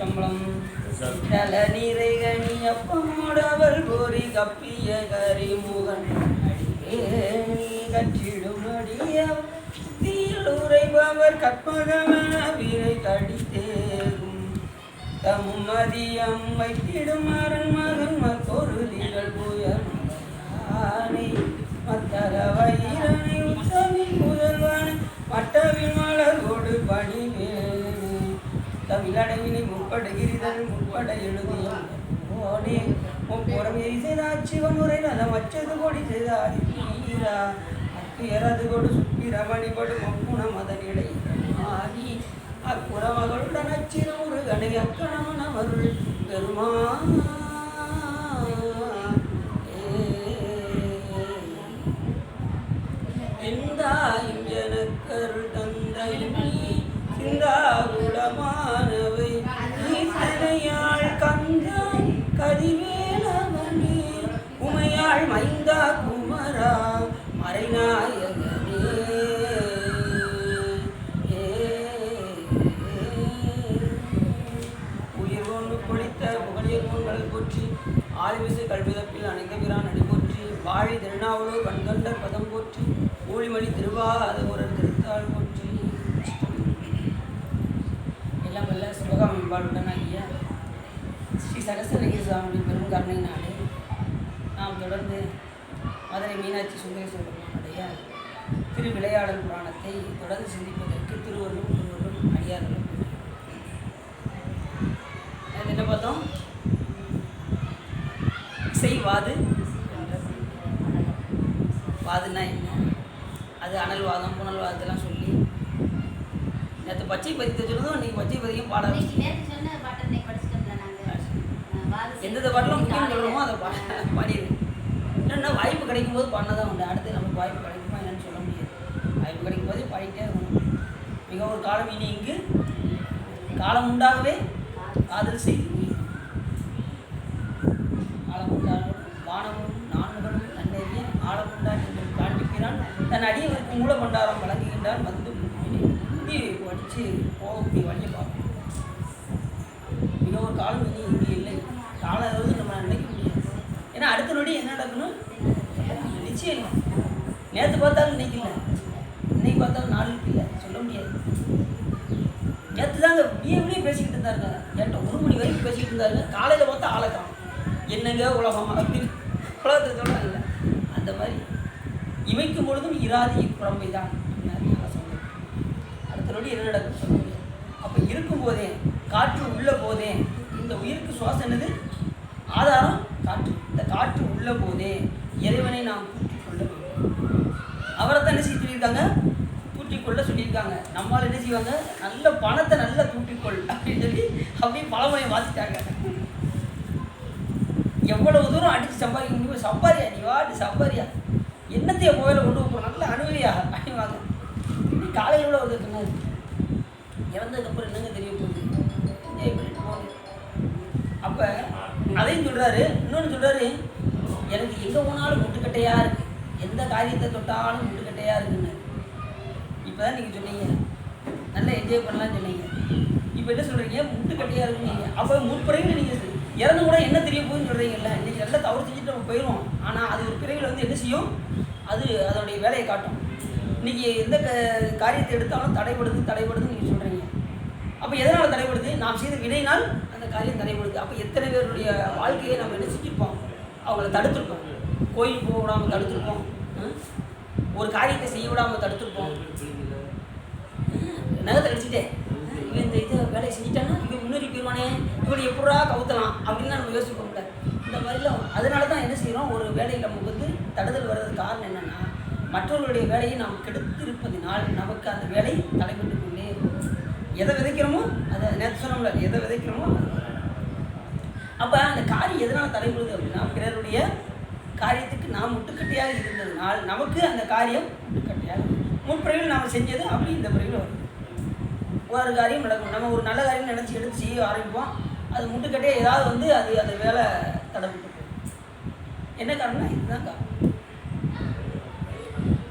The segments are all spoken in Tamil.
திருச்சிற்றம்பலம். தல நீரை கனி அப்பமோடவள் கோரி கப்பிய கரிமுகன் அடிவேணி கற்றிடும் அடிய தீயில் உரைபவர் கற்பகமன வீரை கடித்தேகும் தமும் மதியம் வைத்திடும் அரண் மகன் மற்பொருளிகள் புயனை மத்தர வயிறனை உத்தமி முதல்வனை மட்டவில் மலர்கோடு பணிவேனே தமிழடைவினை முற்படுகிறதன் முற்பட எழுதிய ஓனே முப்புறம் எரி செய்தார் சிவமுறை நலம் அச்சது கொடி செய்தார் வீரா அப்பியரது கொடு சுப்பிரமணிபடு மப்புணம் அதனிடை ஆகி அக்குறமகளுடன் அச்சிறு முருகனை அக்கணமன் அமருள் பெருமா எந்தாயும் எனக்கருள் தந்தையும் சிந்தாகுலமானவை ஈசனையாள் கந்தா கதிவேலவனே உமையாள் மைந்தா குமரா மறைநாயகனே உயிர் கொண்டு பொழித்த புகழியர் பொங்கல் போற்றி ஆழ்விசை கல்விதப்பில் அணைக்கபிரான் அடி போற்றி வாழி திருநாவலோ கண்கண்ட பதம் போற்றி ஊழிமொழி திருவாத ஒரு திருத்தாள் போற்றி. எல்லாம் வல்ல சிவகாமி பாலுடனாகிய ஸ்ரீ சகசரகிரி சுவாமியின் பெரும் கருணையினாலே நாம் தொடர்ந்து மதுரை மீனாட்சி சுந்தரேஸ்வர பெருமானுடைய திருவிளையாடல் புராணத்தை தொடர்ந்து சிந்திப்பதற்கு திருவள்ளும் அடியார்களும் என்ன பார்த்தோம்? இசைவாது வாதுன்னா என்ன, அது அனல் வாதம் புனல் வாதத்தெல்லாம் சொல்லி நேற்று பச்சை பதித்த சொல்லுதும் இன்றைக்கி பச்சை பதிக்கும் பாட எந்தெந்த பாட்டெலாம் முக்கியம் சொல்கிறோமோ அதை பாடிடு. என்னென்னா வாய்ப்பு கிடைக்கும் போது பாடினதான் உண்டு. அடுத்து நமக்கு வாய்ப்பு கிடைக்குமா என்னன்னு சொல்ல முடியாது. வாய்ப்பு கிடைக்கும் போதே பாடிட்டே இருக்கணும். மிக ஒரு காலம் இனி இங்கு காலம் உண்டாகவே காதல் செய்து காலம் உண்டாகும் வானமும் நான்முகனும் நன்னெறிய ஆழம் உண்டான் என்று காண்பிக்கிறான் தன் அடியவருக்கு மூல பண்டாரம் வழங்குகின்றான் வந்து முந்தி படித்து போகக்கூடிய வழியை பார்க்கணும். மிக ஒரு காலம் இனி இங்கே இல்லை. காலம் ஏதாவது நம்ம நினைக்க முடியாது. ஏன்னா அடுத்த நொடி என்ன நடக்கணும் நிச்சயம் இல்லை. நேற்று பார்த்தாலும் இன்னைக்கு இல்லை, இன்னைக்கு பார்த்தாலும் நாளைக்கு இல்லை, சொல்ல முடியாது. நேற்று தாங்க இப்படியே பேசிக்கிட்டு இருந்தாருங்க. என்கிட்ட 1 மணி வரைக்கும் பேசிக்கிட்டு இருந்தாருங்க. காலையில் பார்த்தா ஆளக்காம் என்னங்க உலகம் அப்படின்னு உலகத்தை சொல்கிறாங்க இல்லை. அந்த மாதிரி இமைக்கும் பொழுதும் இராது இப்புறம்பை தான் சொன்னது. அடுத்த நொடி என்ன நடக்குன்னு சொல்ல முடியாது. அப்போ இருக்கும்போதே காற்று உள்ள போதே இந்த உயிருக்கு சுவாசம் என்னது ஆதாரம் காற்று. இந்த காற்று உள்ள போதே இறைவனை நாம் தூற்றிக்கொள்ள வேண்டும். அவரை தான் என்ன செய்ய சொல்லியிருக்காங்க? தூற்றிக்கொள்ள சொல்லியிருக்காங்க. நம்மளால் என்ன செய்வாங்க? நல்ல பணத்தை நல்லா தூற்றிக்கொள் அப்படின்னு சொல்லி அப்படியே பழமொழியை மாற்றிட்டாங்க. எவ்வளவு தூரம் அடித்து சம்பாதிக்க முடியும்? சம்பாரியா நீ வாடி சம்பாரியா என்னத்தைய கோயிலை கொண்டு போகிறோம் நல்ல அணுவியா அப்படிவாங்க. காலையில் கூட ஒரு சொன்னார், இறந்ததுக்கப்புறம் என்னங்க தெரிய போகுது போகுது. அப்போ அதையும் சொல்கிறாரு. இன்னொன்று சொல்கிறாரு, எனக்கு எங்கே போனாலும் முட்டுக்கட்டையாக இருக்குது, எந்த காரியத்தை தொட்டாலும் முட்டுக்கட்டையாக இருக்குன்னு. இப்போ தான் நீங்கள் சொன்னீங்க நல்லா என்ஜாய் பண்ணலான்னு சொன்னீங்க. இப்போ என்ன சொல்கிறீங்க? முட்டுக்கட்டையாக இருக்குன்னு. அப்போ முற்பிறகு நீங்கள் இறந்து கூட என்ன தெரிய போகுதுன்னு சொல்கிறீங்கல்ல. இன்றைக்கி எல்லாம் தவறு செஞ்சுட்டு நம்ம போயிடுவோம். ஆனால் அது ஒரு பிறகு வந்து என்ன செய்யும்? அது அதனுடைய வேலையை காட்டும். இன்றைக்கி எந்த காரியத்தை எடுத்தாலும் தடைபடுதுன்னு நீங்கள் சொல்கிறீங்க. அப்போ எதனால் தடைபடுது? நாம் செய்த வினையினால் அந்த காரியம் தடைபடுது. அப்போ எத்தனை பேருடைய வாழ்க்கையை நம்ம என்ன செஞ்சுருப்போம்? அவங்கள தடுத்துருப்போம். கோயில் போக விடாமல் தடுத்துருப்போம். ஒரு காரியத்தை செய்ய விடாமல் தடுத்துருப்போம். நகத்தை அடிச்சுட்டே இவன் இந்த இதை வேலையை செஞ்சுட்டான்னா இவன் முன்னேறி போயிடுவானே, இவனை எப்படா கவுத்தலாம் அப்படின்னு நம்ம யோசிக்க முடியாது. இந்த மாதிரிலாம் அதனால தான் என்ன செய்கிறோம்? ஒரு வேலையில் நமக்கு வந்து தடுதல் வர்றதுக்கு காரணம் என்னென்னா, மற்றவர்களுடைய வேலையை நாம் கெடுத்திருப்பதினால் நமக்கு அந்த வேலை தடைபட்டு கொண்டே இருக்கும். எதை விதைக்கிறோமோ அதை நேற்று சொன்னோம்ல, எதை விதைக்கிறோமோ. அப்போ அந்த காரியம் எதனால் தடைபடுது அப்படின்னா, பிறருடைய காரியத்துக்கு நாம் முட்டுக்கட்டையாக இருந்ததுனால் நமக்கு அந்த காரியம் முட்டுக்கட்டையாக முற்பிறவில் நாம் செஞ்சது அப்படி இந்த பிறவில் வரும். ஒரு காரியம் நடக்கும். நம்ம ஒரு நல்ல காரியம் நினச்சி எடுத்து செய்ய ஆரம்பிப்போம். அது முட்டுக்கட்டையே ஏதாவது வந்து அது அந்த வேலை தடைப்பட்டு போகும். என்ன காரணம்னா இதுதான் காரணம்.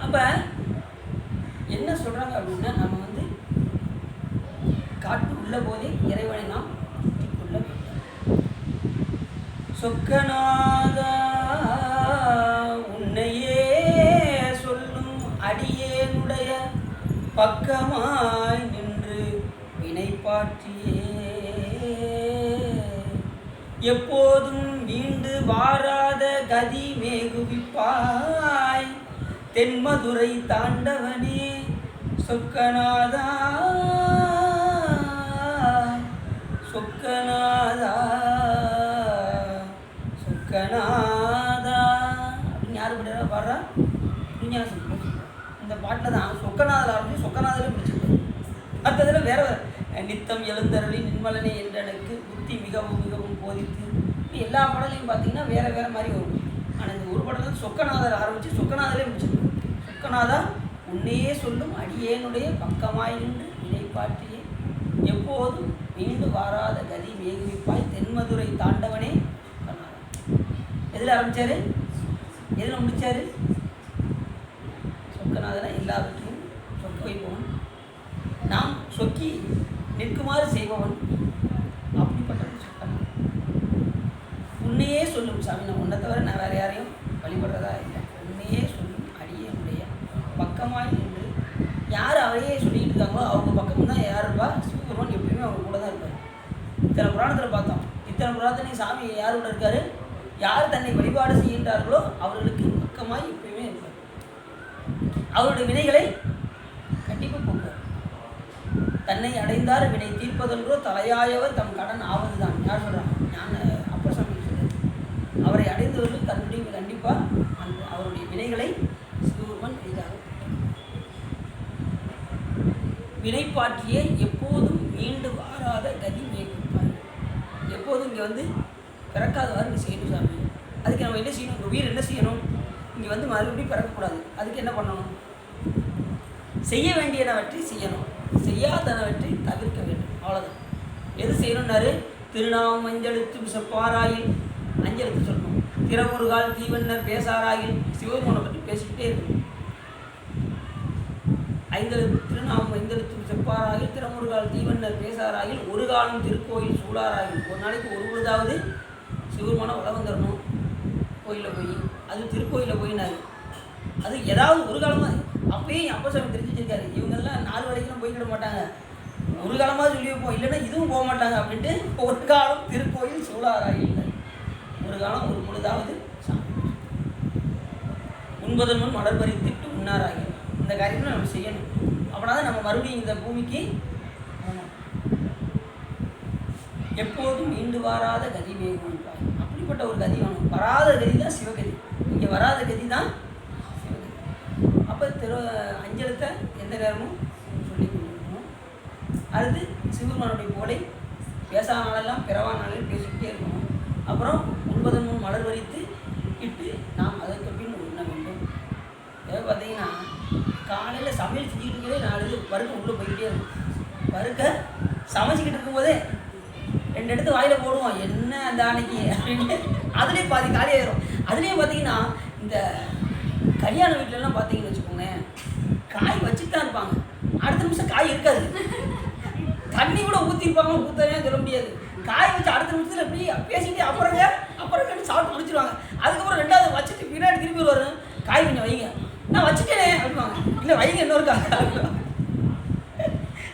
அப்போ என்ன சொல்கிறாங்க அப்படின்னா, நம்ம வந்து காட்டு உள்ள போதே இறைவனை நாம் சொக்கநாதா உன்னையே சொல்லும் அடியேனுடைய பக்கமாய் நின்று வினைப்பாற்றியே எப்போதும் மீண்டு வாராத கதி மேகுவிப்பாய் தென்மதுரை தாண்டவனே சொக்கநாதா சொக்கநாதா சொக்கநாதா அப்படின்னு யார் படிக்கிறா பாடுறா விஞ்ஞானம். இந்த பாட்டில் தான் சொக்கநாதில் ஆரம்பிச்சு சொக்கநாதில் முடிச்சுருக்காரு. அடுத்ததில் வேற நித்தம் எழுந்தருளி நின்மலனே என்றனுக்கு புத்தி மிகவும் மிகவும் போதித்து எல்லா பாடலையும் பார்த்தீங்கன்னா வேற வேற மாதிரி வரும். ஆனால் இந்த ஒரு பாடல் சொக்கநாதர் ஆரம்பித்து சொக்கநாதரே முடிச்சிருக்கோம். சொக்கநாதா உன்னையே சொல்லும் அடியேனுடைய பக்கமாய் நின்று வினைப்பாற்றியே எப்போதும் மீண்டு வாராத கதி மேகுவிப்பாய் தென்மதுரை தாண்டவனே சொக்கநாதா. எதில் ஆரம்பித்தார், எதில் முடித்தார்? சொக்கநாதனை எல்லாவற்றையும் சொக்க வைப்பவன், நாம் சொக்கி நிற்குமாறு செய்பவன். அப்படிப்பட்டவன் சொக்கநாதன். உன்னையே சொல்லும் சாமி, நான் உன்னை தவிர நான் வேறு யாரையும் வழிபடுறதா இல்லை. உன்னையே சொல்லும் அடியனுடைய பக்கமாய் நின்று யார் அவரையே சொல்லிட்டு இருக்காங்களோ அவங்க பக்கம் தான் யாருப்பா சிவபெருமான் எப்பயுமே அவங்க கூட தான் இருப்பார். இத்தனை புராணத்தில் பார்த்தோம். இத்தனை புராணத்திலையும் சாமி யாரோட இருக்கார்? யார் தன்னை வழிபாடு செய்கின்றார்களோ அவர்களுக்கு பக்கமாய் எப்பயுமே இருப்பார். அவருடைய வினைகளை கண்டிப்பாக போக்குவார். தன்னை அடைந்தார் வினை தீர்ப்பதென்றோ தலையாயவர் தம் கடன் ஆவதுதான். யார் சொல்கிறாங்க? ஞான அப்பர் சாமி சொல்றாரு. அவரை அடைந்தவர்கள் தன்னுடைய கண்டிப்பாக அந்த அவருடைய வினைகளை சிவபெருமான் எளிதாக வினைப்பாற்றியே எப்போதும் மீண்டு வாராத கதி மேற்கொள்வார். எப்போதும் இங்கே வந்து பிறக்காதவாறு இங்கே செய்யணும் சாமி. அதுக்கு நம்ம என்ன செய்யணும்? உங்கள் உயிர் என்ன செய்யணும்? இங்கே வந்து மறுபடியும் பிறக்கக்கூடாது. அதுக்கு என்ன பண்ணணும்? செய்ய வேண்டியனவற்றை செய்யணும், செய்யாதனவற்றை தவிர்க்க வேண்டும். அவ்வளோதான். எது செய்யணும்னாரு? திருநாமம் அஞ்செழுத்து செப்பாராயில் அஞ்செழுத்து சொல்லணும். திறமுருகால் தீவன்னர் பேசாராயில் சிவபெருமானை பற்றி பேசிக்கிட்டே இருக்கணும். திருநாமம் ஐந்தெழுத்தும் செப்பாராயில் திறமுருகால் தீவன்னர் பேசாராயில் ஒரு காலம் திருக்கோயில் சூழாராயில். ஒரு நாளைக்கு ஒரு பொழுதாவது சிவபெருமான உலகம் தரணும் கோயிலில் போய். அது திருக்கோயிலில் போயினாரு. அது ஏதாவது ஒரு காலமாக அப்பயே அப்ப சாமி தெரிஞ்சு வச்சிருக்காரு. இவங்கெல்லாம் 4 வரைக்கும் போய்கிட மாட்டாங்க, ஒரு காலமாக சொல்லி வைப்போம், இல்லைன்னா இதுவும் போக மாட்டாங்க அப்படின்ட்டு ஒரு காலம் திருக்கோயில் சூழாராயில். ஒரு காலம் ஒரு பொழுதாவது உண்பதன் முன் மலர் பறித்துட்டு உண்ணாராகி. இந்த காரியத்தை நம்ம செய்யணும். அப்படின்னா தான் நம்ம மறுபடியும் இந்த பூமிக்கு எப்போதும் மீண்டு வாராத கதி மேற்கொள்வார். அப்படிப்பட்ட ஒரு கதி வேணும். வராத கதி தான் சிவகதி. இங்கே வராத கதி தான் சிவகதி. அப்போ அஞ்சலத்தை எந்த நேரமும் சொல்லி கொண்டிருக்கணும். அடுத்து சிவபெருமானுடைய போலை பேசானாலெல்லாம் பிறவானாலும் பேசிக்கிட்டே இருக்கணும். அப்புறம் உண்பதன் முன் மலர் வரித்து இட்டு நாம் அதற்கு பின் உண்ண வேண்டும். ஏதோ பார்த்தீங்கன்னா காலையில் சமையல் செஞ்சுக்கிட்டு இருக்கவே 4 வறுக்க உள்ளே போய்கிட்டே இருக்கும். வறுக்க சமைச்சிக்கிட்டு இருக்கும்போதே 2 எடுத்து வாயில் போடுவோம், என்ன அந்த அன்னைக்கு அப்படின்னு அதுலேயே பாதி காலியாயிரும். அதுலேயே பார்த்தீங்கன்னா இந்த கல்யாண வீட்டிலலாம் பார்த்தீங்கன்னு வச்சுக்கோங்களேன், காய் வச்சுட்டு தான் இருப்பாங்க, அடுத்த நிமிஷம் காய் இருக்காது. தண்ணி கூட ஊற்றிருப்பாங்க, ஊற்றவே சொல்ல முடியாது. காய் வச்சு அடுத்த நிமிஷத்தில் எப்படி பேசிட்டு அப்புறங்க சாப்பிட்டு முடிச்சிருவாங்க. அதுக்கப்புறம் 2வது வச்சுட்டு பின்னாடி திருப்பி வரும், காய் கொஞ்சம் வைங்க, நான் வச்சுட்டேனே அப்படிவாங்க. இல்லை வைங்க இன்னொரு காய்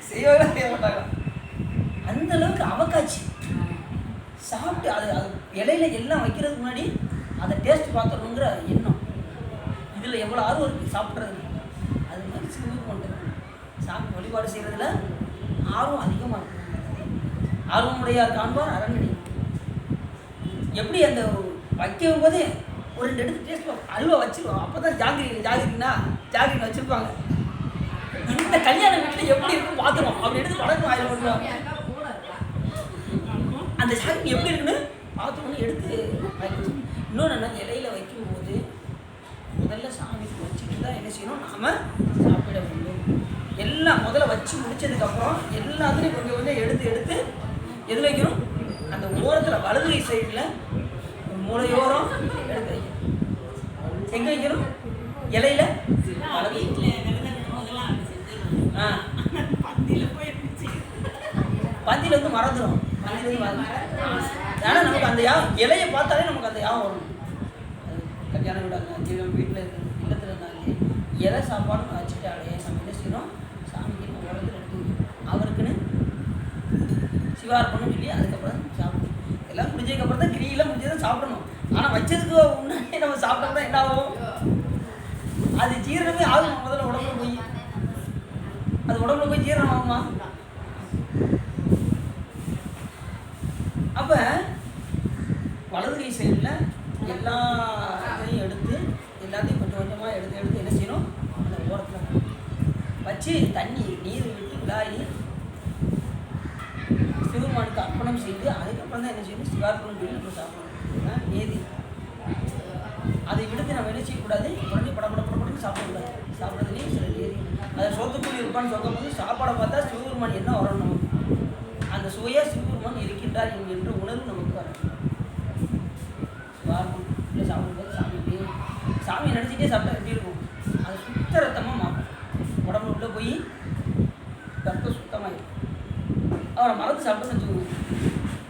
செய்யவே செய்ய மாட்டாங்க. அந்த அளவுக்கு அவக்காட்சி சாப்பிட்டு அது இலையில எல்லாம் வைக்கிறதுக்கு முன்னாடி அதை டேஸ்ட் பார்த்துடணுங்கிற எண்ணம். இதில் எவ்வளோ ஆர்வம் இருக்குது சாப்பிட்றது. அது மாதிரி சிவபெருமான் சாமி வழிபாடு செய்கிறதுல ஆர்வம் அதிகமாக இருக்கும். ஆர்வமுடையார் காண்பார் அரண்மனை. எப்படி அந்த வைக்கும் போதே ஒரு 2 எடுத்து டேஸ்ட் அல்வா வச்சுருவோம். அப்போ தான் ஜாகிரினா வச்சுருப்பாங்க. இந்த கல்யாண வீட்டில் எப்படி இருக்கும் பார்த்துருவோம். அப்படி எடுத்து வடக்கு வாயில் பண்ணுவாங்க. அந்த ஜாகிரி எப்படி இருக்குன்னு பார்த்துக்கணும், எடுத்து இன்னொன்று என்ன, இலையில் வைக்கும்போது முதல்ல சாமிக்கு வச்சுட்டு தான் என்ன செய்யணும், நாம் சாப்பிட வேண்டும். எல்லாம் முதல்ல வச்சு முடிச்சதுக்கப்புறம் எல்லாத்துலேயும் கொஞ்சம் கொஞ்சம் எடுத்து எதில் வைக்கணும், அந்த ஓரத்தில் வலதுகை சைடில் மூளையோரம் எடுத்து வைக்கணும். எங்கே வைக்கணும்? இலையில பந்தியில் வந்து மறந்துடும். பந்தியில் வந்து ஆனால் நமக்கு அந்த இலையை பார்த்தாலே நமக்கு அந்த வரும். கல்யாண வீடாங்க, வீட்டில் இல்லத்தில் இருந்தாங்க, இலை சாப்பாடு வச்சுட்டாலே நம்ம என்ன செய்யணும், சாமிக்கு நம்ம உடம்புல எடுத்து அவருக்குன்னு சிவார்ப்பணம் சொல்லி அதுக்கப்புறம் சாப்பிடணும். எல்லாம் முடிஞ்சதுக்கப்புறம் தான் கிரியெல்லாம் முடிஞ்சதான் சாப்பிடணும். ஆனால் வச்சதுக்கு முன்னாடி நம்ம சாப்பிட்டோம்னா என்ன ஆகும், அது ஜீரணமே ஆகும். முதல்ல உடம்புல போய் அது உடம்புல போய் ஜீரணம் ஆகுமா? அப்போ வலது கை சைடில் எல்லா இதையும் எடுத்து எல்லாத்தையும் கொஞ்சம் கொஞ்சமாக எடுத்து என்ன செய்யணும், அந்த ஓரத்தில் வச்சு தண்ணி நீர் விட்டு விளாயி சிவபெருமானுக்கு அர்ப்பணம் செய்து அதுக்கப்புறம் தான் என்ன செய்யணும், சிவார்ப்பணம் சொல்லி நம்ம சாப்பிடணும். நேதி அதை விடுத்து நம்ம என்ன செய்யக்கூடாது, உடனே படப்படப்படப்படன்னு சாப்பிடக்கூடாது. சாப்பிட்றதுலேயும் சில நேதி அதை சொத்துக்கூடி இருப்பான்னு சொல்லும்போது சாப்பாடை பார்த்தா சிவபெருமான் என்ன வரணும், நமக்கு அந்த சுவையாக சிவபெருமான் இருக்கின்றார் என்கின்ற உணர்வு நமக்கு வரும். சிவார்ப்பணம் இல்லை சாப்பிடும்போது சாமி நினச்சிட்டே சாப்பிட்டா எப்படி இருக்கும், அது சுத்த ரத்தமாக மாறும். உடம்புல உள்ள போய் ரத்தம் சுத்தமாகிடும். அவரை மறந்து சாப்பிட்டோன்னு வச்சுக்கோங்க,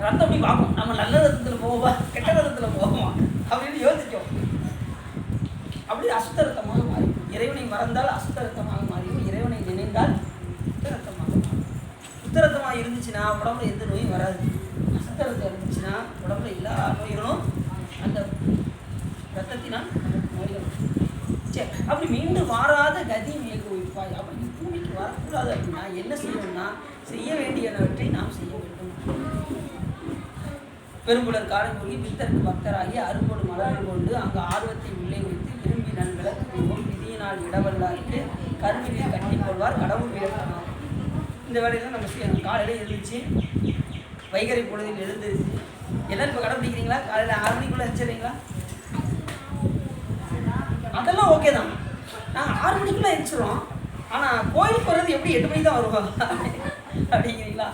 ரத்தம் அப்படி பார்ப்போம், நம்ம நல்ல ரத்தத்தில் போவோமா கெட்ட ரத்தத்தில் போவோமா அப்படின்னு யோசிச்சோம். அப்படி அசுத்த ரத்தமாக மாறிடும். இறைவனை மறந்தால் அசுத்த ரத்தமாக மாறிடும், இறைவனை நினைந்தால் சுத்த ரத்தமாக மாறும். சுத்த ரத்தமாக இருந்துச்சுன்னா உடம்புல எந்த நோயும் வராது. அசுத்த ரத்தம் இருந்துச்சுன்னா உடம்புல எல்லா நோய்களும் அந்த ரத்தத்தினால் நோய்கள். சரி, அப்படி மீண்டும் வாராத கதி மேற்கு வைப்பாய். அப்படி பூமிக்கு வரக்கூடாது அப்படின்னா என்ன செய்யணும்னா, செய்ய வேண்டியவற்றை நாம் செய்ய வேண்டும். பெரும்புலர் காலை மூழ்கி பித்தருக்கு பக்தராகி அறுபடு மலர்கள் கொண்டு அங்கு ஆர்வத்தை உள்ளே வைத்து விரும்பி நன் விளக்கு தீபம் விதியினால் இடவல்லாருக்கு கருவிலில் கட்டிக்கொள்வார் கடவுள் வேண்டாம். இந்த வேலையில் நம்ம செய்யணும். காலையில் எழுந்துச்சு, வைகறை பொழுதில் எழுந்துருச்சு. எல்லாரும் இப்போ கடைப்பிடிக்கிறீங்களா? காலையில் 6 மணிக்குள்ளே எழுந்துடுறீங்களா? அதெல்லாம் ஓகே தான். நாங்கள் 6 மணிக்குள்ளே எழுந்துடுறோம். ஆனால் கோயிலுக்கு வர்றது எப்படி 8 மணிக்கு தான் வருவோம் அப்படிங்கிறீங்களா?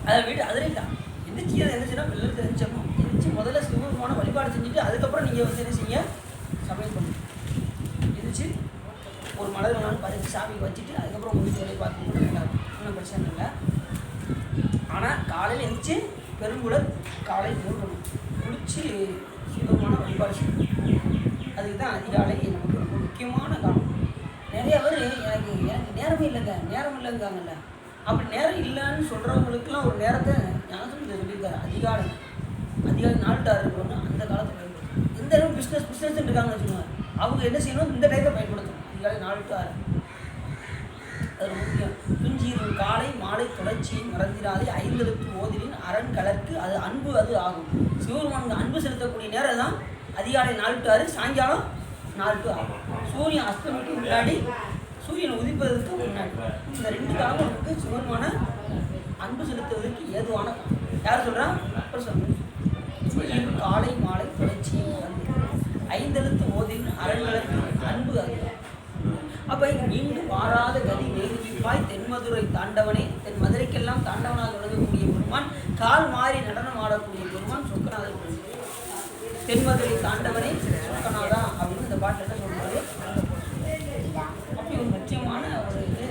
அதை வீட்டு அதிலே தான் எந்திரிச்சி எழுந்துச்சுன்னா வெள்ளத்தை எழுந்திரிச்சோம். எழுந்திரிச்சு முதல்ல சிவபெருமான வழிபாடு செஞ்சுட்டு அதுக்கப்புறம் நீங்கள் வந்து என்ன செய்ய சமையல் பண்ணணும். எழுந்திரிச்சு ஒரு மலர் வேணாலும் பறித்து சாமிக்கு வச்சுட்டு அதுக்கப்புறம் உங்களுக்கு வேலையை பார்த்து ஒன்றும் பிரச்சனை இல்லை. ஆனால் காலையில் எழுந்திரிச்சு பெருங்குடல் காலை மூடணும், குளிச்சு சிவபெருமான வழிபாடு செய்யணும். அதுக்கு தான் அதிகாலை நமக்கு ரொம்ப முக்கியமான காலம். நிறைய பேர் எனக்கு நேரமே இல்லைங்காங்கல்ல. அப்படி நேரம் இல்லைன்னு சொல்கிறவங்களுக்குலாம் ஒரு நேரத்தை ஞானத்தில் சொல்லியிருக்காரு. அதிகாலை 4 to 6 அந்த காலத்தை பயன்படுத்தணும். எந்த அளவு பிஸ்னஸ் இருக்காங்கன்னு வச்சுக்கோங்க, அவங்க என்ன செய்யணும், இந்த டைத்தை பயன்படுத்தணும். அதிகாலை 4 to 6 அது முக்கியம். துஞ்சிரும் காலை மாலை தொடர்ச்சியை மறந்திராதே 5 எழுத்து ஓதிலின் அரண் கலர்க்கு அது அன்பு அது ஆகும். சிவபெருமானுக்கு அன்பு செலுத்தக்கூடிய நேரம் தான் அதிகாலை 4 to 6, சாயங்காலம் 4 to 6. சூரியன் அஸ்தமிக்கு முன்னாடி, சூரியன் உதிப்பதற்கு முன்னாடி, இந்த 2 காலம் நமக்கு சிவபெருமான அன்பு செலுத்துவதற்கு ஏதுவான காலம். யார் சொல்கிறா? காலை மாலை தொடர்ச்சியை மறந்து 5 எழுத்து ஓதிலின் அரண் கலர்க்கு அன்பு அது. அப்போ மீண்டும் மாறாத கதி நேர்விப்பாய் தென்மதுரை தாண்டவனே. தென் மதுரைக்கெல்லாம் தாண்டவனாக விளங்கக்கூடிய பெருமான், கால் மாறி நடனம் ஆடக்கூடிய பெருமான் சொக்கநாதர் பெருமான். தென்மதுரை தாண்டவனே சொக்கநாதா அப்படின்னு இந்த பாட்டில் என்ன சொல்றாரு. அப்படி ஒரு முக்கியமான ஒரு இது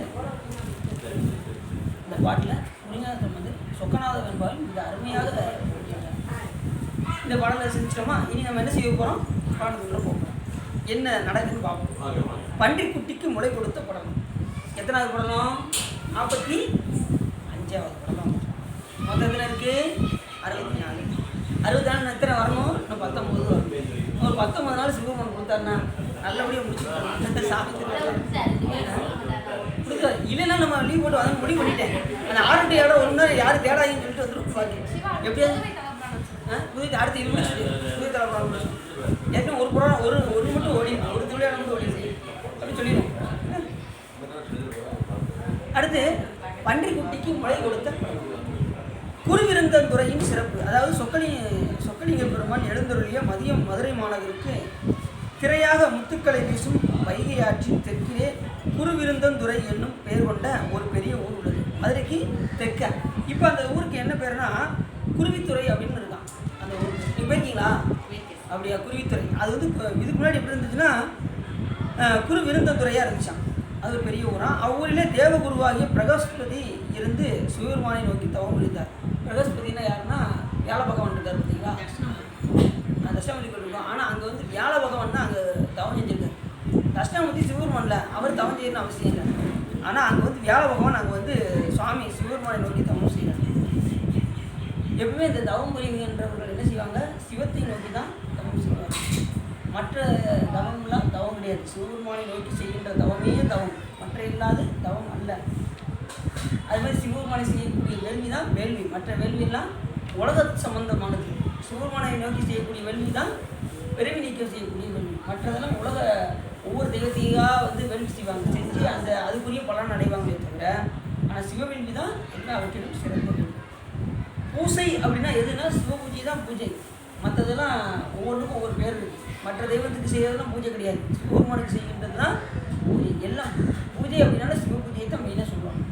இந்த பாட்டில் முருகநாதன் வந்து சொக்கநாதர் என்பால் மிக அருமையாக இந்த பாடலை செஞ்சிட்டோமா. இனி நம்ம என்ன செய்ய போகிறோம், பாடத்துக்குள்ள போகிறோம். என்ன நடக்குதுன்னு பார்ப்போம். பன்றிக்குட்டிக்கு முளை கொடுத்த படலம். எத்தனாவது படலம்? 45வது படலம். மொத்தத்தில் இருக்குது 64. 64 எத்தனை வரணும்? இன்னும் 19 வரும். ஒரு 19 நாள் சிவபெருமான் கொடுத்தாருன்னா நல்லபடியாக முடிச்சுக்கலாம். சாமி கொடுக்க இல்லைன்னா நம்ம லீவ் போட்டு வந்து முடிவு பண்ணிட்டேன். அந்த 6 to 7 1 நேரம் யாரும் தேடாயின்னு சொல்லிட்டு வந்துடும். பாக்கி எப்படியாவது புதிய அடுத்து 20 புதிய தலைப்படம் ஏற்கனவே ஒரு படம் ஒரு மட்டும் ஓடி ஒரு துளியாக மட்டும் ஓடி அப்படின்னு சொல்லிடுவோம். அடுத்து பன்றிக்குட்டிக்கு முளை கொடுத்த குருவிருந்தந்துறையின் சிறப்பு. அதாவது சொக்கலிங்க பெருமான் எழுந்தருளிய மதியம் மதுரை மாநகருக்கு திரையாக முத்துக்களை வீசும் வைகை ஆற்றின் தெற்கிலே குருவிருந்தந்துறை என்னும் பெயர் கொண்ட ஒரு பெரிய ஊர் உள்ளது. மதுரைக்கு தெற்க. இப்போ அந்த ஊருக்கு என்ன பேருனா குருவித்துறை அப்படின்னு இருக்கான் அந்த ஊர். நீங்கள் போயிருக்கீங்களா? அப்படியா? குருவித்துறை. அது வந்து இதுக்கு முன்னாடி எப்படி இருந்துச்சுன்னா குருவிருந்தந்துறையாக இருந்துச்சான். அது ஒரு பெரிய ஊரான். அவ்வூரிலே தேவகுருவாகிய பிரகஸ்பதி இருந்து சிவபெருமானை நோக்கி தவம் முடித்தார். பிரகஸ்பதினா யாருன்னா வியாழ பகவான் இருக்கார் பார்த்தீங்களா, தட்சிணாமூர்த்தி இருக்கும். ஆனால் அங்கே வந்து வியாழ பகவான் தான் அங்கே தவம் செஞ்சுருக்காரு. தட்சிணாமூர்த்தி சிவபெருமான்ல அவர் தவம் செய்யணும்னு அவசியம் இல்லை. ஆனால் அங்கே வந்து வியாழ பகவான் அங்கே வந்து சுவாமி சிவபெருமானை நோக்கி தவம் செய்கிறார். எப்பவுமே இந்த தவம் புரிகின்றவர்கள் என்ன செய்வாங்க, சிவத்தை நோக்கி தான் தவம் செய்வாங்க. மற்ற தவம்லாம் தவம் கிடையாது. சிவபெருமானை நோக்கி செய்கின்ற தவமே தவம், மற்ற இல்லாது தவம் அல்ல. அது மாதிரி சிவபெருமானை செய்யக்கூடிய வேள்வி தான் வேள்வி. மற்ற வேள்வியெல்லாம் உலக சம்பந்தமானது. சிவபெருமானை நோக்கி செய்யக்கூடிய வேள்வி தான் பிறவி நீக்கம் செய்யக்கூடிய வேள்வி. மற்றதெல்லாம் உலக ஒவ்வொரு தெய்வத்தையாக வந்து வேள்வி செய்வாங்க, செஞ்சு அந்த அதுக்குரிய பலன் அடைவாங்களே தவிர, ஆனால் சிவவேள்வி தான் எல்லாவற்றிலும் சிறந்தது. பூசை அப்படின்னா எதுனா சிவபூஜை தான் பூஜை. மற்றதெல்லாம் ஒவ்வொன்றுக்கும் ஒவ்வொரு பேர் இருக்குது. மற்ற தெய்வத்துக்கு செய்கிறதுலாம் பூஜை கிடையாது. சிவபெருமானுக்கு செய்கின்றது தான் பூஜை. எல்லாம் பூஜை அப்படின்னால சிவ பூஜையை தான் மெயினாக சொல்லுவாங்க.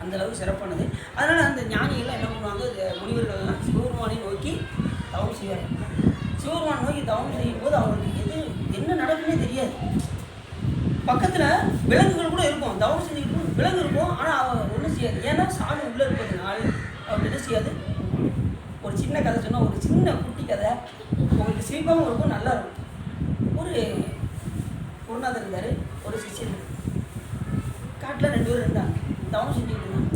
அந்தளவுக்கு சிறப்பானது. அதனால் அந்த ஞானிகள்லாம் என்ன பண்ணுவாங்க, முனிவர்கள்லாம் சிவபெருமானை நோக்கி தவம் செய்வாங்க. சிவபெருமானை நோக்கி தவம் செய்யும்போது அவங்களுக்கு என்ன நடக்குன்னே தெரியாது. பக்கத்தில் விலங்குகள் கூட இருக்கும், தவம் செஞ்சுக்கிட்டு விலங்கு இருக்கும். ஆனால் அவன் ஒன்றும் செய்யாது. ஏன்னா சாமி உள்ளே இருப்பதுனால அவர் என்ன செய்யாது. ஒரு சின்ன கதை சொன்னால், ஒரு சின்ன குட்டி கதை உங்களுக்கு சிரிப்பாகவும் இருக்கும், நல்லா இருக்கும். ஒரு குருநாதர் இருந்தார், ஒரு சிஷியர். காட்டில் 2 பேர் இருந்தாங்க, தவம் செஞ்சுக்கிட்டு இருந்தாங்க.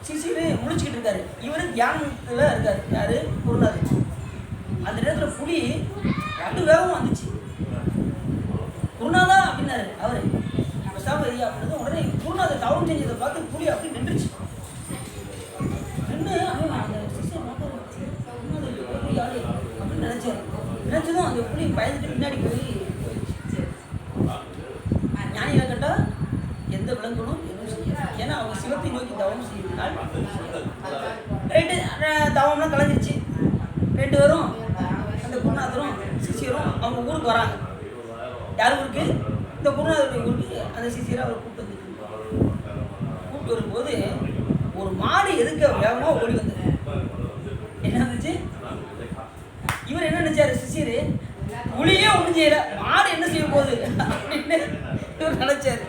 சிஷியர் முழிச்சுக்கிட்டு இருக்காரு, இவர் தியானத்தில் இருக்கார். யார்? குருநாதர். அந்த நேரத்தில் புலி 2 வேகம் வந்துச்சு. குருநாதா அப்படின்னாரு அவர். சாபரியா அப்படின்னது உடனே குருநாதர் தவம் செஞ்சதை பார்த்து புலி அப்படி நின்றுச்சு. நின்று அந்த சிஷியர் குருநாதர் யாரு அப்படின்னு நினைச்சாரு. நினைச்சதும் அந்த புலி பயந்துட்டு பின்னாடி போயிடுச்சு. ஞானிகளை கேட்டால் எந்த விலங்குகளும் எதுவும் செய்யாது. ஏன்னா அவங்க சிவத்தை நோக்கி தவம் செய்வதனால் ரைட்டு. தவம்லாம் கலைஞ்சிருச்சு. 2 பேரும் அந்த குருநாதரும் சிஷியரும் அவங்க ஊருக்கு வராங்க. யார் ஊருக்கு? இந்த குருநாதருடைய ஊருக்கு அந்த சிஷியரை அவர் கூப்பிட்டு வந்துட்டு கூப்பிட்டு வரும்போது ஒரு மாடு எதுக்க வேகமாக ஓடி வந்தது. என்ன இருந்துச்சு? இவர் என்ன நினைச்சாரு, சிஷியரு புலியே ஒன்றும் செய்யல, மாடு என்ன செய்ய போகுது அப்படின்னு இவர் நினைச்சாரு.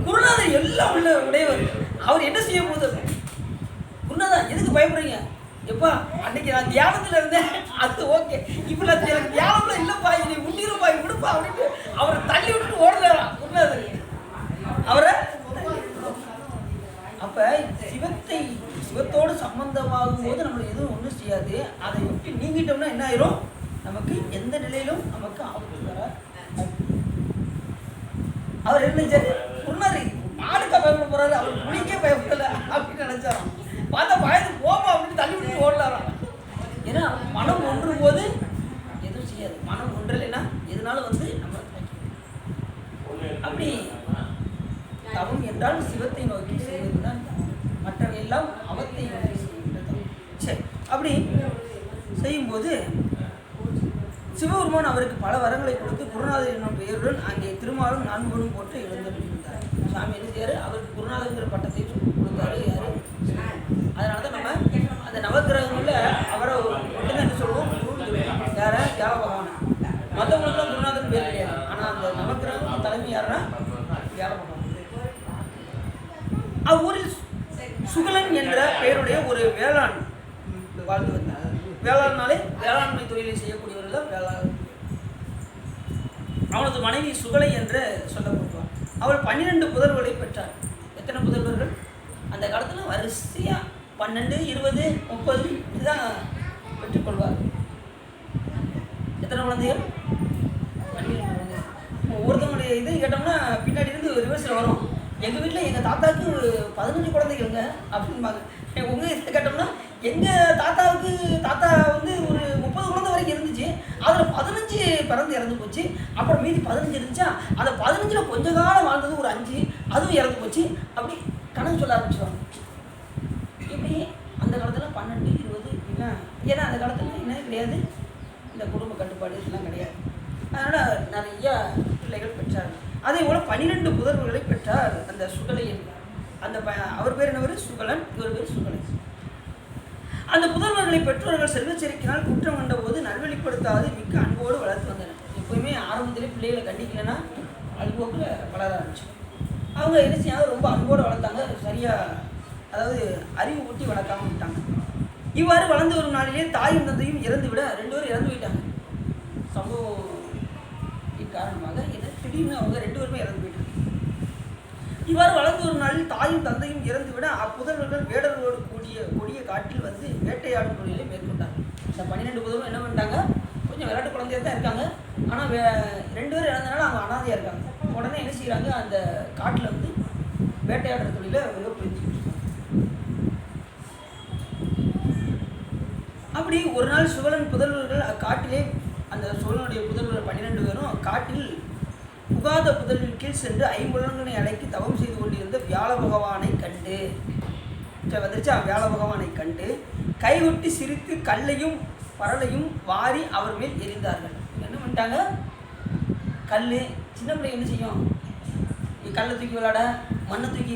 குருநாதர் எல்லாம் உள்ள உடையவர், அவர் என்ன செய்ய போகுது? குருநாதா எதுக்கு பயப்படுறீங்க? எப்பா அன்னைக்கு நான் தியானத்தில் இருந்தேன், அது ஓகே. இப்போ நான் எனக்கு தியானம்லாம் இல்லைப்பா, என்னை முன்னிருப்பாய் விடுப்பா அப்படின்ட்டு அவரை தள்ளி விட்டுட்டு ஓடலாம் குருநாதர் அவரை. அப்போ சிவத்தோடு சம்பந்தமாகும் போது நம்மளை எதுவும் ஒன்றும் செய்யாது. அதை விட்டு நீங்கிட்டோம்னா என்ன ஆயிரும், நமக்கு எந்த நிலையிலும் நமக்கு ஆபத்து வர. அவர் என்ன நினைச்சாரு, குருநாதர் மாடுக்கா பயப்பட போறாரு, அவர் புலிக்கே பயப்படல அப்படின்னு நினைச்சாராம். பார்த்தா பயந்து போமா அப்படின்னு தள்ளி விட்டு ஓடலாராம். ஏன்னா மனம் ஒன்றும் போது எதுவும் செய்யாது. மனம் ஒன்றலைன்னா எதனாலும் வந்து நம்ம அப்படி தவம் என்றால் சிவத்தை நோக்கி செய்வதுதான். மற்றவை எல்லாம் அவத்தை நோக்கி செய்கின்றது. சரி, அப்படி செய்யும்போது சிவபெருமான் அவருக்கு பல வரங்களை கொடுத்து குருநாதர் என்னும் பெயருடன் அங்கே திருமாலும் 4 பேரும் போட்டு எழுந்திருந்தார். சாமி என்ன செய்யாரு, அவருக்கு குருநாதங்கிற பட்டத்தை கொடுத்தாரு. யாரு? அதனால தான் நம்ம அந்த நவக்கிரகங்களில் அவரை மட்டும்தான் என்ன சொல்லுவோம், குருன்னு சொல்லுவோம். யாரை? வியாழ பகவான். மற்றவங்களுக்குலாம் குருநாதன் பேர் கிடையாது. ஆனால் அந்த நவக்கிரகம் தலைமை யாருன்னா வியாழ பகவான். அவ்வூரில் சுகலன் என்ற பெயருடைய ஒரு வேளாண் வாழ்ந்து வந்தார். வேளாண்னாலே வேளாண்மை தொழிலை செய்யக்கூடியவர்கள் தான் வேளாண். அவனது மனைவி சுகலை என்று சொல்லப்படுவார். அவள் 12 புதல்வர்களை பெற்றார். எத்தனை புதல்வர்கள்? அந்த காலத்தில் வரிசையாக 12, 20, 30 இதுதான் பெற்றுக்கொள்வார். எத்தனை குழந்தைகள்? 12 குழந்தைகள். ஒவ்வொருத்தவங்களுடைய இது கேட்டோம்னா பின்னாடி இருந்து ரிவர்ஸில் வரும். எங்கள் வீட்டில் எங்கள் தாத்தாவுக்கு 15 குழந்தைகள்ங்க அப்படின்பாங்க. உங்கள் இதை கேட்டோம்னா எங்கள் தாத்தா வந்து ஒரு 30 குழந்தை வரைக்கும் இருந்துச்சு. அதில் 15 பிறந்து இறந்து போச்சு. அப்புறம் மீதி 15 இருந்துச்சா, அந்த 15ல் கொஞ்ச காலம் வாழ்ந்தது ஒரு 5, அதுவும் இறந்து போச்சு. அப்படி கணக்கு சொல்ல ஆரம்பிச்சிடுவாங்க. இப்படி அந்த காலத்தில் 12, 20 இப்படிலாம். ஏன்னா அந்த காலத்தில் என்ன கிடையாது, இந்த குடும்ப கட்டுப்பாடு இதெல்லாம் கிடையாது. அதனால் நிறையா பிள்ளைகள் பெற்றார். அதே போல் 12 புதல்வர்களை பெற்றார் அந்த சுகலையன். அந்த அவர் பேர் என்னவர்? சுகலன். இவர் பேர் சுகலை. அந்த புதல்வர்களை பெற்றோர்கள் செல்வச்செருக்கினால் குற்றம் கண்ட போது நல்வழிப்படுத்தாது மிக்க அன்போடு வளர்த்து வந்தனர். எப்போயுமே ஆரம்பத்திலே பிள்ளைகளை கண்டிக்கலைன்னா அன்போக்கில் வளர ஆரம்பிச்சு. அவங்க என்ன செய்யாங்க, ரொம்ப அன்போடு வளர்த்தாங்க. சரியாக, அதாவது அறிவு ஊட்டி வளர்க்காம விட்டாங்க. இவ்வாறு வளர்ந்து வரும் நாளிலே தாயும் தந்தையும் இறந்து விட 2 பேரும் இறந்து போயிட்டாங்க. சம்பவம் காரணமாக என்ன திடீர்னு அவங்க 2 பேருமே இறந்து போயிட்டாங்க. இவ்வாறு வளர்ந்து வரும் நாளில் தாயும் தந்தையும் இறந்து விட அப்புதல்வர்கள் வேடர்களோடு கொடிய காட்டில் வந்து வேட்டையாடும் தொழிலை மேற்கொண்டாங்க. இந்த 12 புதல்வரும் என்ன பண்ணிட்டாங்க, கொஞ்சம் விளையாட்டு குழந்தையாக தான் இருக்காங்க. ஆனால் 2 பேரும் இறந்தனால அவங்க அனாதையாக இருக்காங்க. உடனே என்ன செய்கிறாங்க, அந்த காட்டில் வந்து வேட்டையாடுற தொழிலை புரிஞ்சுக்கிட்டு இருக்காங்க. அப்படி ஒரு நாள் சுவலன் புதல்வர்கள் அக்காட்டிலே, அந்த சுவலனுடைய புதல்வர்கள் 12 பேரும் காட்டில் புகாத புதல்வின் கீழ் சென்று 5 உலகங்களை அடக்கி தவம் செய்து கொண்டிருந்த வியாழ பகவானை கண்டு வந்துருச்சா வியாழ பகவானை கண்டு கைகொட்டி சிரித்து கல்லையும் பரலையும் வாரி அவர் மேல் எறிந்தார்கள். என்ன பண்ணிட்டாங்க, கல் சின்ன பிள்ளை என்ன செய்யும், கல்லை தூக்கி விளையாட, மண்ணை தூக்கி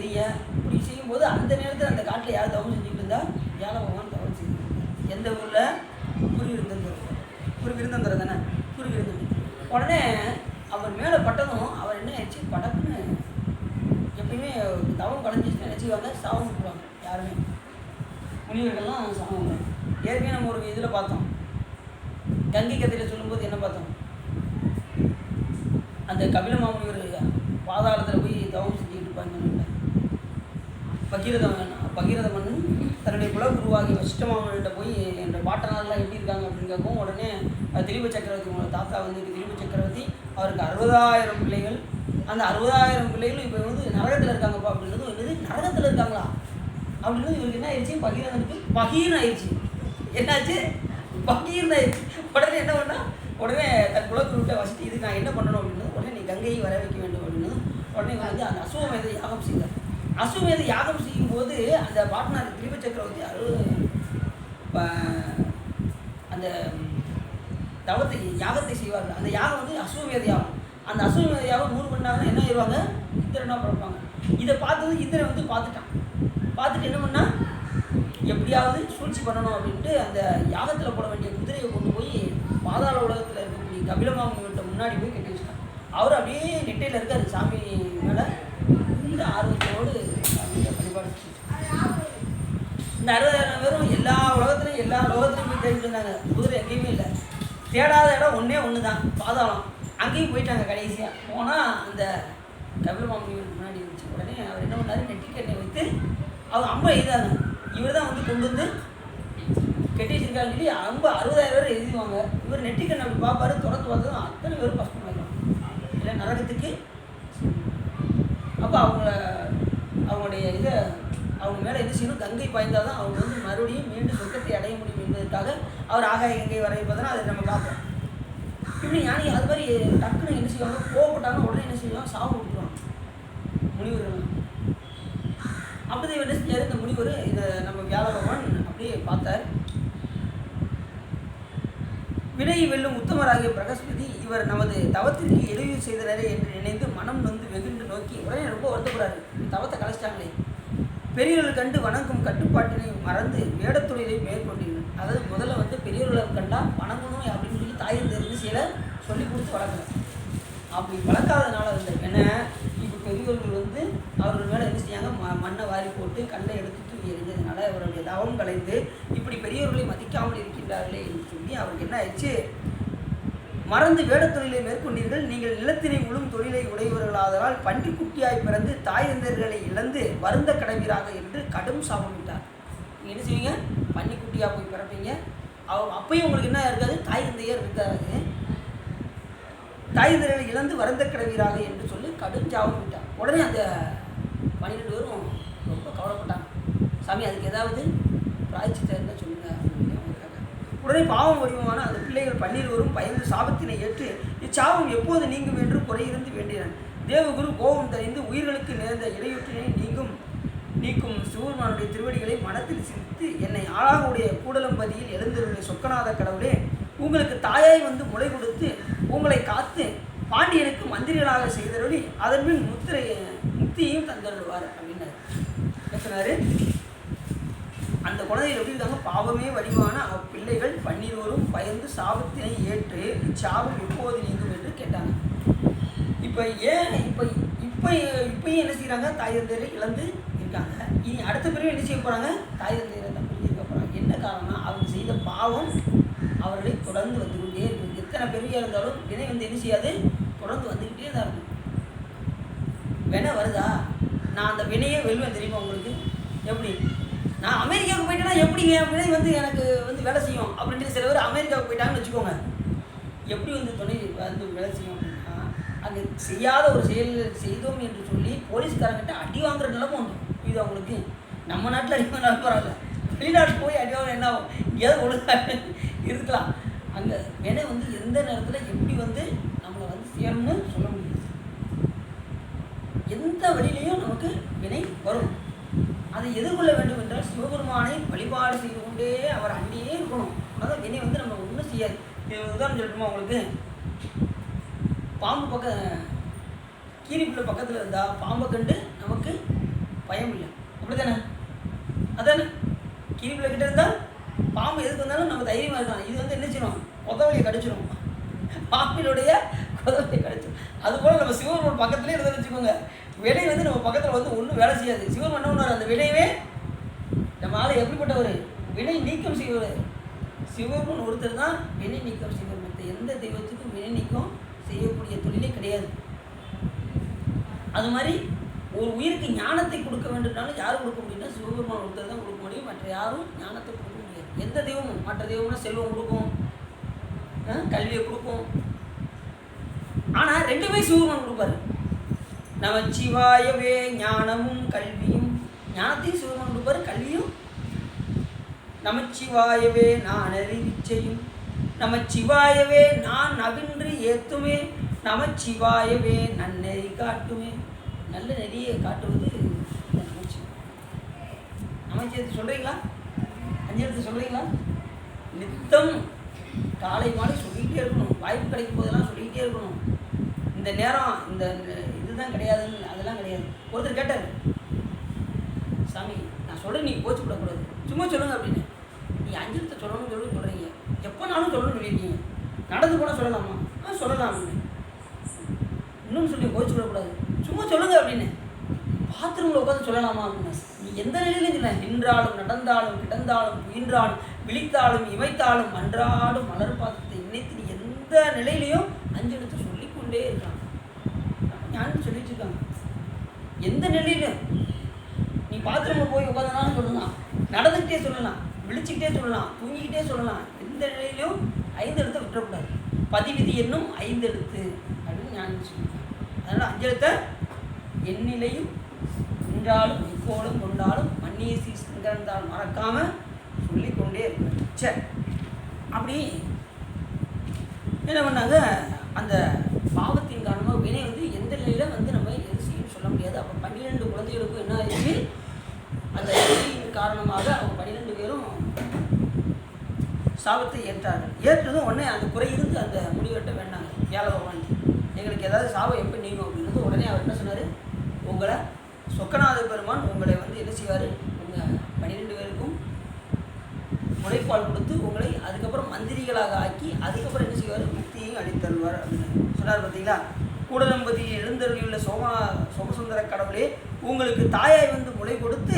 எறிய, இப்படி செய்யும்போது அந்த நேரத்தில் அந்த காட்டில் யார் தவம் செஞ்சுட்டு இருந்தா, வியாழ பகவான் தவம் செய்யும். எந்த ஊரில், குருவிருந்தங்கிற தானே, குருவிருந்தன். உடனே அவர் மேலே பட்டதும் அவர் என்ன ஆயிடுச்சு, படக்குன்னு எப்பயுமே தவம் கலைஞ்சிச்சுன்னு நினச்சிக்குவாங்க, சாபம் விட்டுருவாங்க. யாருமே முனிவர்கள்லாம் சாபம் விடுவாங்க. ஏற்கனவே நம்ம ஒரு இதில் பார்த்தோம், கங்கை கதையில் சொல்லும்போது என்ன பார்த்தோம், அந்த கபில மாமுனிவர் பாதாளத்தில் போய் தவம் செஞ்சுக்கிட்டு இருப்பாங்க. பகீரத மன்னன் தன்னுடைய குலகுருவாகி வசிஷ்டமாவன்கிட்ட போய் என்ற பாட்டனாலாம் எப்படி இருக்காங்க அப்படின்னு கேட்கும். உடனே திலீப சக்கரவர்த்தி, உங்களோட தாத்தா வந்து திலீப சக்கரவர்த்தி, அவருக்கு 60,000 பிள்ளைகள், அந்த 60,000 பிள்ளைகளும் இப்போ வந்து நரகத்தில் இருக்காங்கப்பா அப்படின்றது. என்னது நரகத்தில் இருக்காங்களா அப்படின்றது இவருக்கு என்ன ஆயிடுச்சு, பகீரனுக்கு பகீர்னு ஆயிடுச்சு. என்னாச்சு, பகீர்னு ஆயிடுச்சு. உடனே என்ன பண்ணால், உடனே தன் குலகுருவிட்ட வசிட்டு இதுக்கு நான் என்ன பண்ணணும் அப்படின்றது, உடனே நீ கங்கையை வர வைக்க வேண்டும் அப்படின்னது. உடனே வந்து அந்த அசுவமேத யாகம் செய்தார். அசுவமேத யாகம் செய்யும்போது அந்த பாட்னார் திலீப சக்கரவர்த்தி அந்த யாகத்தை செய்வார்கள். அந்த யாகம் வந்து அசுவமேத யாகம். அந்த அசுவமேத யாகம் 100 பண்ணாங்கன்னா என்ன ஆயிடுவாங்க, இந்திரனா பிறப்பாங்க. இதை பார்த்தது இந்திரன் வந்து பார்த்துட்டு என்ன பண்ணா, எப்படியாவது சூழ்ச்சி பண்ணணும் அப்படின்ட்டு அந்த யாகத்தில் போட வேண்டிய குதிரையை கொண்டு போய் பாதாள உலகத்தில் இருக்கக்கூடிய கபிலமாமுனிவர்கிட்ட முன்னாடி போய் கட்டி வச்சுட்டாங்க. அவர் அப்படியே நெட்டையில் இருக்கார், சாமி மேலே இந்த ஆர்வத்தோடு வழிபாடு. இந்த 60,000 பேரும் எல்லா உலகத்துலையும் எல்லா லோகத்துலையும் போய் தேடிட்டு இருந்தாங்க. குதிரை எங்கேயுமே இல்லை. தேடாத இடம் ஒன்று தான், பாதாளம். அங்கேயும் போயிட்டாங்க. கடைசியாக போனால் அந்த கபிலமாமுனிவர் முன்னாடி இருந்துச்சு. உடனே அவர் என்ன பண்ணார், நெற்றிக்கண்ணை வைத்து அவங்க அம்பை எழுதாங்க. இவர் தான் வந்து கொண்டு வந்து கெட்டி வச்சிருக்காங்க சொல்லி அம்பை 60,000 பேர் எழுதுவாங்க. இவர் நெற்றிக்கண்ணை அப்படி பார்ப்பாரு, தொடர்ந்து பார்த்ததும் அத்தனை பேரும் பஸ்டம் ஆகிடும், இல்லை நரகத்துக்கு. அப்போ அவங்களுடைய இதை அவங்க மேலே என்ன செய்யணும், கங்கை பாய்ந்தால் தான் அவங்க வந்து மறுபடியும் மீண்டும் சொர்க்கத்தை அடைய முடியும் என்பதற்காக அவர் ஆகாய கங்கை வரைப்பதனா அதை நம்ம பார்ப்போம். இப்படி ஞானி அது மாதிரி டக்குன்னு என்ன செய்வாங்க, கோவப்பட்டாங்க, உடனே என்ன செய்வாங்க, சாபம் விட்டுருவாங்க முனிவர்கள். அப்போதான் என்ன செஞ்சார், இந்த முனிவர் இந்த நம்ம வியாழ பகவான் அப்படியே பார்த்தார். வினை வெல்லும் உத்தமராகிய பிரகஸ்பதி இவர் நமது தவத்திற்கு இடையூறு செய்தனரே என்று நினைந்து மனம் வந்து வெகுண்டு நோக்கி உடனே ரொம்ப வருத்தப்படுறாரு. தவத்தை கலைச்சிட்டாங்களே, பெரியவர்கள் கண்டு வணங்கும் கட்டுப்பாட்டினை மறந்து வேடத்தொழிலை மேற்கொண்டீர்கள். அதாவது முதல்ல வந்து பெரியவர்களை கண்டா வணங்கணும் அப்படின்னு சொல்லி தாயின் தெரிஞ்சு சில சொல்லி கொடுத்து வளர்க்கணும். அப்படி வளர்க்காதனால இருந்த என்ன, இப்போ பெரியவர்கள் வந்து அவர்கள் மேலே என்ன செய்யாங்க, மண்ணை வாரி போட்டு கல்லை எடுத்து தூக்கி எறிஞ்சதுனால அவருடைய தவம் கலைந்து இப்படி பெரியவர்களை மதிக்காமல் இருக்கின்றார்களே என்று சொல்லி அவருக்கு என்ன ஆயிடுச்சு, மறந்து வேடத்தொழிலை மேற்கொண்டீர்கள். நீங்கள் நிலத்தினை உழும் தொழிலை உடையவர்களாதலால் பன்றி குட்டியாய் பிறந்து தாய் தந்தையர்களை இழந்து வருந்த கடவீராக என்று கடும் சாபமிட்டார். நீங்கள் என்ன செய்வீங்க, பன்றி குட்டியாக போய் பிறப்பீங்க. அப்பயும் உங்களுக்கு என்ன இருக்காது, தாய் தந்தையர் இருக்காது, தாய் தந்தையர்களை இழந்து வருந்த கடவீராக என்று சொல்லி கடும் சாபம் விட்டார். உடனே அந்த 12 பேரும் ரொம்ப கவலைப்பட்டாங்க. சாமி அதுக்கு ஏதாவது பிராய்ச்சித்தம் இருந்தால் சொல்லுங்க அப்படின்னு. உடனே பாவம் வடிவமான அந்த பிள்ளைகள் 12 பயந்து சாபத்தினை ஏற்று இச்சாபம் எப்போது நீங்கும் என்று குறையிருந்து வேண்டினான். தேவகுரு கோபம் தணிந்து உயிர்களுக்கு நேர்ந்த இடையூற்றினை நீக்கும் சிவபெருமானுடைய திருவடிகளை மனத்தில் சிரித்து, என்னை ஆளாகுடைய கூடலம்பதியில் எழுந்தருடைய சொக்கநாத கடவுளே, உங்களுக்கு தாயாய் வந்து முளை கொடுத்து உங்களை காத்து பாண்டியனுக்கு மந்திரிகளாக செய்தருளி அதன்பின் முக்தியையும் தந்தருள்வார் அப்படின்னாரு. சொன்னாரு. அந்த குழந்தைகள் எப்படி இருக்காங்க, பாவமே வடிவான பிள்ளைகள் 12 பயந்து சாபத்தினை ஏற்று சாபம் எப்போது நீங்கும் என்று கேட்டாங்க. இப்போ ஏன் இப்பயும் என்ன செய்கிறாங்க, தாய் தந்தையரை இழந்து இருக்காங்க. இனி அடுத்த பிறகு என்ன செய்ய போகிறாங்க, தாய் தந்தையரை தான் பிரிஞ்சிருக்க போகிறாங்க. எத்தனை பெரிய இருந்தாலும் வினை வந்து என்ன செய்யாது, தொடர்ந்து வந்துக்கிட்டே தான் இருக்கும். வினை வருதா, நான் அந்த வினையே வெல்வேன் தெரியுமா உங்களுக்கு? எப்படி நான் அமெரிக்காவுக்கு போயிட்டேன்னா எப்படிங்க வினை வந்து எனக்கு வந்து வேலை செய்யும் அப்படின்ட்டு சில பேர் அமெரிக்காவுக்கு போயிட்டாங்கன்னு வச்சுக்கோங்க. எப்படி வந்து துணை வந்து வேலை செய்யும் அப்படின்னா, அங்கே செய்யாத ஒரு செயல் செய்தோம் என்று சொல்லி போலீஸ்காரங்கிட்ட அடி வாங்குற நிலமும் உண்டு. இது அவங்களுக்கு நம்ம நாட்டில் அடி வாங்கினாலும் பரவாயில்ல, வெளிநாட்டு போய் அடி வாங்க என்ன ஆகும், எங்கேயாவது ஒழுங்காக இருக்கலாம். அங்கே வினை வந்து எந்த நேரத்தில் எப்படி வந்து நம்மளை வந்து சேரும்னு சொல்ல முடியாது. எந்த வழியிலையும் நமக்கு வினை வரும். அதை எதிர்கொள்ள வேண்டும் என்றால் சிவபெருமானை வழிபாடு செய்து கொண்டே அவர் அண்டியே இருக்கணும். அதான் வினை வந்து நம்ம ஒன்றும் செய்யாது. உதாரணம் சொல்லணுமா உங்களுக்கு, பாம்பு கீரிப்புள்ள பக்கத்தில் இருந்தால் பாம்பை கண்டு நமக்கு பயம் இல்லை, அப்படி தானே? அதானே, கீரிப்புள்ள கிட்ட இருந்தால் பாம்பு எதுக்கு வந்தாலும் நம்ம தைரியமாக இருக்கலாம். இது வந்து என்ன செய்யணும், கொதவழியை கடிச்சிடும், பாம்பினுடைய கொதவழியை கடிச்சிடும். அதுபோல் நம்ம சிவபெருமான் பக்கத்துலேயே இருந்தாலும் வச்சுக்கோங்க, வினை வந்து நம்ம பக்கத்தில் வந்து ஒன்றும் வேலை செய்யாது. சிவபெருமான் என்ன பண்ணுவார், அந்த வினையவே நம்ம ஆளை எப்படிப்பட்டவர், வினை நீக்கம் செய்வார். சிவபெருமான் ஒருத்தர் தான் வினை நீக்கம் செய்வார். மற்ற எந்த தெய்வத்துக்கும் வினை நீக்கம் செய்யக்கூடிய தொழிலே கிடையாது. அது மாதிரி ஒரு உயிருக்கு ஞானத்தை கொடுக்க வேண்டும்னாலும் யாரும் கொடுக்க முடியும்னா சிவபெருமான் ஒருத்தர் தான் கொடுக்க முடியும். மற்ற யாரும் ஞானத்தை கொடுக்க முடியாது. எந்த தெய்வமும், மற்ற தெய்வம்னா செல்வம் கொடுக்கும், கல்வியை கொடுக்கும். ஆனால் ரெண்டுமே சிவபெருமான் கொடுப்பாரு. நமச்சிவாயவே ஞானமும் கல்வியும், ஞானத்தையும் சிவபெருமான் கொடுப்பாரு, கல்வியும். நமச்சிவாயவே நான் அறிவிச்சையும், நமச்சிவாயவே நான் நவின்று ஏத்துமே, நமச்சிவாயவே நன்னெறி காட்டுமே. நல்ல நெறியை காட்டுவது நமச்சிவாயத்தை சொல்கிறீங்களா? 5 எழுத்து சொல்கிறீங்களா? நித்தம் காலை மாலை சொல்லிக்கிட்டே இருக்கணும். வாய்ப்பு கிடைக்கும் போதெல்லாம் சொல்லிக்கிட்டே இருக்கணும். இந்த நேரம் இந்த இதுதான் கிடையாதுன்னு அதெல்லாம் கிடையாது. ஒருத்தர் கேட்டார், சாமி நான் சொல்கிறேன் நீங்கள் கோச்சு விடக்கூடாது, சும்மா சொல்லுங்கள் அப்படின்னு. நீங்கள் 5 எழுத்தை சொல்லணும்னு சொல்கிறீங்க, எப்போனாலும் சொல்லணும்னு சொல்லியிருக்கீங்க, நடந்து கூட சொல்லலாமா? சொல்லலாம் அப்படின்னு. இன்னும் சொல்லி கோச்சு விடக்கூடாது, சும்மா சொல்லுங்கள் அப்படின்னு. பாத்ரூமில் உட்காந்து சொல்லலாமா அப்படின்னு. நீ எந்த நிலையிலும் இல்லை, நின்றாலும் நடந்தாலும் கிடந்தாலும் உயின்றாலும் விழித்தாலும் இமைத்தாலும் அன்றாடும் மலர் பாத்திரத்தை நினைத்து நீ எந்த நிலையிலையும் 5 எழுத்து சொல்லிக்கொண்டே இருக்கலாம். ஞானம் சொல்லி வச்சுருக்காங்க. எந்த நிலையிலும் நீ பாத்ரூமில் போய் உட்காந்தனாலும் சொல்லலாம், நடந்துக்கிட்டே சொல்லலாம், விழிச்சுக்கிட்டே சொல்லலாம், தூங்கிக்கிட்டே சொல்லலாம். எந்த நிலையிலையும் 5 எழுத்தை விட்டுறக்கூடாது. பதிவிதி என்னும் 5 எழுத்து அப்படின்னு ஞானம் சொல்லியிருக்காங்க. அதனால் 5 எழுத்தை எண்ணிலையும் நின்றாலும் எப்போதும் கொண்டாலும் மன்னிய சீர்ந்தாலும் மறக்காமல் சொல்லிக்கொண்டே இருக்க. சரி, அப்படி என்ன பண்ணாங்க, அந்த பாவத்தின் காரணமாக வினை வந்து எந்த நிலையில் வந்து நம்ம எது செய்யணும்னு சொல்ல முடியாது. அப்போ 12 குழந்தைகளுக்கும் என்ன ஆயிடுச்சு, அந்த வினையின் காரணமாக அவங்க 12 பேரும் சாபத்தை ஏற்றார்கள். ஏற்றதும் உடனே அந்த குறை இருந்து அந்த முடிவெட்ட வேண்டாங்க. வியாழ பகவான் எங்களுக்கு ஏதாவது சாபம் எப்போ நீங்கும் அப்படின்றது உடனே அவர் என்ன சொன்னார், உங்களை சொக்கநாத பெருமான் உங்களை வந்து என்ன செய்வார், உங்கள் 12 பேருக்கும் முளைப்பால் கொடுத்து உங்களை அதுக்கப்புறம் மந்திரிகளாக ஆக்கி அதுக்கப்புறம் என்ன செய்வார், முக்தியையும் அளித்தருவார் அப்படின்னு சொன்னார். பார்த்தீங்களா? கூடலம்பதி எழுந்தருளியுள்ள சோமசுந்தர கடவுளே, உங்களுக்கு தாயாய் வந்து முளை கொடுத்து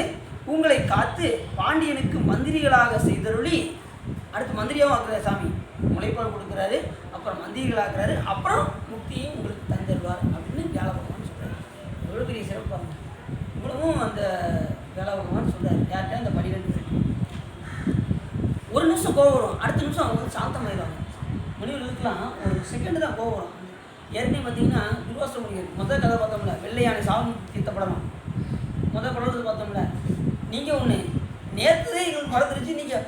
உங்களை காத்து பாண்டியனுக்கு மந்திரிகளாக செய்தருளி, அடுத்து மந்திரியாகவும் ஆக்குறாரு சாமி. முளைப்பால் கொடுக்குறாரு, அப்புறம் மந்திரிகளாக்குறாரு, அப்புறம் முக்தியையும் உங்களுக்கு தந்துடுவார் அப்படின்னு வியாழ பகவான் சொல்கிறார். எவ்வளோ பெரிய சிறப்பாங்க. இவ்வளவும் அந்த வியாழ பகவான் சொல்கிறார். யார்கிட்ட? அந்த 12 பேர். ஒரு நிமிஷம் கோவம் வரும், அடுத்த நிமிஷம் அவங்க வந்து சாந்தமாயிடுவாங்க. முனிவர்களுக்கெல்லாம் ஒரு செகண்டு தான் கோவம் வரும். ஏற்கனவே பார்த்தீங்கன்னா துர்வாச முனிவர் முதல் கதை பார்த்தோம்ல, வெள்ளையானை சாபம் தீர்த்த படலாம் முதல் படத்தில் பார்த்தோம்ல. நீங்கள் ஒன்று நேற்றுதே எங்களுக்கு மறந்துருச்சு, நீங்கள்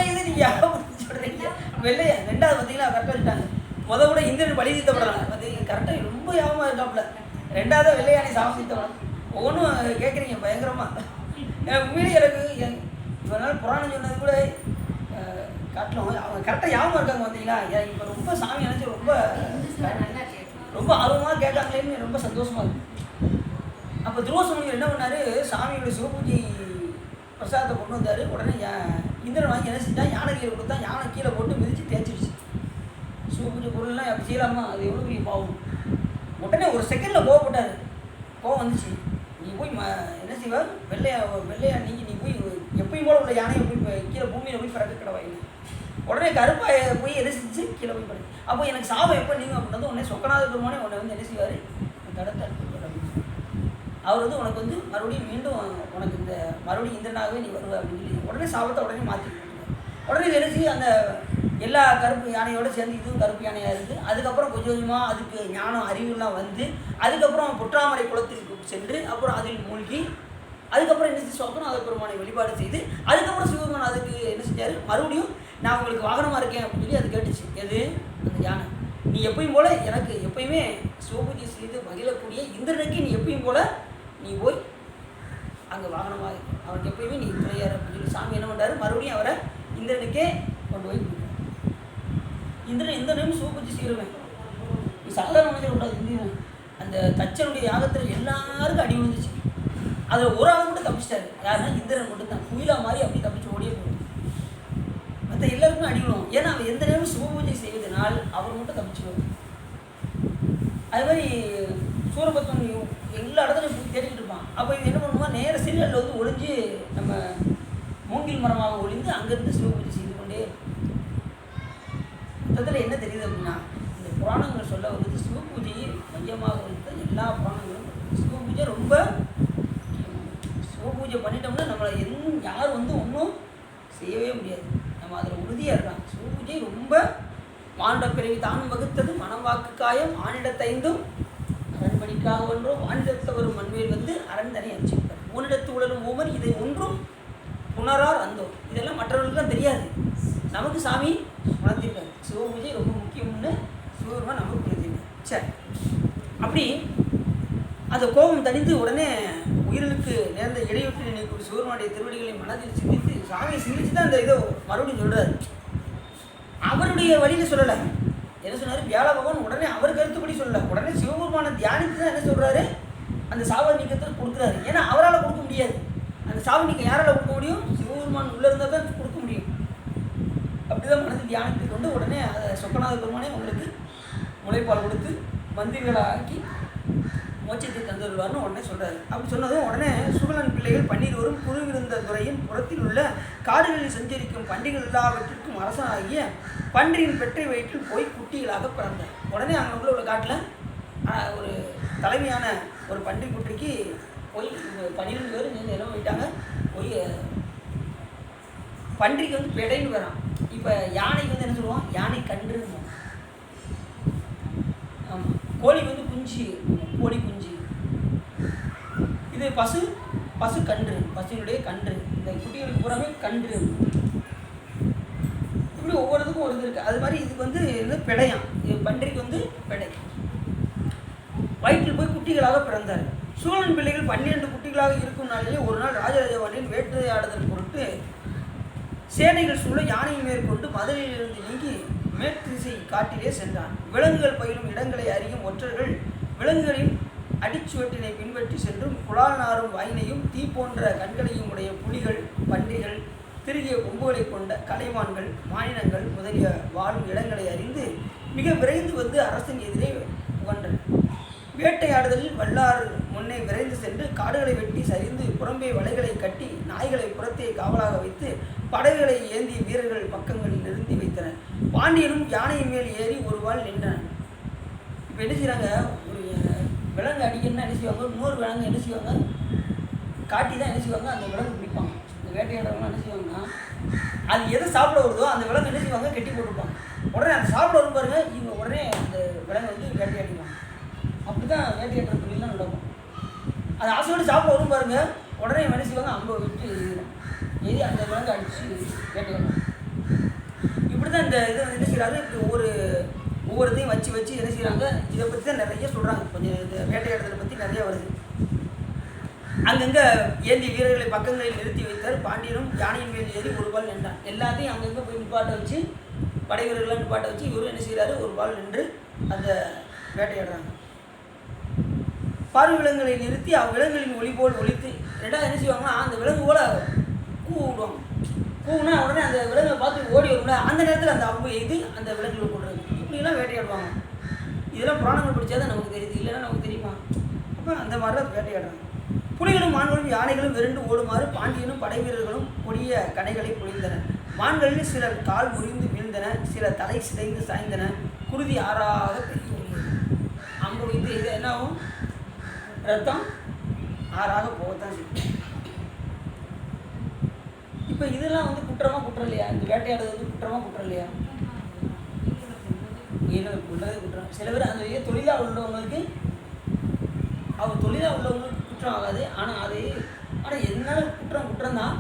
இது நீங்கள் யாரும் சொல்கிறீங்க வெள்ளையா. 2வது பார்த்தீங்கன்னா கரெக்டாக இருக்காங்க. கூட இந்திரன் பழி தீர்த்த படலாம் பார்த்தீங்க, கரெக்டாக ரொம்ப யாபமாக இருக்காப்புல. 2வது வெள்ளையானை சாபம் தீர்த்த படம். ஒவ்வொன்றும் கேட்குறீங்க பயங்கரமாக. உண்மையிலே எனக்கு இவனால் புராணம் சொன்னது கூட காட்டணும். அவங்க கரெக்டாக யாபகம் இருக்காங்க பார்த்தீங்களா. இப்போ ரொம்ப சாமி நினச்சி ரொம்ப ஆர்வமாக கேட்காங்களேன்னு ரொம்ப சந்தோஷமாக இருக்குது. அப்போ துர்வாச முனிவர் என்ன பண்ணார், சாமியோட சிவபூஜை பிரசாதத்தை கொண்டு வந்தார். உடனே இந்திரன் வாங்கி என்ன செஞ்சால் யானை கீழே கொடுத்தா, யானை கீழே போட்டு மிதித்து தேய்ச்சிடுச்சு. சிவபூஜை பொருள்லாம் அப்படி செய்யலாமா, அது எவ்வளோ பெரிய பாவம். உடனே ஒரு செகண்டில் கோவப்பட்டார். கோவம் வந்துச்சு. நீ போய் என்ன செய்வார், வெள்ளையா நீ போய் எப்பயும் போல உள்ள யானையை போய் கீழே பூமியில் போய் பிறக்க கிடவாயின்னு உடனே கருப்பாய போய் எரிசிச்சு கீழே போய் படுது. அப்போ எனக்கு சாபம் எப்போ நீங்கள் அப்படின்றது உடனே சொக்கநாத பெருமானே உன்னை வந்து என்ன செய்வார், தடுத்து அப்படின்னு அவர் வந்து உனக்கு வந்து மறுபடியும் மீண்டும் உனக்கு இந்த மறுபடியும் இந்திரனாகவே நீ வருவ அப்படின்னு சொல்லி உடனே சாபத்தை உடனே மாற்றி உடனே எரிசி அந்த எல்லா கருப்பு யானையோடு சேர்ந்து இதுவும் கருப்பு யானையாக இருக்குது. அதுக்கப்புறம் கொஞ்சம் கொஞ்சமாக அதுக்கு ஞானம் அறிவுலாம் வந்து அதுக்கப்புறம் புற்றாமரை குளத்திற்கு சென்று அப்புறம் அதில் மூழ்கி அதுக்கப்புறம் என்ன செஞ்சு சொக்கநாத பெருமானை வழிபாடு செய்து அதுக்கப்புறம் சிவபெருமான் அதுக்கு என்ன செஞ்சார், மறுபடியும் நான் உங்களுக்கு வாகனமாக இருக்கேன் அப்படின்னு சொல்லி அது கேட்டுச்சு. எது அந்த யானை, நீ எப்பயும் போல் எனக்கு எப்பயுமே சிவபூஜை செய்து மகிழக்கூடிய இந்திரனுக்கு நீ எப்பயும் போல் நீ போய் அங்கே வாகனமாக இருக்கும், அவருக்கு எப்பயுமே நீ துணையார் அப்படின்னு சொல்லி சாமி என்ன பண்ணுறாரு, மறுபடியும் அவரை இந்திரனுக்கே கொண்டு போய் கொடுக்குறாரு. இந்திரனும் சிவபூஜை செய்கிறவன் நீ சாதாரண மனிதர் கூடாது. இந்திரன் அந்த தச்சனுடைய யாகத்தில் எல்லாருக்கும் அடி விழுந்துச்சு. அதில் ஒரு ஆள் மட்டும் தப்பிச்சிட்டாரு. யாருன்னா இந்திரன் மட்டும் தான் குயிலா மாதிரி அப்படி தப்பிச்சு ஓடியே போகும். மற்ற எல்லாருக்குமே அடி விழும். ஏன்னா அவர் எந்த நேரம் சிவபூஜை செய்வதனால் அவர் மட்டும் தப்பிச்சுடுவார். அது மாதிரி சூரபத்மன் எல்லா இடத்துலையும் போய் தேடிக்கிட்டு இருப்பான். அப்போ இது என்ன பண்ணுவான், நேர சிறுகளில் வந்து ஒளிஞ்சு நம்ம மூங்கில் மரமாக ஒளிந்து அங்கேருந்து சிவபூஜை செய்து கொண்டே மொத்தத்தில் என்ன தெரியுது அப்படின்னா, இந்த புராணங்கள் சொல்ல வந்து சிவபூஜையை மையமாக வைத்த எல்லா புராணங்களும் சிவபூஜை ரொம்ப சிவபூஜை பண்ணிட்டோம்னா நம்மளை யார் வந்து ஒன்றும் செய்யவே முடியாது. நம்ம அதில் உறுதியாக இருக்கலாம். சிவபூஜை ரொம்ப மானுட பிறவி தானும் வகுத்தது மனம் வாக்கு காயம் ஆனிடத்தைந்தும் அரண்மணிக்காக ஒன்றும் வானிடத்த வரும் மண்வேல் வந்து அரண் தனி அனுப்பிச்சிருப்பார். ஊனிடத்து உடலும் ஊமர் இதை ஒன்றும் புனரார் அந்தோம். இதெல்லாம் மற்றவர்களுக்கு தான் தெரியாது, நமக்கு சாமி உணர்த்திருக்காரு. சிவபூஜை ரொம்ப முக்கியம்னு சிவபெருமான் நமக்கு உணர்த்திருக்காரு. சரி, அப்படி அந்த கோபம் தணிந்து உடனே உயிர்களுக்கு நேர்ந்த இடையூற்று நினைக்கும் சிவபெருமானுடைய திருவடிகளை மனதில் சிந்தித்து சாமியை சிந்திச்சு தான் அந்த இதை மறுபடியும் சொல்கிறார். அவருடைய வழியில் சொல்லலை. என்ன சொன்னார், வியாழ பகவான் உடனே அவர் கருத்துப்படி சொல்லலை, உடனே சிவபெருமானை தியானித்து தான் என்ன சொல்கிறாரு, அந்த சாப நீக்கத்தை கொடுக்குறாரு. ஏன்னா அவரால் கொடுக்க முடியாது. அந்த சாப நீக்கம் யாரால் கொடுக்க முடியும், சிவபெருமான் உள்ளே இருந்தால் தான் கொடுக்க முடியும். அப்படிதான் மனதில் தியானித்து கொண்டு உடனே அதை சொக்கநாத பெருமானே உங்களுக்கு முளைப்பால் கொடுத்து மந்திரிகளாக்கி மோட்சத்தை தந்துடுவார்னு உடனே சொல்கிறாரு. அப்படி சொன்னதும் உடனே சுகலன் பிள்ளைகள் 12 குருவிருந்த துறையின் புறத்தில் உள்ள காடுகளில் சஞ்சரிக்கும் பன்றிகள் எல்லாவற்றிற்கும் அரசனாகிய பன்றியின் பெற்றை வயிற்றில் போய் குட்டிகளாக பிறந்தார். உடனே அங்கே உள்ள காட்டில் ஒரு தலைமையான ஒரு பன்றி குட்டிக்கு போய் 12 பேர் நீங்கள் என்ன போயிட்டாங்க, போய் பன்றிக்கு வந்து பெடைன்னு வரான். இப்போ யானைக்கு வந்து என்ன சொல்லுவோம், யானை கன்றுன்னு. ஆமாம், கோழிக்கு வந்து குஞ்சு, கோழி குஞ்சு. இது பசு கன்று, பசுனுடைய கன்று. இந்த குட்டிகளுக்கு பூராமே கன்று. இப்படி ஒவ்வொருத்துக்கும் ஒரு இது இருக்குது. அது மாதிரி இதுக்கு வந்து என்ன பெடையாம், இது பன்றிக்கு வந்து பெடை. வயிற்றில் போய் குட்டிகளாக பிறந்தார். சூழன் பிள்ளைகள் 12 குட்டிகளாக இருக்கும் நாளிலே ஒரு நாள் ராஜராஜவாணியின் வேட்டையாடுதல் பொருட்டு சேனைகள் சூழ யானையை மேற்கொண்டு மதுரையிலிருந்து நீங்கி மேற்திசை காட்டிலே சென்றான். விலங்குகள் பயிலும் இடங்களை அறியும் ஒற்றர்கள் விலங்குகளின் அடிச்சுவட்டினை பின்பற்றி சென்றும் குழால் நாரும் வாயினையும் தீ போன்ற கண்களையும் உடைய புலிகள், பன்றிகள், திருகிய கொம்புகளை கொண்ட கலைமான்கள், மானினங்கள் முதலிய வாழும் இடங்களை அறிந்து மிக விரைந்து வந்து அரசன் எதிரே புகன்றன. வேட்டையாடுதலில் வல்லாறு முன்னே விரைந்து சென்று காடுகளை வெட்டி சரிந்து புறம்பே வலைகளை கட்டி நாய்களை புறத்தே காவலாக வைத்து படகுகளை ஏந்திய வீரர்கள் பக்கங்களில் நிறுத்தி வைத்தனர். பாண்டியனும் யானையின் மேல் ஏறி ஒரு வாள் நின்றனர். இப்போ என்ன செய்கிறாங்க, ஒரு விலங்கு அடிக்கணும்னா என்ன செய்வாங்க, இன்னொரு விலங்கு என்ன செய்வாங்க, காட்டி தான் என்ன செய்வாங்க, அந்த விலங்கு பிடிப்பாங்க. இந்த வேட்டையாடுறவங்க என்ன செய்வாங்கன்னா, அது எதை சாப்பிட வருதோ அந்த விலங்கு என்ன செய்வாங்க, கட்டி போட்டுருப்பாங்க. உடனே அந்த சாப்பிட வரும் பாருங்க, இவங்க உடனே அந்த விலங்கு வந்து வேட்டையாடிடுவாங்க. அப்படி தான் வேட்டையாடுற தொழிலாம் நடக்கும். அது ஆசையோடு சாப்பிட வரும் பாருங்க, உடனே என்ன செய்வாங்க, அம்பை விட்டு எதி அந்த விலங்கு அடித்து வேட்டையாடுவாங்க. இப்படி தான் இந்த இதை என்ன செய்கிறாரு, ஒவ்வொருத்தையும் வச்சு என்ன செய்கிறாங்க, இதை பற்றி தான் நிறைய சொல்கிறாங்க. கொஞ்சம் இந்த வேட்டையாடுறதை பற்றி நிறைய வருது. அங்கங்கே ஏந்திய வீரர்களை பக்கங்களில் நிறுத்தி வைத்தார். பாண்டியனும் யானையின் மேல் ஏறி ஒரு பால் நின்றான். எல்லாத்தையும் அங்கங்கே போய் நிப்பாட்ட வச்சு, படை வீரர்களாக நிப்பாட்ட வச்சு இவரும் என்ன செய்கிறாரு, ஒரு பால் நின்று அந்த வேட்டையாடுறாங்க. பார்வை விலங்குகளை நிறுத்தி அவ்விலங்குகளின் ஒளி போல் ஒழித்து ரெண்டாவது என்ன செய்வாங்கன்னா, அந்த விலங்கு போல கூ விடுவாங்க. கூவுனா உடனே அந்த விலங்கை பார்த்து ஓடி வரும்ல, அந்த நேரத்தில் அந்த அம்பு எய்து அந்த விலங்குகளை கொள்றது. இப்படிலாம் வேட்டையாடுவாங்க. இதெல்லாம் புராணங்கள் படித்தா தான் நமக்கு தெரியுது, இல்லைன்னா நமக்கு தெரியுமா? அப்போ அந்த மாதிரி தான் வேட்டையாடுறாங்க. புலிகளும் மான்களும் யானைகளும் விரண்டு ஓடுமாறு பாண்டியனும் படை வீரர்களும் கொடிய கடைகளை பொழிந்தனர். மான்களில் சிலர் கால் முறிந்து வீழ்ந்தன, சில தலை சிதைந்து சாய்ந்தன, குருதி ஆறாக பெருகி ஓடியது. அம்பு வைத்து இது என்னாகும்? ரத்தம் ஆறாக போகத்தான் செய்யும். இப்போ இதெல்லாம் வந்து குற்றமா குற்றம் இல்லையா? இந்த வேட்டையாடுறது வந்து குற்றமா குற்றம் இல்லையா? உயிரிழப்புன்றது குற்றம். சில பேர் அந்த தொழிலாக உள்ளவங்களுக்கு அவர் தொழிலாக உள்ளவங்களுக்கு குற்றம் ஆகாது. ஆனால் என்னால குற்றம் தான்.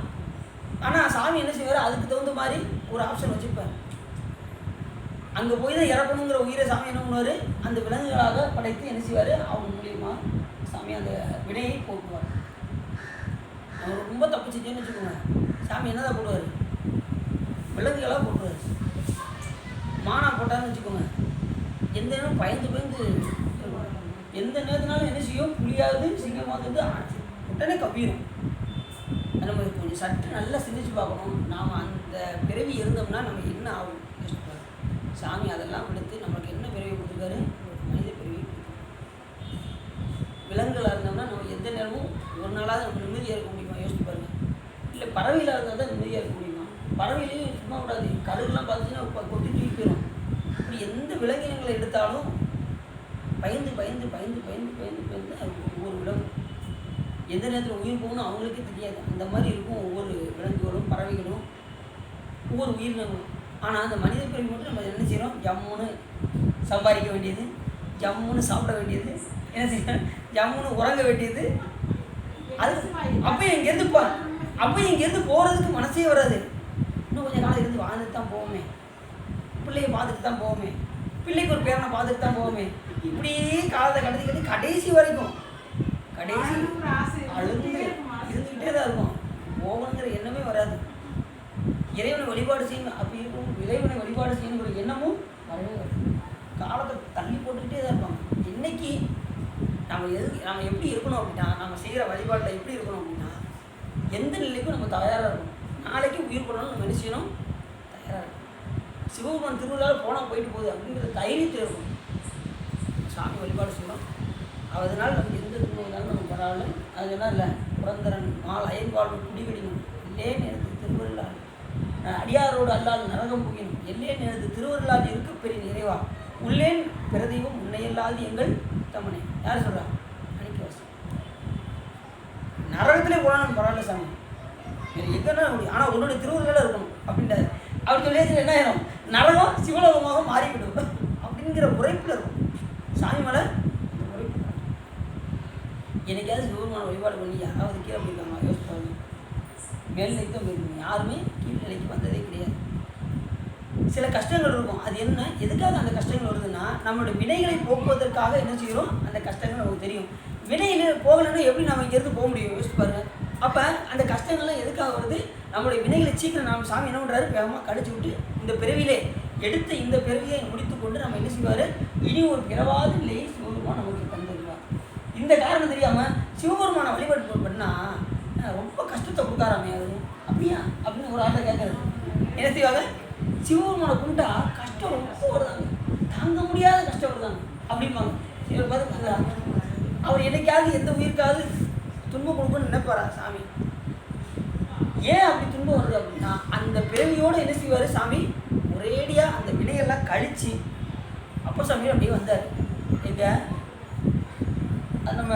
ஆனால் சாமி என்ன செய்வார்? அதுக்கு தகுந்த மாதிரி ஒரு ஆப்ஷன் வச்சுருப்பார். அங்கே போய் தான் இறக்கணுங்கிற உயிரை சாமி என்ன பண்ணுவார்? அந்த விலங்குகளாக படைத்து என்ன செய்வார்? அவங்க மூலியமாக சாமி அந்த வினையை போக்குவார். அவர் ரொம்ப தப்பு செஞ்சேன்னு வச்சுக்கோங்க, சாமி என்னதான் போடுவார்? விலங்குகளாக போடுவார். மானா போட்டார்னு வச்சுக்கோங்க, எந்த நேரம் பயந்து எந்த நேரத்தினாலும் என்ன செய்யும்? புளியாவது சிங்கமாவது உடனே கப்பிடும். நம்ம கொஞ்சம் சற்று நல்லா சிந்திச்சு பார்க்கணும். நாம் அந்த பிறவி இருந்தோம்னா நம்ம என்ன ஆகும்? சாமி அதெல்லாம் விடுத்து நமக்கு என்ன பிறவி கொடுத்துருக்காரு? மனித பிறவி. விலங்குகளாக இருந்தோம்னா நம்ம எந்த நேரமும் ஒரு நாளாவது நம்ம நிம்மதியாக இருக்க முடியுமா? யோசிச்சு பாருங்கள். இல்லை பறவைகளாக இருந்தால் தான் நிம்மதியாக இருக்க முடியுமா? பறவையிலையும் சும்மா விடாது, கழுகுலாம் பார்த்துச்சுன்னா கொட்டி தூக்கி போயிடும். இப்படி எந்த விலங்கினங்களை எடுத்தாலும் பயந்து ஒவ்வொரு விலங்கு எந்த நேரத்தில் உயிர் போகணும் அவங்களுக்கே தெரியாது. அந்த மாதிரி இருக்கும் ஒவ்வொரு விலங்குகளும் பறவைகளும் ஒவ்வொரு உயிரினங்களும். ஆனால் அந்த மனித பிறவி மட்டும் நம்ம என்ன செய்கிறோம்? ஜம்முன்னு சம்பாதிக்க வேண்டியது, ஜம்முன்னு சாப்பிட வேண்டியது, என்ன செய்யணும்? ஜம்முன்னு உறங்க வேண்டியது. அது அப்போ இங்கேருந்து போகிறதுக்கு மனசே வராது. இன்னும் கொஞ்சம் காலம் இருந்து வாழ்ந்துட்டு தான் போவோமே, பிள்ளையை பார்த்துட்டு தான் போவோமே, பிள்ளைக்கு ஒரு பேரனை பார்த்துட்டு தான் போவோமே, இப்படியே காலத்தை கடத்தி கடைசி வரைக்கும் அழுந்து இருந்துக்கிட்டே தான் இருக்கும். போகணுங்கிற எண்ணமே வராது. இறைவனை வழிபாடு செய்யணும் அப்படி இருக்கும். இறைவனை வழிபாடு செய்யணுங்கிற எண்ணமும் வரவே வரும். காலத்தை தள்ளி போட்டுக்கிட்டே தான் இருப்பாங்க. இன்னைக்கு நம்ம எப்படி இருக்கணும் அப்படின்னா, நம்ம செய்கிற வழிபாட்டில் எப்படி இருக்கணும் அப்படின்னா, எந்த நிலைக்கும் நம்ம தயாராக இருக்கணும். நாளைக்கு உயிர் போனாலும் நம்ம என்ன செய்யணும்? தயாராக இருக்கணும். சிவபெருமான் திருவிழாவில் போனால் போயிட்டு போகுது அப்படிங்கிற தைரியத்தில் இருக்கும். சாமி வழிபாடு செய்யணும். அதனால் நமக்கு எந்த துன்பம் நம்ம பரவாயில்ல. அது என்ன இல்லை? புரந்தரன் மால் அயன்பாடும் குடிகடினும் இல்லே நேரத்து திருவருளால் அடியாரோடு அல்லாது நரகம் புகினும் எல்லே நேரத்து திருவருளால் இருக்க பெரிய நிறைவா உள்ளேன் பிரதெய்வம் உன்னையல்லாது எங்கள் தம்மனை. யார் சொல்கிறா? அணிக்கவாசம். நரகத்திலே போனால் பரவாயில்ல சாமி, எங்கன்னா முடியும், ஆனால் உன்னுடைய திருவருளாக இருக்கணும் அப்படின்றாரு. அப்படி சொல்லியாச்சு என்ன ஆயிரும்? நரகம் சிவலோகமாக மாறிவிடும் அப்படிங்கிற உரைப்பில் இருக்கும். சாமி மேலே உரைப்பு. என்னைக்காவது சிவபெருமான வழிபாடு பண்ணி யாராவது கீழே போயிருக்காங்க? யோசிப்பாங்க. மேல்நிலைக்கு தான் போயிருக்கீங்க, யாருமே கீழ்நிலைக்கு வந்ததே கிடையாது. சில கஷ்டங்கள் இருக்கும். அது என்ன, எதுக்காக அந்த கஷ்டங்கள் வருதுன்னா, நம்மளுடைய வினைகளை போக்குவதற்காக என்ன செய்கிறோம்? அந்த கஷ்டங்கள் நமக்கு தெரியும். வினையில் போகலைன்னா எப்படி நம்ம இங்கேருந்து போக முடியும்? யோசிச்சு பாருங்க. அப்போ அந்த கஷ்டங்கள்லாம் எதுக்காக வருது? நம்மளுடைய வினைகளை சீக்கிரம் நம்ம சாமி என்ன பண்ணுறாரு? வேகமாக கடிச்சு விட்டு இந்த பிறவிலே எடுத்து இந்த பிறவியை முடித்து கொண்டு நம்ம என்ன செய்வார்? இனி ஒரு பிறவாத நிலையை சிவபெருமான் நமக்கு தந்துருவார். இந்த காரணம் தெரியாமல் சிவபெருமான வழிபாடு பண்ணால் ரொம்ப கஷ்டத்தை கொடுக்காராமே அது அப்படியா அப்படின்னு ஒரு ஆட்டை கேட்கறது. என்ன செய்வாங்க? சிவபெருமான கும்பிட்டா கஷ்டம் ரொம்ப வருதாங்க, தாங்க முடியாத கஷ்டம் வருதாங்க அப்படிம்பாங்க. இவர் பார்த்து அவர் என்னைக்காவது எந்த உயிருக்காவது துன்பம் கொடுக்கணும்னு நினைப்பாரா சாமி? ஏன் அப்படி துன்பம் வருது அப்படின்னா, அந்த பிறவியோடு என்ன செய்வார் சாமி? ஒரேடியாக அந்த வினையெல்லாம் கழித்து அப்போ சாமி அப்படியே வந்தார். எங்க அது நம்ம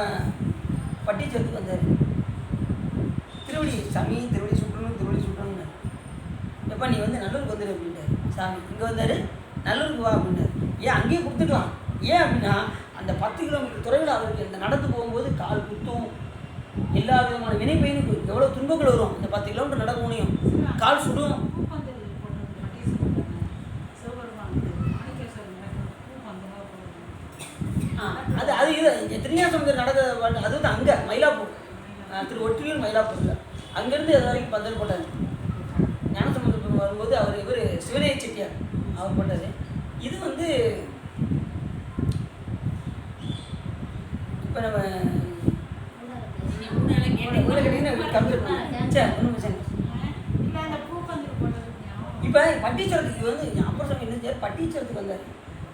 பட்டிச்சத்துக்கு வந்தார். திருவடி சாமி, திருவடி சுற்றணும்னு எப்போ நீ வந்து நல்லூருக்கு வந்துடு அப்படின்ட்டார் சாமி. இங்கே வந்தார், நல்லூருக்கு வா அப்படின்ட்டார். ஏன் அங்கேயே கொடுத்துக்கலாம்? ஏன் அப்படின்னா, அந்த 10 கிலோமீட்டர் தொலைவில் அவருக்கு அந்த நடந்து போகும்போது கால் குத்தும், எல்லா விதமான வினை பயனுக்கு எவ்வளோ துன்பங்கள் வரும். அந்த 10 கிலோமீட்டர் நடக்க முடியும், கால் சுடும். அது இது திருஞாசமுதர் நடந்த அதுதான் அங்கே மயிலாப்பூர், திரு ஒற்றியூர் மயிலாப்பூரில். அங்கேருந்து அது வரைக்கும் பந்தல் போட்டார். ஞானசமுதர் வரும்போது இவர் சிவனேய செட்டியார் அவர் போட்டார். இது வந்து இப்போ நம்ம இப்போ பட்டீச்சரத்துக்கு வந்து அப்புறம் சாமி என்ன செய்யார்? பட்டீச்சரத்துக்கு வந்தார்.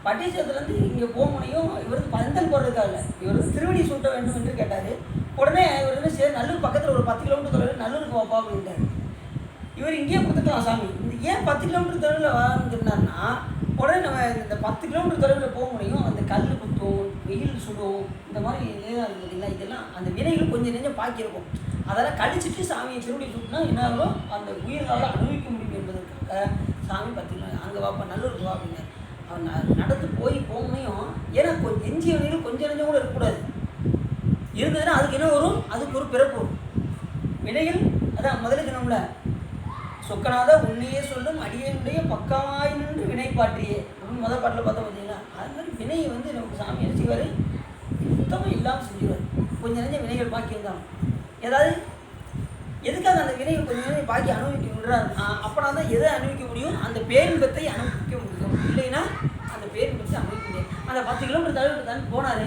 பட்டீச்சரத்துலேருந்து இங்கே போக முடியும். இவருக்கு பந்தல் போடுறதுக்காக இல்லை, இவர் திருவடி சூட்ட வேண்டும் என்று கேட்டார். உடனே இவர் என்ன சரி நல்லூர் பக்கத்தில் ஒரு 10 கிலோமீட்டர் தொலைவில் நல்லூருக்கு வாப்பா அப்படின்ட்டார். இவர் இங்கேயே கொடுத்துக்கலாம் சாமி, இந்த ஏன் 10 கிலோமீட்டர் தொலைவில் வான்னு சொன்னார்னா, உடனே நம்ம இந்த 10 கிலோமீட்டர் தொலைவில் போக முடியும், அந்த கல் குத்தும், வெயில் சுடும், இந்த மாதிரி இதெல்லாம் பார்த்தீங்களா, இதெல்லாம் அந்த வினைகள் கொஞ்சம் நெஞ்சம் பாக்கியிருக்கும். அதெல்லாம் கழிச்சிட்டு சாமியை திருவடி சுட்டினா என்ன ஆகும், அந்த உயிர்களால் அனுபவிக்க முடியும் என்பதற்காக சாமி 10 கிலோ அங்கே வாப்பா நல்லூருக்கு வா அப்படின்னார். அவன் நடந்து போகணையும், ஏன்னா எஞ்சிய வினைகள் கொஞ்சம் நெஞ்சம் கூட இருக்கக்கூடாது. இருந்ததுன்னா அதுக்கு என்ன வரும், அதுக்கு ஒரு பிறப்பு வரும். வினைகள் அதான் முதல்ல சொன்னோம்ல, சொக்கநாத உன்னையே சொல்லும் அடியனுடைய பக்கமாய் நின்று வினை பாட்டியே அப்படின்னு முதல் பாட்டில் பார்த்தோம் பார்த்தீங்களா. அது மாதிரி வினையை வந்து நமக்கு சாமி என்ன செய்வார், சுத்தமாக இல்லாமல் செஞ்சுருவார். கொஞ்சம் நெஞ்ச வினைகள் பாக்கி இருந்தாலும் ஏதாவது எதுக்காக அந்த வினைகள் கொஞ்சம் நேரம் பாக்கி அனுபவிக்க விடுறாரு, அப்போனா தான் எதை அனுபவிக்க முடியும், அந்த பேரின்பத்தை அனுபவிக்க முடியும். இல்லைன்னா அந்த பேரின்பத்தை அனுபவிக்க முடியும். அந்த 10 கிலோமீட்டர் தள்ளி தான் போனார்.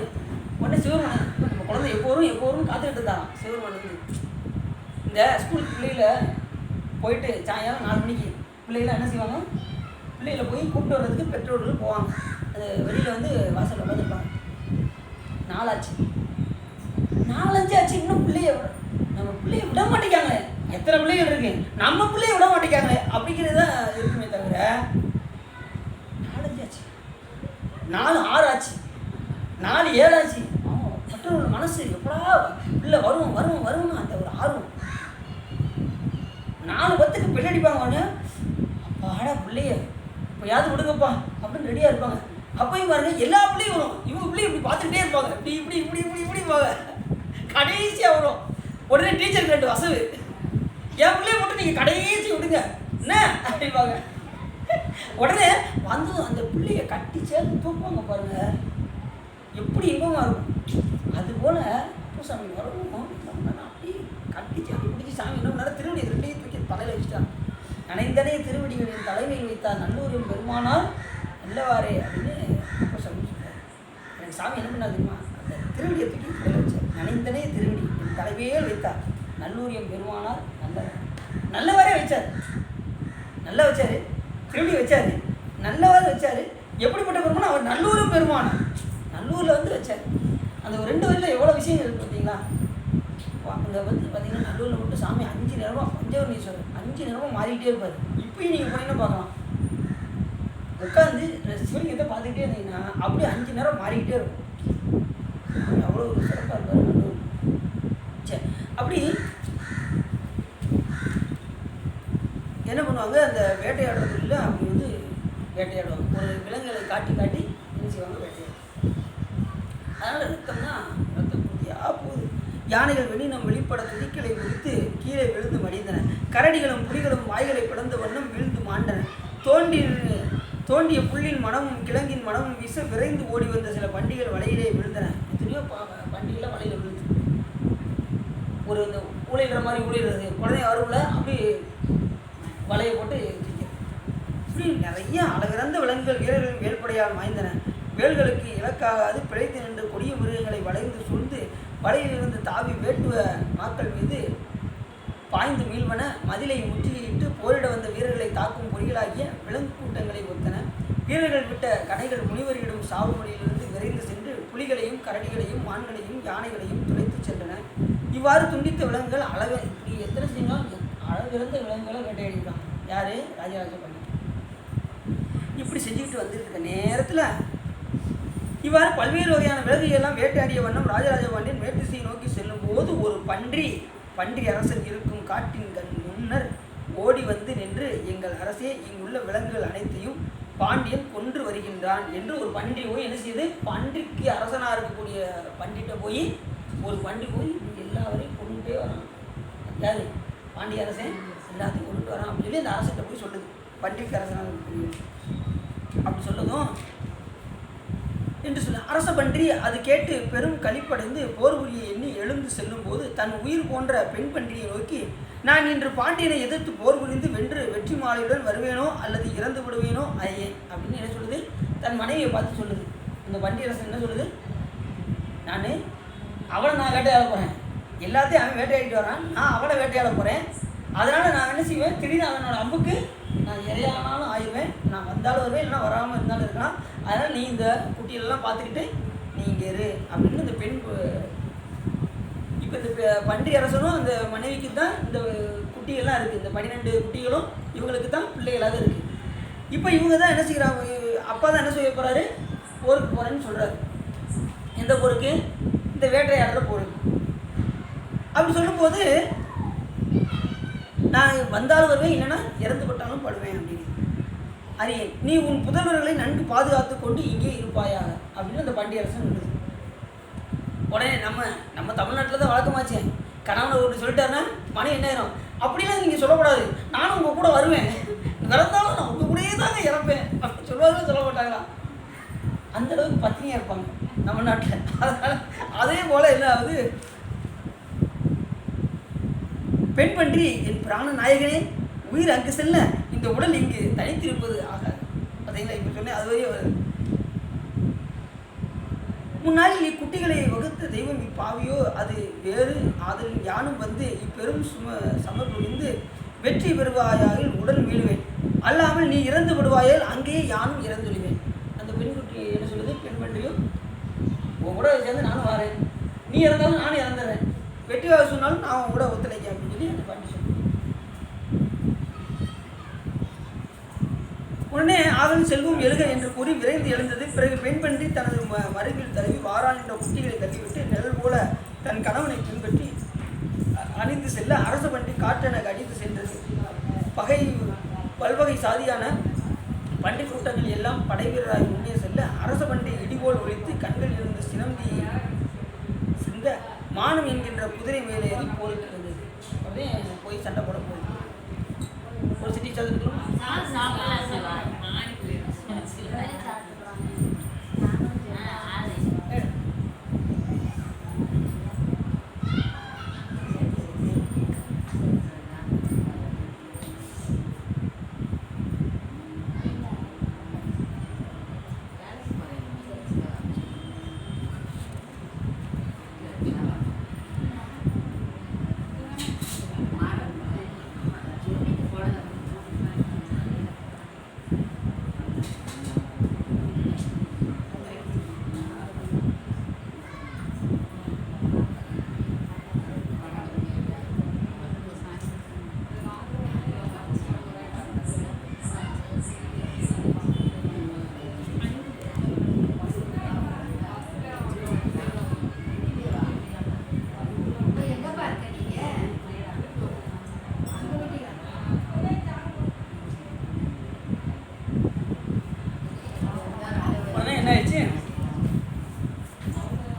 உடனே சிவருமன் நம்ம குழந்தை எப்போ வரும் காத்துக்கிட்டு இருந்தான். சிவருமன் வந்து இந்த ஸ்கூலுக்கு பிள்ளைகளை போயிட்டு சாயங்காலம் 4 மணிக்கு பிள்ளைகளை என்ன செய்வாங்க, பிள்ளைகளை போய் கூப்பிட்டு வர்றதுக்கு பெற்றோர்கள் போவாங்க. அது வெளியில் வந்து வாசலில் உட்காந்துருப்பாங்க. 4 ஆச்சு 4-5 ஆச்சு, இன்னும் நம்ம பிள்ளைய விட மாட்டேங்காங்களே, எத்தனை பிள்ளைகள் இருக்கு, நம்ம பிள்ளைய விட மாட்டேங்காங்களே அப்படிங்கிறது தான் இருக்குமே தவிர 4-5 ஆச்சு, 4-6 ஆச்சு, 4-7 ஆச்சு. மற்றொரு மனசு எப்படா பிள்ளை வரும் அந்த ஒரு ஆர்வம். 4-10க்கு பின்னடிப்பாங்க. உடனே அப்பாடா பிள்ளைய இப்போ யாவது விடுங்கப்பா அப்படின்னு ரெடியாக இருப்பாங்க. அப்பையும் பாருங்க எல்லா பிள்ளையும் வரும், இவங்க பிள்ளையும் இப்படி பார்த்துக்கிட்டே இருப்பாங்க, இப்படி இருப்பாங்க. கடைசியாக வரும். உடனே டீச்சருக்கு 2 வசவு, என் பிள்ளைய மட்டும் நீங்கள் கடைசி விடுங்க என்ன அப்படிப்பாங்க. உடனே வந்து அந்த பிள்ளைய கட்டி சேர்த்து தூக்குவாங்க பாருங்க, எப்படி இன்பமாக இருக்கும். அதுபோல் சாமி வரணும் அப்படி கட்டி சேர்த்து பிடிச்சி சாமி என்ன பண்ணாரு, திருவடி 2ஐயும் தூக்கி தலையில் வச்சுட்டான். நனைந்தனே திருவடிகளின் தலைமையில் வைத்தார் நல்லூரின் பெருமானார் நல்லவாரே அப்படின்னு சாமி சொல்றாரு. எனக்கு சாமி என்ன பண்ணாது தெரியுமா, அந்த திருவடியை தூக்கி தலையில் வச்சார். நனைந்தனே திருவடி என் தலைமையில் வைத்தார் நல்லூரியம் பெருமானார் நல்லவாரே வச்சார். நல்லா வச்சாரு, திருவடி வச்சாரு, நல்லவாறு வச்சாரு. எப்படிப்பட்ட பெருமானா, அவர் நல்லூரும் பெருமானார் நல்லூரில் வந்து வச்சார். அந்த ஒரு 2 வரையில் எவ்வளோ விஷயங்கள் இருக்குது பார்த்தீங்களா. அங்கே வந்து பார்த்தீங்கன்னா நல்லூரில் மட்டும் சாமி 5 நேரமாக பஞ்சவர்ணீஸ்வரர் 5 நேரமாக மாறிக்கிட்டே இருப்பார். இப்பயும் நீங்கள் போனீங்கன்னா பார்க்கலாம், உட்காந்து சிவலிங்கத்தை பார்த்துக்கிட்டே இருந்தீங்கன்னா அப்படியே 5 நேரம் மாறிக்கிட்டே இருக்கும். அவ்வளோ ஒரு சிறப்பாக இருப்பார் நல்லூர். சரி, அப்படி என்ன பண்ணுவாங்க, அந்த வேட்டையாடுறதுல அப்படி வந்து வேட்டையாடுவாங்க. ஒரு விலங்குகளை காட்டி என்ன செய்வாங்க, வேட்டையாடுவாங்க. அதனால் ரத்தம்னா ரத்தம் பூர்த்தியாக போகுது. யானைகள் வெண்ணினம் வெளிப்பட துதிக்களை விரித்து கீழே விழுந்து மடிந்தன. கரடிகளும் புலிகளும் வாய்களை பிளந்த வண்ணம் வீழ்ந்து மாண்டன. தோண்டிய புல்லின் மனமும் கிழங்கின் மனமும் வீச விரைந்து ஓடி வந்த சில பண்டிகைகள் வலையிலே விழுந்தன. எத்தனையோ பண்டிகைலாம் வலையில் விழுந்து ஒரு இந்த ஊழிடுற மாதிரி ஊழிடுறது, குழந்தை வரும்ல அப்படி வலையை போட்டு இப்படி நிறைய அளவிறந்த விலங்குகள் வீரர்கள் வேல்படையால் மாய்ந்தன. வேல்களுக்கு இலக்காகாது பிழைத்து நின்று கொடிய மிருகங்களை வளைந்து சூழ்ந்து வலையிலிருந்து தாவி வேட்டுவ மாக்கள் மீது பாய்ந்து மீள்வன. மதிலை முற்றுகையிட்டு போரிட வந்த வீரர்களை தாக்கும் பொறிகளாகிய விலங்கு கூட்டங்களை ஒத்தன. வீரர்கள் விட்ட கடைகள் முனிவரிடம் சாவு மொழியிலிருந்து விரைந்து சென்று புலிகளையும் கரடிகளையும் மான்களையும் யானைகளையும் துளைத்து சென்றன. இவ்வாறு துண்டித்த விலங்குகள் இப்படி எத்தனை செஞ்சாலும் அளவிறந்த விலங்குகளை வேட்டையாடிருக்காங்க. யாரு, ராஜராஜ பண்டிதர். இப்படி செஞ்சுக்கிட்டு வந்துருக்க நேரத்தில் இவ்வாறு பல்வேறு வகையான விலங்குகளெல்லாம் வேட்டையாடிய வண்ணம் ராஜராஜ பாண்டியன் மேற்திசையை நோக்கி செல்லும் போது ஒரு பன்றி அரசன் இருக்கும் காட்டின் கண் முன்னர் ஓடி வந்து நின்று, எங்கள் அரசே, இங்குள்ள விலங்குகள் அனைத்தையும் பாண்டியன் கொன்று வருகின்றான் என்று ஒரு பன்றி போய் என்ன செய்யுது, பன்றிக்கு அரசனாக இருக்கக்கூடிய பண்டிகிட்ட போய் ஒரு பன்றி போய் எல்லாவரையும் கொண்டுட்டே வரான். யாரு, பாண்டிய அரசன் எல்லாத்தையும் கொண்டுட்டு வரான் அப்படின்னு சொல்லி அந்த அரசன்கிட்ட போய் சொல்லுது. பன்றிக்கு அரசனாக இருக்கக்கூடிய அப்படி சொல்லதும் என்று சொல்ல அரச பன்றி அது கேட்டு பெரும் களிப்படைந்து போர் புரியை எண்ணி எழுந்து செல்லும் போது தன் உயிர் போன்ற பெண் பன்றியை நோக்கி, நான் இன்று பாண்டியனை எதிர்த்து போர் புரிந்து வென்று வெற்றி மாலையுடன் வருவேனோ அல்லது இறந்து விடுவேனோ ஐயே அப்படின்னு என்ன சொல்லுது, தன் மனைவியை பார்த்து சொல்லுது. இந்த பன்றி அரசன் என்ன சொல்லுது, நான் வேட்டையாட போகிறேன், எல்லாத்தையும் அவன் வேட்டையாடிட்டு வரான், நான் அவளை வேட்டையாட போகிறேன். அதனால் நான் என்ன செய்வேன், திடீர்னு அவனோட அம்புக்கு நான் இறையானாலும் ஆயிடுவேன், நான் வந்தாலும் வருவேன், இல்லைனா வராமல் இருந்தாலும் இருக்கலாம். அதனால் நீ இந்த குட்டிகளெல்லாம் பார்த்துக்கிட்டு நீ இங்கே இரு அப்படின்னு இந்த பெண். இப்போ இந்த பன்றி அரசனும் அந்த மனைவிக்கு தான் இந்த குட்டிகள்லாம் இருக்குது. இந்த 12 குட்டிகளும் இவங்களுக்கு தான் பிள்ளைகளாக இருக்குது. இப்போ இவங்க தான் என்ன செய்கிறாங்க, அப்பா தான் என்ன செய்ய போகிறாரு, போருக்கு போகிறேன்னு சொல்கிறாரு. எந்த போருக்கு, இந்த வேட்டையாடுற போருக்கு. அப்படி சொல்லும்போது நான் வந்தாலும் வருவேன், இல்லைன்னா இறந்து பட்டாலும் படுவேன் அப்படின்னு அறியேன். நீ உன் புதல்வர்களை நன்கு பாதுகாத்து கொண்டு இங்கே இருப்பாயாக அப்படின்னு அந்த பண்டியரசன் இருக்குது. உடனே நம்ம தமிழ்நாட்டில் தான் வழக்கமாச்சே, கணவனை ஒன்று சொல்லிட்டாருன்னா மனைவி என்ன ஆயிரும், அப்படிலாம் நீங்கள் சொல்லக்கூடாது, நானும் உங்கள் கூட வருவேன், இறந்தாலும் நான் உங்கள் கூடயே தாங்க இறப்பேன் அப்படின்னு சொல்லுவாங்க. சொல்ல மாட்டாங்களா? அந்தளவுக்கு பத்தினியாக இருப்பாங்க தமிழ்நாட்டில். அதனால் அதே போல் என்ன ஆகுது, பெண் பன்றி என் பிராண நாயகனே, உயிர் அங்கு செல்ல இந்த உடல் இங்கு தனித்திருப்பது ஆகாது. பார்த்தீங்களா? இப்போ சொன்னேன், அது வரையும் வருது. முன்னாளில் இக்குட்டிகளை வகுத்த தெய்வம் இப்பாவியோ அது வேறு ஆதலின் யானும் வந்து இப்பெரும் சமர்புரிந்து வெற்றி பெறுவாயால் உடல் மீளுவேன், அல்லாமல் நீ இறந்து விடுவாயால் அங்கேயே யானும் இறந்துடுவேன். அந்த பெண்குட்டி என்ன சொல்லுது, பெண் பன்றியும் உன் கூட சேர்ந்து நானும் வரேன், நீ இறந்தாலும் நானும் இறந்துடுறேன், வெற்றியாக சொன்னாலும் நான் உன் கூட ஒத்துழைக்க அப்படின்னு சொல்லி அந்த பன்றி சொல்லு. உடனே ஆதல் செல்வம் எழுக என்று கூறி விரைந்து எழுந்தது. பிறகு பெண் பன்றி தனது மருகில் தழுவி வாரான் என்ற குட்டிகளை தள்ளிவிட்டு நிழல் போல தன் கணவனை பின்பற்றி அணிந்து செல்ல அரச பன்றி காற்றென கடித்து சென்றது. பல்வகை சாதியான பன்றி கூட்டங்கள் எல்லாம் படை வீரராய் முன்னே செல்ல அரச பன்றி இடிபோல் ஒழித்து கண்கள் இருந்து சினந்தி சிந்த மானம் என்கின்ற குதிரை மேலே ஏறி போரிட்டு இருந்தது. அப்படியே போய் சண்டை போட போகுது. ஒரு சிட்டி சதுர்க்கணும்.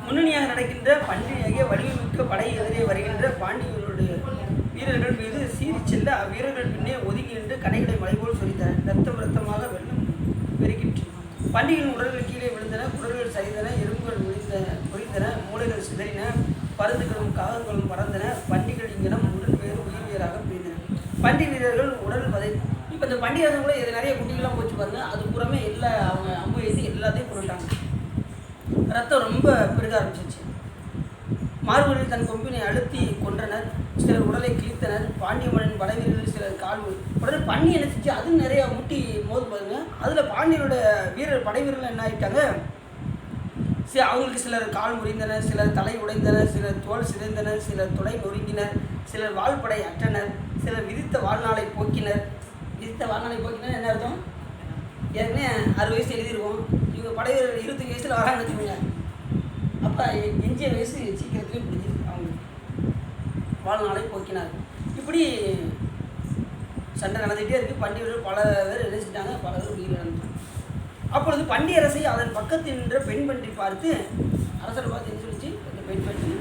முன்னணியாக நடக்கின்ற பன்றியாகிய வலிமைமிக்க படை எதிரே வருகின்ற பாண்டியர்களுடைய வீரர்கள் மீது சீறி செல்ல அவ்வீரர்கள் பின்னே ஒதுங்கி நின்று கடைகளை மலைபோல் சொரித்தன. ரத்தமாக வெள்ளம் பெருகிற்று. பண்டிகையின் உடல்கள் கீழே விழுந்தன, குடல்கள் சரிந்தன, எறும்புகள் பொழிந்தன, மூளைகள் சிதறின, பருந்துகளும் காகங்களும் பறந்தன. பண்டிகள் இங்கனம் உடல் வேறு உயிர் வேறாக பிரிந்தன. பண்டி வீரர்கள் உடல் வதை. இப்போ இந்த பண்டிகை கூட இது நிறைய குட்டிகள்லாம் போச்சு பாருங்க, அது புறமே எல்லாம் அவங்க அம்பு எழுதி எல்லாத்தையும் கொண்டுட்டாங்க. ரத்தம் ரொம்ப பெருக ஆரம்பிச்சிச்சு. மார்புகளில் தன் கொம்பினை அழுத்தி கொன்றனர், சிலர் உடலை கிழித்தனர். பாண்டிய மன்னன் படை வீரர்கள் சிலர் கால் உடனே பண்ணி நினைச்சிச்சு, அது நிறையா முட்டி மோது பாருங்க. அதில் பாண்டியனோட படை வீரர்கள் என்ன ஆகிட்டாங்க, அவங்களுக்கு சிலர் கால் முறிந்தனர், சிலர் தலை உடைந்தனர், சிலர் தோல் சிதைந்தனர், சிலர் தொடை நொறுங்கினர், சிலர் வாழ்படை அற்றனர், சிலர் விதித்த வாழ்நாளை போக்கினர். விதித்த வாழ்நாளை போக்கினர் என்ன அர்த்தம்? ஏற்கனவே 60 வயசு எழுதிருவோம், இவங்க படை வீரர்கள் 25 வயசில் வராங்கன்னு வச்சுக்கோங்க. அப்போ எஞ்சிய வயசு சீக்கிரத்துலேயும் பிடிச்சிருக்கு. அவங்க வாழ்நாளை போக்கினார். இப்படி சண்டை நடந்துகிட்டே இருக்குது. பண்டிகர்கள் பல பேர் எழுதிட்டாங்க, பல பேர் உயிர் இழந்தாங்க. அப்பொழுது பண்டியரசை அதன் பக்கத்தில் நின்ற பெண் பன்றி பார்த்து, அரசரை பார்த்து என்ன சொல்லிச்சு அந்த பெண் பன்றி,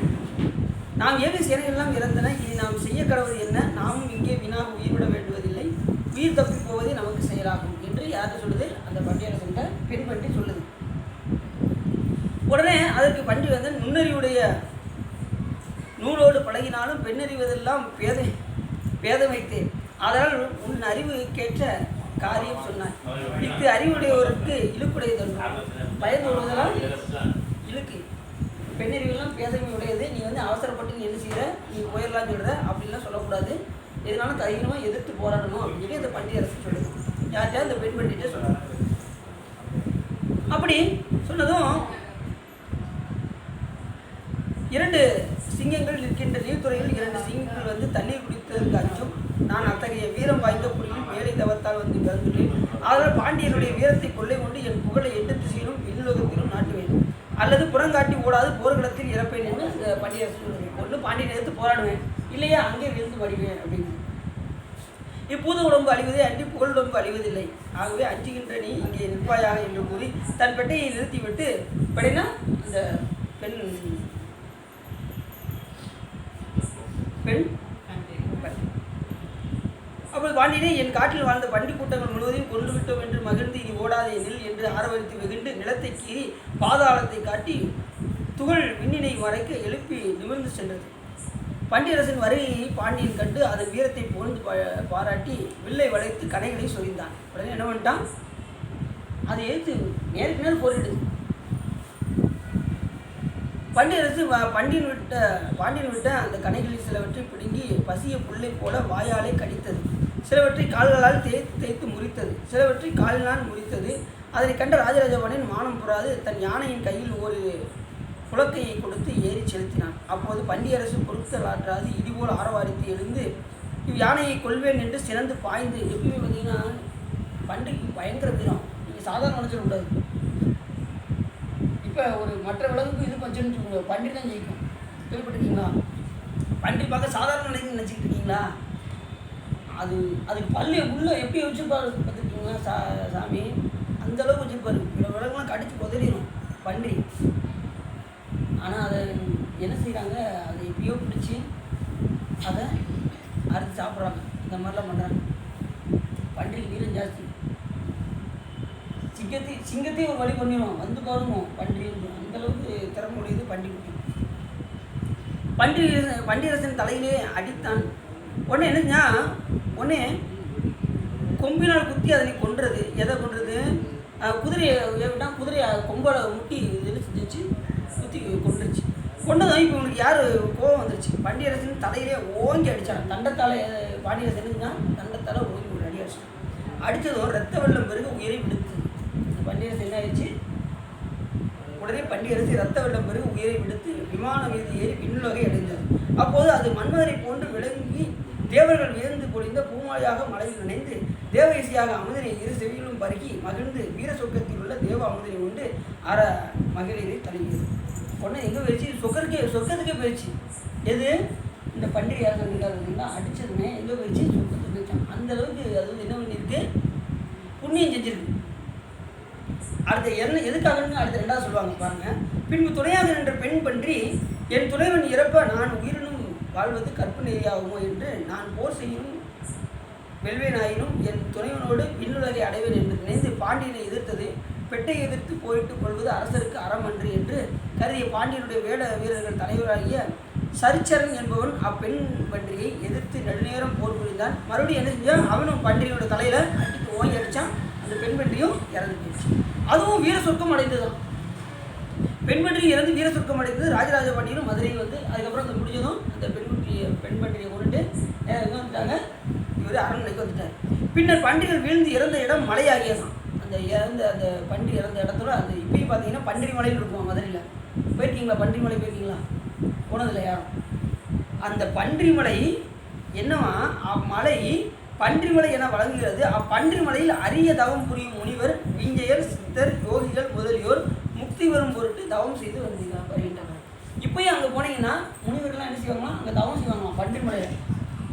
நாம் ஏழு சேனைகளெல்லாம் இறந்தன, இனி நாம் செய்ய கடவுது என்ன? நாமும் இங்கே வீணாக உயிர் விட வேண்டுவதில்லை, உயிர் தப்பி போவதே நமக்கு செயலாகும் என்று யார்கிட்ட சொல்லுது? அந்த பண்டியரசன்கிட்ட பெண் பன்றி சொல்லுது. உடனே அதற்கு பன்றி வந்து, நுண்ணறிவுடைய நூலோடு பழகினாலும் பெண்ணறிவதெல்லாம் பேதமைத்தேன், அதனால் உன் அறிவுக்கேற்ற காரியம் சொன்னார். இக்கு அறிவுடையவருக்கு இழுக்குடைய தரும், பயந்து விடுவதெல்லாம் இழுக்கு. பெண்ணறிவெல்லாம் பேதமை உடையது. நீ வந்து அவசரப்பட்டு நீ என்ன செய்கிற, நீ போயிடலாம் சொல்கிற, அப்படின்லாம் சொல்லக்கூடாது. எதனாலும் தைரியமாக எதிர்த்து போராடணும் அப்படின்னு சொல்லி அந்த பண்டியரசு சொல்லுது. யார்கிட்ட? அந்த பெண் பண்டிகிட்ட சொல்லுது. அப்படி சொன்னதும் 2 சிங்கங்கள் நிற்கின்ற குலத்தால் வந்து பிறந்துள்ளேன். அதனால் பாண்டியனுடைய வீரத்தை கொள்ளை கொண்டு என் புகழை எட்டு திசையிலும் விண்ணுலகத்திலும் நாட்டுவேன், அல்லது புறங்காட்டி ஓடாது போர்க்களத்தில் இறப்பேன் என்று இந்த பண்டியரசன் கொண்டு பாண்டியனை எடுத்து போராடுவேன், இல்லையா அங்கே விழுந்து வடிவேன் அப்படின்னு. இப்பூத உடம்பு அழிவதே அன்றி புகழுடம்பு அழிவதில்லை. ஆகவே அஞ்சுகின்ற நீ இங்கே நிற்பாயாக என்று கூறி தன் பெட்டையை நிறுத்திவிட்டு பெடைனா இந்த பெண் அப்போது பாண்டியனே, என் காட்டில் வாழ்ந்த பண்டி கூட்டங்கள் முழுவதையும் கொண்டு விட்டோம் என்று மகிழ்ந்து இனி ஓடாதே நில் என்று ஆரவரித்து வெகுண்டு நிலத்தை கீறி பாதாளத்தை காட்டி துகள் விண்ணினை மறைக்க எழுப்பி நிமிர்ந்து சென்றது. பண்டியரசன் வருகையை பாண்டியன் கண்டு அதன் வீரத்தை புகழ்ந்து பாராட்டி வில்லை வளைத்து கணைகளை சொரிந்தான். உடனே என்ன பண்ணிட்டான், அதை எடுத்து நேருக்கு நேரம் போரிடுது. பண்டியரசு பாண்டியன் விட்ட அந்த கணைகளில் சிலவற்றை பிடுங்கி பசிய புல்லை போல வாயாலே கடித்தது, சிலவற்றை கால்களால் தேய்த்து முறித்தது, சிலவற்றை காலினால் முறித்தது. அதனை கண்ட ராஜராஜபாண்டியன் மானம் புறாது தன் யானையின் கையில் ஒரு புலக்கையை கொடுத்து ஏறி செலுத்தினான். அப்போது பண்டியரசு பொருட்கள் ஆற்றாது இடிபோல் ஆரவாரித்து எழுந்து யானையை கொள்வேன் என்று சிறந்து பாய்ந்து. எப்பயுமே பார்த்தீங்கன்னா பண்டிகைக்கு பயங்கர வீரம், நீங்கள் சாதாரண நினச்சிடக்கூடாது. இப்போ ஒரு மற்ற விலங்குக்கு இது கொஞ்சம் பன்றி தான் ஜெயிக்கும், கேள்விப்பட்டிருக்கீங்களா? பன்றி பார்க்க சாதாரண நினச்சிக்கிட்டு இருக்கீங்களா? அதுக்கு பல்லு உள்ளே எப்படி வச்சுருப்பாரு பார்த்துருக்கீங்களா? சாமி அந்தளவுக்கு வச்சுருப்பாரு. இவ்வளோ விலங்குலாம் கடிச்சு கொதறிடும் பன்றி. ஆனால் அதை என்ன செய்கிறாங்க, அதை எப்படியோ பிடிச்சி அதை அறுத்து சாப்பிட்றாங்க, இந்த மாதிரிலாம் பண்ணுறாங்க. பன்றிக்கு வீரம் ஜாஸ்தி. சிங்கத்தையும் ஒரு வழி பண்ணிடுவோம், வந்து பாருங்க பன்றி அந்தளவுக்கு திறமுடையது பன்றி குட்டி. பண்டியரசன் தலையிலே அடித்தான். உடனே என்னன்னா, உடனே கொம்பினால் குத்தி அதனை கொன்றது. எதை கொன்றது? குதிரையை விட்டால் குதிரையை கொம்பளை முட்டி செஞ்சிச்சு, குத்தி கொண்டுருச்சு. கொண்டதும் இப்போ இவனுக்கு யார் கோபம் வந்துருச்சு, பண்டியரசன் தலையிலே ஓங்கி அடித்தான். தண்டத்தால் பாண்டியரசனுக்குன்னா தண்டத்தால் ஓங்கி ஒரு அடி அடிச்சான். அடித்ததும் ரத்த வெள்ளம் பெருக உயிரை விடுத்து. பண்டியரசு என்ன ஆயிடுச்சு, உடனே பண்டியரசு ரத்த வெள்ளம் பெருக உயிரை விடுத்து விமானம் மீது ஏறி விண்ணுலகை அடைந்தது. அப்போது அது மன்மதனை போன்று விளங்கி தேவர்கள் வியந்து பொழிந்த பூமாலையாக மலையில் நினைந்து தேவயசியாக அமுதனை இரு செவியிலும் பருகி மகிழ்ந்து வீர சொர்க்கத்தில் உள்ள தேவ அமுதனை கொண்டு அற மகளிரை தழுவியது. உடனே எங்கே போயிடுச்சு, சொர்க்கத்துக்கே போயிடுச்சு. எது இந்த பண்டிகை யார் சொல்லியிருக்காருன்னா அடித்ததுமே எங்கே போயிடுச்சு, சொர்க்கத்துக்கு போயிடுச்சான். அந்தளவுக்கு அது வந்து என்ன பண்ணியிருக்கு, புண்ணியம் செஞ்சிருக்கு. அடுத்த எதுக்காகன்னு அடுத்த ரெண்டாவது சொல்லுவாங்க பாருங்க. பின்பு துணையாக நின்ற பெண் பன்றி, என் துணைவன் இறப்ப நான் உயிரினும் வாழ்வது கற்பு நெறியாகுமோ என்று நான் போர் செய்யும் வெல்வேனாயினும் என் துணைவனோடு விண்ணுலகை அடைவேன் என்று நினைந்து பாண்டியனை எதிர்த்தது. பெட்டை எதிர்த்து போயிட்டுக் கொள்வது அரசருக்கு அறமன்று என்று கருதிய பாண்டியனுடைய வேட வீரர்கள் தலைவராகிய சரிச்சரன் என்பவன் அப்பெண் பன்றியை எதிர்த்து நெடுநேரம் போர் புரிந்தான். மறுபடியும் என்ன செஞ்சான், அவனும் பன்றியோட தலையில் அடித்து ஓங்கி அடித்தான். அந்த பெண் பன்றியும் இறந்து போயிடுச்சு. அதுவும் வீர சொர்க்கம் அடைந்ததுதான். பெண் பன்றி இறந்து வீர சொர்க்கம் அடைந்தது. ராஜராஜ பாண்டியனும் மதுரை வந்து அதுக்கப்புறம் அந்த முடிஞ்சதும் அந்த பெண் பன்றியை கொண்டுட்டு எங்கே வந்துட்டாங்க, இவர் அரண்மனைக்கு வந்துட்டார். பின்னர் பன்றிகள் வீழ்ந்து இறந்த இடம் மலையாகியதான். அந்த பன்றி இறந்த இடத்துல அந்த இப்பயும் பார்த்தீங்கன்னா பன்றி மலைன்னு இருக்கும் மதுரையில். போயிருக்கீங்களா? பன்றி மலை போயிருக்கீங்களா? போனதில்லை யாரும். அந்த பன்றி மலை என்னவா, அம்மலை பன்றிமலை என வழங்குகிறது. அப்பன்றி மலையில் அரிய தவம் புரியும் முனிவர், விஞ்சையர், சித்தர், யோகிகள் முதலியோர் முக்தி வரும் பொருட்டு தவம் செய்து வருகின்றனர். இப்போயும் அங்கே போனீங்கன்னா முனிவர்கள்லாம் என்ன செய்வாங்களா, அங்கே தவம் செய்வாங்களாம் பன்றி மலையில்.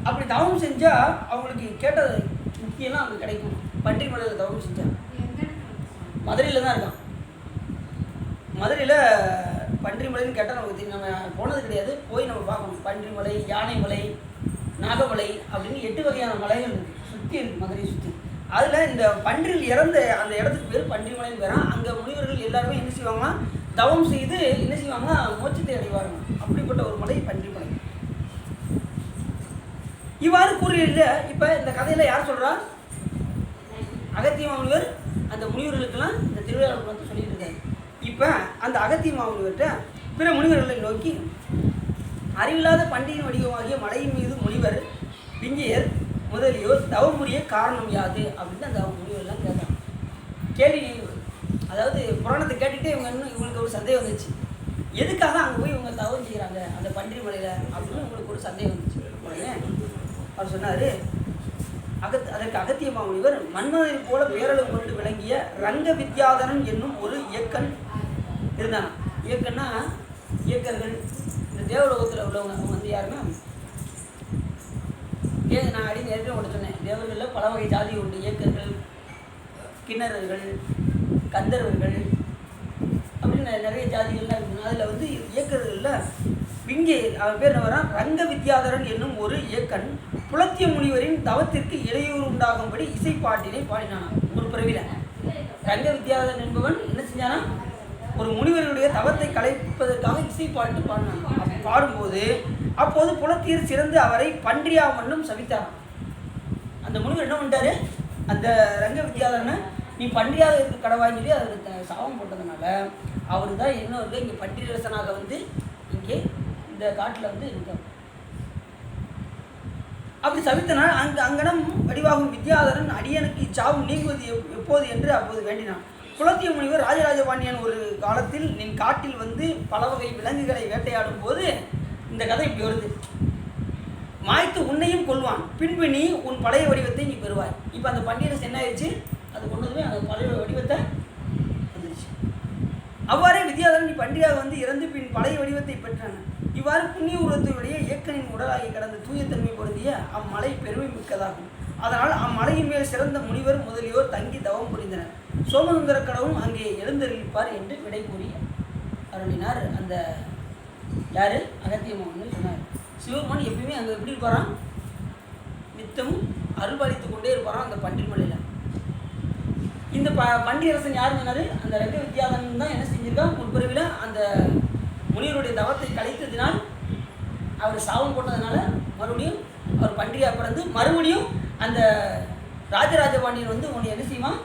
அப்படி தவம் செஞ்சால் அவங்களுக்கு கேட்ட முக்தியெல்லாம் அங்கே கிடைக்கும். பன்றி மலையில் தவம் செஞ்சால் மதுரையில் தான் இருக்கான். மதுரையில் பன்றிமலைன்னு கேட்டால் நமக்கு தெரியும். நம்ம போனது கிடையாது, போய் நம்ம பார்க்கணும். பன்றிமலை, யானைமலை, நாகமலை அப்படின்னு 8 வகையான மலைகள் இருக்குது, சுற்றி இருக்குது மதுரையை சுற்றி. அதில் இந்த பன்றிகள் இறந்த அந்த இடத்துக்கு பேர் பன்றிமலைன்னு பேரா. அங்கே முனிவர்கள் எல்லாருமே என்ன செய்வாங்கன்னா தவம் செய்து என்ன செய்வாங்கன்னா மோட்சத்தை அடைவார்கள். அப்படிப்பட்ட ஒரு மலை பன்றிமலை. இவ்வாறு கூறியதில் இப்போ இந்த கதையில் யார் சொல்கிறா, அகத்திய மாமுனிவர் அந்த முனிவர்களுக்கெல்லாம் இந்த திருவிழாவுக்கு வந்து சொல்லிட்டு இருக்காரு. இப்போ அந்த அகத்திய மாமுனிவர்கிட்ட பிற முனிவர்களை நோக்கி, அறிவில்லாத பண்டிகையின் வடிவமாகிய மலையின் மீது முனிவர், விஞ்ஞையர் முதலியோர் தவமுறிய காரணம் யாது அப்படின்னு அந்த முனிவர்லாம் கேட்டாங்க. கேள்வி, அதாவது புராணத்தை கேட்டுகிட்டே இவங்களுக்கு ஒரு சந்தேகம் வந்துச்சு. எதுக்காக அங்கே போய் இவங்க தவம் செய்கிறாங்க அந்த பன்றி மலையில் அப்படின்னு உங்களுக்கு ஒரு சந்தேகம் வந்துச்சு. உடனே அவர் சொன்னார், அதற்கு அகத்திய மாமுனிவர் மன்மதனை போல பேரளவு கொண்டு விளங்கிய ரங்க வித்யாதரன் என்னும் ஒரு இயக்கன் இருந்தான். இயக்கன்னா இயக்கர்கள் இந்த தேவலோகத்தில் உள்ளவங்க அவங்க வந்து யாருன்னா நான் ஏற்கனவே ஒன்று சொன்னேன். தேவர்களில் பல வகை ஜாதி உண்டு. இயக்கர்கள், கிண்ணறர்கள், கந்தர்வர்கள் அப்படின்னு நிறைய ஜாதிகள்லாம் இருக்குங்க. அதில் வந்து இயக்கர்களில் இங்கே அவன் பேர் என்ன வரான், ரங்க வித்யாதரன் என்னும் ஒரு இயக்கன் புலத்திய முனிவரின் தவத்திற்கு இடையூறு உண்டாகும்படி இசைப்பாட்டினை பாடினான் ஒரு பிறவில. ரங்க வித்யாதரன் என்பவன் என்ன செஞ்சானா, ஒரு முனிவருடைய தவத்தை கலைப்பதற்காக இசைப்பாட்டு பாடினான். பாடும்போது அப்போது புலத்தியர் சிறந்து அவரை பன்றியா மண்ணும் சபித்தாராம். அந்த முனிவர் என்ன பண்ணிட்டாரு, அந்த ரங்க வித்யாதரனை நீ பன்றியாக இருக்க கடவாயின்னு சொல்லி அவருக்கு சாபம் போட்டதுனால அவரு தான் என்ன வருது இங்கே பன்றியரசனாக வந்து இங்கே இந்த காட்டில் வந்து இருக்கார். அப்படி சபித்தனால் அங்கனம் வடிவாகும் வித்யாதரன் அடியனுக்கு இச்சாவும் நீங்குவது எப்போது என்று அப்போது வேண்டினான். புலத்திய முனிவர் ராஜராஜ பாண்டியன் ஒரு காலத்தில் நின் காட்டில் வந்து பல வகை விலங்குகளை வேட்டையாடும் போது இந்த கதை இப்படி வருது. மாய்த்து உன்னையும் கொள்வான், பின்பு நீ உன் பழைய வடிவத்தை நீ பெறுவாய். இப்போ அந்த பண்டிகை என்ன ஆயிடுச்சு, அது கொண்டதுமே அந்த பழைய வடிவத்தை வந்துருச்சு. அவ்வாறே வித்யாதரன் நீ பண்டிகையாக வந்து இறந்து பின் பழைய வடிவத்தை பெற்றான். இவ்வாறு புண்ணிய உருவத்துடைய இயக்கனின் உடலாகி கடந்த தூயத்தன்மை பொருந்திய அம்மலை பெருமை மிக்கதாகும். அதனால் அம்மலையின் மேல் சிறந்த முனிவர் முதலியோர் தங்கி தவம் புரிந்தனர். சோமசுந்தர கடவுளும் அங்கே எழுந்தருளிப்பார் என்று விடை கூறி அருளினார். அந்த யார், அகத்திய மாமுனிவர் சொன்னார். சிவபெருமான் எப்பயுமே அங்கே எப்படி இருப்பாராம், நித்தமும் அருள்பாலித்து கொண்டே இருப்பாராம் அந்த பன்றிமலையில். இந்த பண்டிகரசன் யார் சொன்னார், அந்த ரங்க வித்யாதரன் தான் என்ன செஞ்சிருக்கான், முற்பிறவில அந்த முனிவருடைய தவத்தை கலைத்ததினால் அவர் சாபம் போட்டதுனால மறுபடியும் அவர் பன்றியாக பிறந்து மறுபடியும் அந்த ராஜராஜ பாண்டியன் வந்து உன்னை என்ன செய்வான்,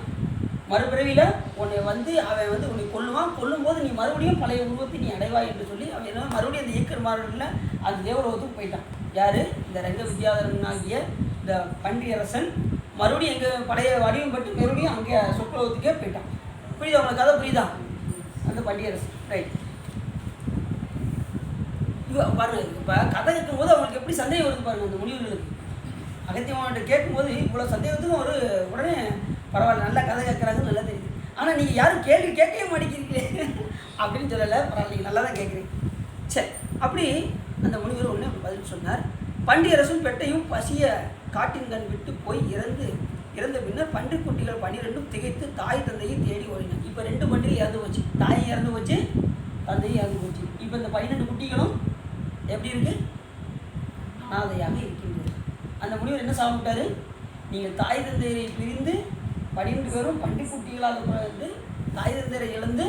மறுபிறவியில் உன்னை வந்து அவன் வந்து உன்னை கொல்லுவான். கொல்லும்போது நீ மறுபடியும் பழைய உருவத்தை நீ அடைவாய் என்று சொல்லி அவன் என்ன மறுபடியும் அந்த இயக்கர்மாரில் அந்த தேவலோகத்துக்கு போயிட்டான். யார், இந்த ரங்க வித்யாதரன் ஆகிய இந்த பன்றியரசன் மறுபடியும் எங்கள் பழைய வடிவம் பட்டு மறுபடியும் அங்கே சொற்கலோகத்துக்கே போயிட்டான். புரியுதா உங்களுக்கு கதை, புரியுதா? அந்த பன்றியரசன் ரைட். பாருங்க, இப்போ கதை கேட்கும்போது அவங்களுக்கு எப்படி சந்தேகம் வருது பாருங்க. அந்த முனிவர்களுக்கு அகத்தியமான்ட்டு கேட்கும்போது இவ்வளோ சந்தேகத்துக்கும் ஒரு உடனே பரவாயில்ல நல்லா கதை கேட்குறாங்கன்னு நல்லா தெரியுது. ஆனால் நீங்கள் யாரும் கேள்வி கேட்கவே மாட்டேங்கிறீங்களே அப்படின்னு சொல்லலை. பரவாயில்ல, நீங்கள் நல்லா தான் கேட்குறீங்க. சரி, அப்படி அந்த முனிவர் ஒன்று பதில் சொன்னார். பண்டிகரசும் பெட்டையும் பசிய காட்டின் கண் விட்டு போய் இறந்த பின்னர் பன்றிக்குட்டிகள் 12 திகைத்து தாய் தந்தையை தேடி ஓடின. இப்போ 2 பன்றிகள் இறந்து போச்சு, தாயும் இறந்து போச்சு, தந்தையும் இறந்து போச்சு. இப்போ இந்த 12 குட்டிகளும் எப்படி இருக்கு, அனாதையாக இருக்கின்றது. அந்த முனிவர் என்ன சாப்பிட்டாரு, நீங்கள் தாய் தந்தையை பிரிந்து 12 பேரும் பன்றிக்குட்டிகளாக பிறந்து தாய் தந்தையை இழந்து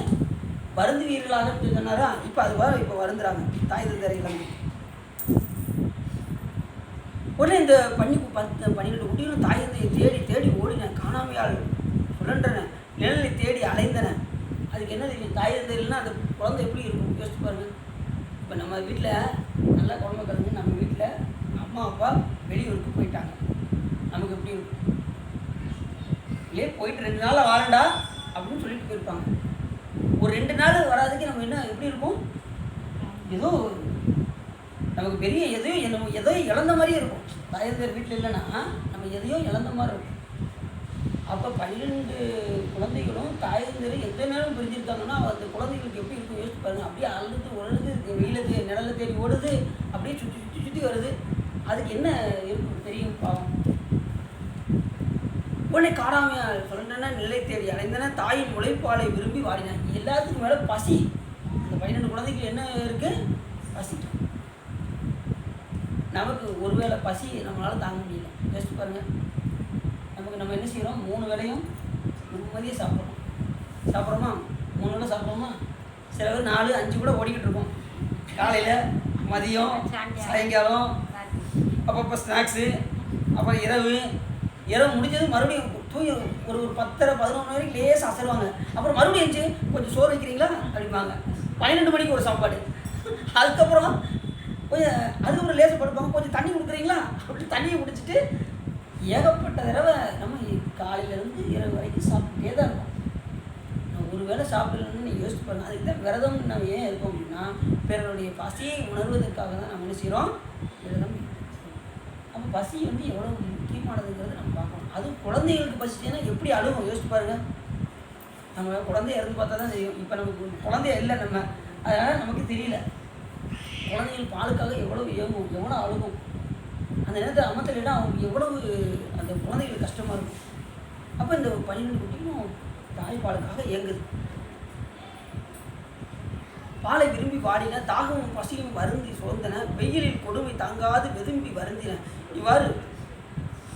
வருந்துவீர்களாக சொன்னாரா. இப்போ அது இப்போ வருந்துறாங்க, தாய் தந்தையை இழந்து. உடனே இந்த 12 குட்டிகளும் தாய் தந்தையை தேடி தேடி ஓடின, காணாமையால் சுழன்றன, நிழலை தேடி அலைந்தன. அதுக்கு என்ன தெரியும், தாய் தந்தை இல்லைன்னா அந்த குழந்தை எப்படி இருக்கும் யோசிச்சு பாருங்கள். இப்போ நம்ம வீட்டில் நல்லா குழந்தை கிடந்து நம்ம வீட்டில் அம்மா அப்பா வெளியூருக்கு போயிட்டாங்க, நமக்கு எப்படி இருக்கும், இல்லையே போயிட்டு 2 நாளில் வாரண்டா அப்படின்னு சொல்லிட்டு போயிருப்பாங்க. ஒரு 2 நாள் வராதுக்கு நம்ம என்ன எப்படி இருக்கும், ஏதோ நமக்கு பெரிய எதோ இழந்த மாதிரியே இருக்கும். தாயந்தர் வீட்டில் இல்லைன்னா நம்ம எதையோ இழந்த மாதிரி இருக்கும். அப்போ 12 குழந்தைகளும் தாயந்தர் எந்த நேரம் பிரிஞ்சிருக்காங்கன்னா அந்த குழந்தைகளுக்கு எப்படி இருக்கும் யோசிச்சு பாருங்கள். அப்படியே அழுது உழந்து வெயில நிழலை தேடி ஓடுது, அப்படியே சுற்றி சுற்றி சுற்றி வருது. அதுக்கு என்ன இருக்கும் தெரியும் பாவம். உடனே காணாமையால் சுழன்றன, நிலை தேடி அலைந்தன, தாயின் முளைப்பாலை விரும்பி வாடின. எல்லாத்துக்கும் மேலே பசி. அந்த 12 குழந்தைகள் என்ன இருக்குது, பசி. நமக்கு ஒருவேளை பசி நம்மளால் தாங்க முடியல, யோசிச்சு பாருங்கள். நமக்கு நம்ம என்ன செய்கிறோம், 3 வேளையும் நிம்மதியாக சாப்பிட்றோமா, 3 வேளை சாப்பிட்றோமா. சில பேர் 4, 5 கூட ஓடிக்கிட்டு இருக்கோம். காலையில், மதியம், சாயங்காலம், அப்பப்போ ஸ்நாக்ஸு, அப்புறம் இரவு முடிஞ்சது மறுபடியும் தூங்கி ஒரு 10:30, 11 வரைக்கும் லேசாக அசருவாங்க. அப்புறம் மறுபடியும் எழுந்துச்சு கொஞ்சம் சோறு வைக்கிறீங்களா அப்படிம்பாங்க. 12 மணிக்கு ஒரு சாப்பாடு. அதுக்கப்புறம் அதுக்கப்புறம் லேசாக படுப்பாங்க, கொஞ்சம் தண்ணி கொடுக்குறீங்களா அப்படி தண்ணியை குடிச்சிட்டு ஏகப்பட்ட தடவை நம்ம காலையிலேருந்து இரவு வரைக்கும் சாப்பிட்டுட்டே தான் இருக்கோம். நம்ம ஒரு வேளை சாப்பிடலன்னு நீங்கள் யோசிச்சு பாருங்கள். அதுக்கு தான் விரதம் நம்ம ஏன் இருக்கோம் அப்படின்னா பிறருடைய பசியை உணர்வதற்காக தான் நம்ம என்ன செய்கிறோம், விரதம். அப்போ பசி வந்து எவ்வளோ முக்கியமானதுங்கிறது நம்ம பார்க்கணும். அதுவும் குழந்தைகளுக்கு பசிச்சுன்னா எப்படி அழுகும் யோசிச்சு பாருங்கள். நம்ம குழந்தைய இருந்து பார்த்தா தான் தெரியும். இப்போ நமக்கு குழந்தைய இல்லை நம்ம, அதனால் நமக்கு தெரியல. குழந்தைகள் பாலுக்காக எவ்வளோ இயங்கும், எவ்வளோ அழுகும். அந்த நேரத்தில் அமர்த்தலைன்னா அவங்களுக்கு எவ்வளவு அந்த குழந்தைகளுக்கு கஷ்டமாக இருக்கும். அப்போ இந்த 12 குட்டியும் தாய்ப்பாலுக்காக இயங்குது. பாலை விரும்பி வாடின, தாகமும் பசியும் வருந்தி சோர்ந்தன, வெயிலில் கொடுமை தாங்காது வெதும்பி வருந்தின. இவ்வாறு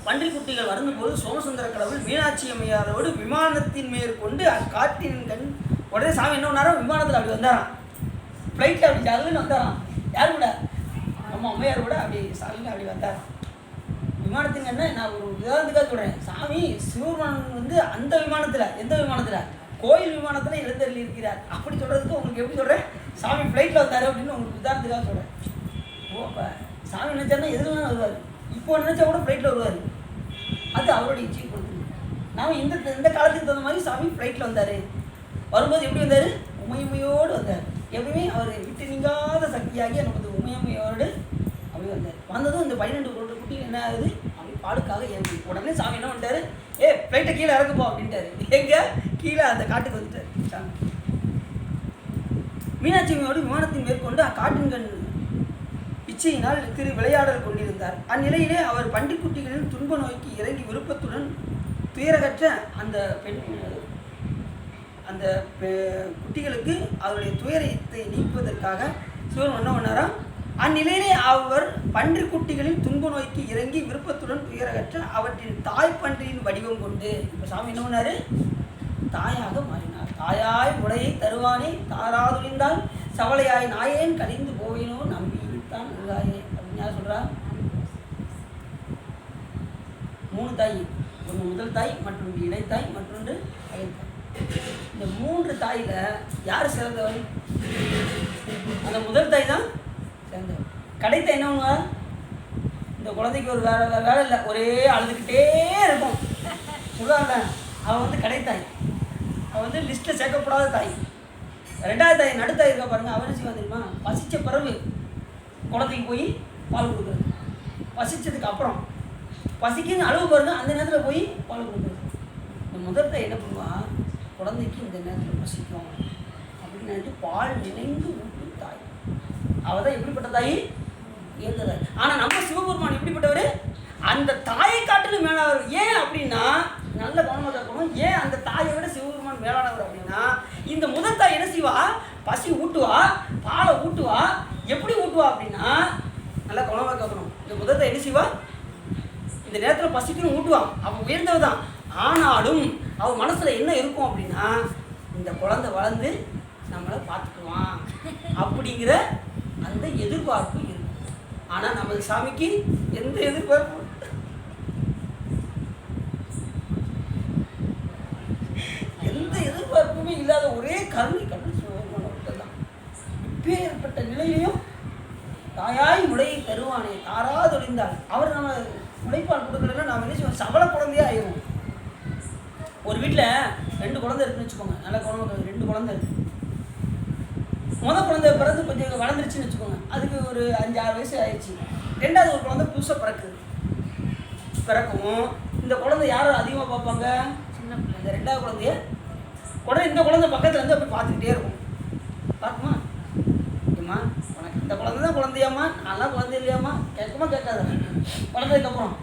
பன்றிக்குட்டிகள் வருந்தபோது சோமசுந்தர கடவுள் மீனாட்சி அம்மையாரோடு விமானத்தின் மேற்கொண்டு அக்காட்டின் கண் உடனே சாமி என்ன பண்ணாரோ விமானத்தில் அப்படி வந்தாராம். ஃப்ளைட்டில் அப்படி ஜல்லுன்னு வந்தாராம். யார் கூட? நம்ம அம்மையார் கூட அப்படி சாமின்னு அப்படி வந்தாராம். விமானத்தின் கண்ணை நான் ஒரு உதாரணத்துக்காக சொல்கிறேன். சாமி சிவபெருமான் அந்த விமானத்தில், எந்த விமானத்தில்? கோயில் விமானத்தில் எழுந்தருளி இருக்கிறார். அப்படி சொல்கிறதுக்கு உங்களுக்கு எப்படி சொல்கிறேன்? சாமி ஃப்ளைட்டில் வந்தார் அப்படின்னு உங்களுக்கு உதாரணத்துக்காக சொல்கிறேன். ஓ அப்போ சாமி நினச்சாருன்னா எதுலாம் வருவார். இப்போ நினச்சா கூட ஃப்ளைட்டில் வருவார். அது அவருடைய இச்சையை கொடுத்துருக்கு. நாம் இந்த காலத்துக்கு தகுந்த மாதிரி சாமி ஃப்ளைட்டில் வந்தார். வரும்போது எப்படி வந்தார்? உமையுமையோடு வந்தார். எப்பவுமே அவர் விட்டு நீங்காத சக்தியாகி நமக்கு உமையுமையோடு அப்படி வந்தார். வந்ததும் இந்த 12 குட்டி என்ன ஆகுது? அப்படி பாலுக்காக ஏறி உடனே சாமி என்ன பண்ணிட்டாரு? ஃப்ளைட்டை கீழே இறக்குப்போ அப்படின்ட்டாரு. எங்கே? கீழே அந்த காட்டுக்கு வந்துட்டார் சாமி. மீனாட்சி அம்மையோடு விமானத்தின் மேற்கொண்டு அக்காட்டின் கண் இச்சையினால் திரு விளையாடல் கொண்டிருந்தார். அந்நிலையிலே அவர் பன்றிக்குட்டிகளின் துன்ப நோய்க்கு இறங்கி விருப்பத்துடன் துயரகற்ற அந்த குட்டிகளுக்கு அவருடைய துயரத்தை நீக்குவதற்காக சிவன் என்ன பண்ணாராம்? அந்நிலையிலே அவர் பன்றிக்குட்டிகளின் துன்ப நோய்க்கு இறங்கி விருப்பத்துடன் துயரகற்ற அவற்றின் தாய்ப்பன்றியின் வடிவம் கொண்டு இப்போ சாமி என்ன பண்ணாரு? தாயாக மாறினார். தாயாய் முளையை தருவானே தாராதுழிந்தால் சவளையாய் நாயேன் கழிந்து போவேனோ நம்பித்தான் நல்லாயே அப்படின்னு யார் சொல்கிறா? 3 தாய். ஒன்று முதல் தாய், மற்றொன்று இடைத்தாய், மற்றொன்று அயல்தாய். இந்த 3 தாயில் யார் சிறந்தவர்? அந்த முதல் தாய் தான் சிறந்தவர். கடைத்தாய் என்ன பண்ணுவா? இந்த குழந்தைக்கு ஒரு வேலை இல்லை, ஒரே அழுதுகிட்டே இருக்கும் சொல்லுவாங்க. அவள் கடைத்தாய். அவள் லிஸ்ட்டில் சேர்க்கப்படாத தாய். 2வது தாய் நடுத்தாய் இருக்கா பாருங்கள். அவன் செய்வா தெரியுமா? பசித்த பிறகு குழந்தைக்கு போய் பால் கொடுக்குறது. பசித்ததுக்கு அப்புறம் பசிக்குன்னு அளவு பாருங்க, அந்த நேரத்தில் போய் பால் கொடுக்குறது. இந்த முதல் தாய் என்ன பண்ணுவான்? குழந்தைக்கு இந்த நேரத்தில் பசிக்கும் அப்படின்னு நினைச்சு பால் நினைந்து ஊட்டும் தாய். அவள் தான் எப்படிப்பட்ட தாய்? உயர்ந்த தாய். ஆனால் நம்ம சிவபெருமான் எப்படிப்பட்டவர்? அந்த தாயை காட்டிலும் மேலானவர். ஏன் அப்படின்னா, நல்ல கவனமாக இருக்கணும். ஏன் அந்த தாயை விட சிவபெருமான் மேலானவர் அப்படின்னா, இந்த முதல் தாய் என்ன செய்வா? பசி ஊட்டுவா, பாலை ஊட்டுவா. எப்படி ஊட்டுவா அப்படின்னா, நல்லா கவனமாக கேட்கணும். இந்த முதல் தாய் என்ன செய்வா? இந்த நேரத்தில் பசிக்குன்னு ஊட்டுவான். அவள் உயர்ந்தவ தான். ஆனாலும் அவள் மனசில் என்ன இருக்கும் அப்படின்னா, இந்த குழந்தை வளர்ந்து நம்மளை பார்த்துக்குவான் அப்படிங்கிற அந்த எதிர்பார்ப்பு இருக்கும். ஆனால் நமது சாமிக்கு எந்த எதிர்பார்ப்பு? எந்த எதிர்பார்ப்புமே இல்லாத ஒரே கருணை கடல் சிவபெருமான் தான். இப்பேற்பட்ட நிலையிலையும் தாயாய் முளையை தருவானே தாராதொழிந்தால் அவர் நம்ம முளைப்பால் கொடுக்கலன்னா நாம் என்ன செய்வோம்? சபல குழந்தையா ஆயிடும். ஒரு வீட்டில் 2 குழந்தை இருக்குன்னு வச்சுக்கோங்க. நல்ல குழந்தை 2 குழந்தை இருக்கு. முதல் குழந்தை பிறந்து கொஞ்சம் வளர்ந்துருச்சுன்னு வச்சுக்கோங்க. அதுக்கு ஒரு 5-6 வயசு ஆயிடுச்சு. 2வது ஒரு குழந்தை புதுசாக பிறக்கும். இந்த குழந்தை யாரும் அதிகமாக பார்ப்பாங்க? சின்ன பிள்ளை. இந்த 2வது குழந்தைய உடனே இந்த குழந்தை பக்கத்தில் இருந்து அப்படி பார்த்துக்கிட்டே இருக்கும். பார்க்குமா? ஏம்மா உனக்கு இந்த குழந்தை தான் குழந்தையாம்மா, நான்லாம் குழந்தை இல்லையாம்மா கேட்குமா? கேட்காத. வளர்ந்ததுக்கப்புறம்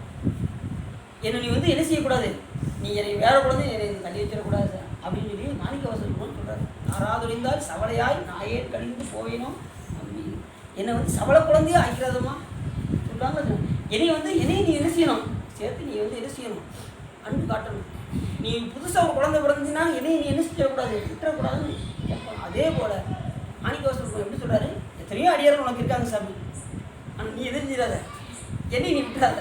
என்னை நீ என்ன செய்யக்கூடாது? நீ என்னை வேறு குழந்தை என்னை தள்ளி வச்சிடக்கூடாது அப்படின்னு சொல்லி மாணிக்கவாசகர் சொல்கிறார். தாராதொழிந்தால் சவளையாய் நாயேன் கழிந்து போயினோம் நம்பி என்னை சவள குழந்தையாக ஆக்கிறாதம்மா சொல்கிறாங்க. என்னை நீ என்ன செய்யணும்? சேர்த்து நீ என்ன செய்யணும்? அன்பு காட்டணும். நீ புதுசாக ஒரு குழந்தை பிறந்துச்சுன்னா என்னை நீ என்ன செய்யக்கூடாது? விட்டுறக்கூடாதுன்னு கேட்பாங்க. அதே போல் மாணிக்கவாசகர் எப்படி சொல்கிறாரு? எத்தனையோ அடியார்கள் உனக்கு இருக்காங்க சாமி, ஆனால் நீ எதிர்ஞ்சிடாத, என்னை நீ விட்டுறாத.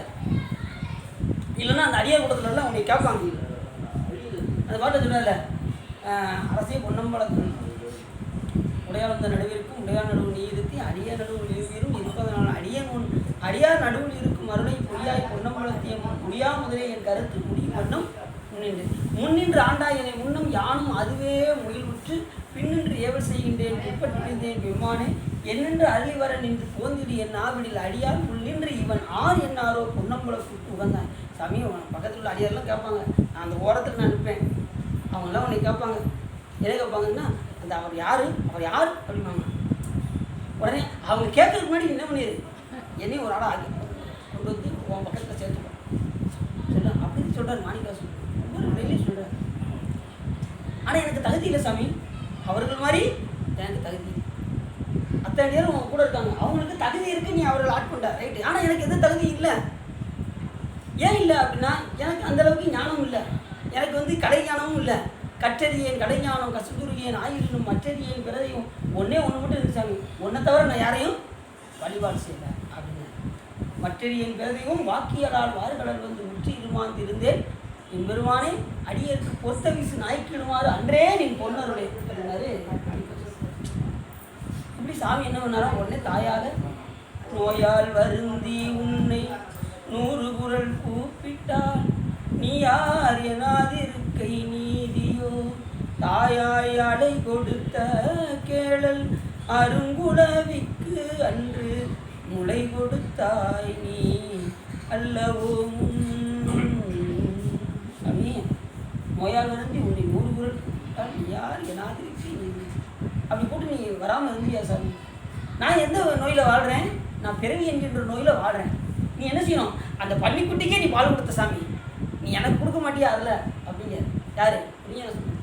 இல்லைன்னா அந்த அடியார் கூட்டத்துலலாம் உன்னை கேட்பாங்க. அந்த பாட்டை சொன்னால அரசிய பொன்னம்பலத்தில் உடையாளந்த நடுவிற்கும் உடையார் நடுவு நீ இருத்தி அடியார் நடுவில் இருவீரும் இருப்பதனால் அடியார் நடுவில் இருக்கும் அருளை பொய்யாய் பொன்னம்பலத்திய முடியா முதலே என் கருத்து முடியும் வண்ணம் முன்னின்று ஆண்டாய் என்னை முன்னம் யானும் அதுவே முயல்வுற்று பின்னின்று ஏவல் செய்கின்றேன் பிற்பட்டிருந்தேன் விமானே என்னென்று அருளி வர நின்று போந்திடு என் ஆவிடில் அடியார் முன்னின்று இவன் ஆர் என்னாரோ பொன்னம்பலத்துக்கு உகந்தான். சாமி பக்கத்தில் உள்ள அடியாரெல்லாம் கேட்பாங்க, நான் அந்த ஓரத்தில் நான் நிற்பேன், அவங்களாம் உன்னை கேட்பாங்க, என்ன கேட்பாங்கன்னா அந்த அவர் யார் அப்படிம்பாங்க. உடனே அவங்க கேட்கறதுக்கு முன்னாடி என்ன பண்ணிடு, என்னையும் ஒரு ஆளாக ஆக்கி கொண்டு வந்து உன் பக்கத்தில் சேர்த்துப்போம் சொல்ல அப்படின்னு சொல்கிறார் மாணிக்கவாசகர். ஒவ்வொரு நிலையிலையும் சொல்கிறார். ஆனால் எனக்கு தகுதி இல்லை சாமி, அவர்கள் மாதிரி எனக்கு தகுதி. அத்தனை நேரம் அவங்க கூட இருக்காங்க, அவங்களுக்கு தகுதி இருக்குது, நீ அவர்கள் ஆட்கொண்டா ரைட்டு. ஆனால் எனக்கு எந்த தகுதி இல்லை. ஏன் இல்லை அப்படின்னா எனக்கு அந்தளவுக்கு ஞானம் இல்லை, எனக்கு கடை ஞானமும் இல்லை. கற்றறியேன் கடை ஞானம் கசுதுரியேன் ஆயிரினும் மற்றறியேன் பிறதையும் ஒன்றே ஒன்று மட்டும் இருக்கு சாமி, ஒன்றை தவிர நான் யாரையும் வழிபாடு செய்யலை அப்படின்னு. மற்றறியேன் பிறதையும் வாக்கியலால் வாறுகடல் வந்து முற்றி இருமாந்து இருந்தேன் என் பெருமானே அடியேற்கு பொத்த வீசு நாய்க்கிடுமாறு அன்றே நீ பொன்னருடைய அப்படின்னாரு. இப்படி சாமி என்ன பண்ணாரோ உடனே தாயாக நோயால் வருந்தி உன்னை 100 குரல் கூப்பிட்டால் நீ யார் எனாதிருக்கை நீதியோ தாயாய் அடை கொடுத்த கேளல் அருங்குளவிக்கு அன்று முளை கொடுத்தாய் நீ அல்லவோ. சாமி நோயால் வருந்தி உன்னை 100 குரல் கூப்பிட்டால் நீ யார் எனாதிருக்கை நீதி அப்படி போட்டு நீ வராமல் இருந்தியா சாமி? நான் எந்த நோயில் வாழ்கிறேன், நான் பிறவி என்கின்ற நோயில் வாழ்கிறேன். நீ என்ன செய்யணும், அந்த பள்ளிக்குட்டிக்கே நீ பால் கொடுத்த சாமி, நீ எனக்கு கொடுக்க மாட்டியா அதில் அப்படிங்க. யார் நீ என்ன சொன்ன?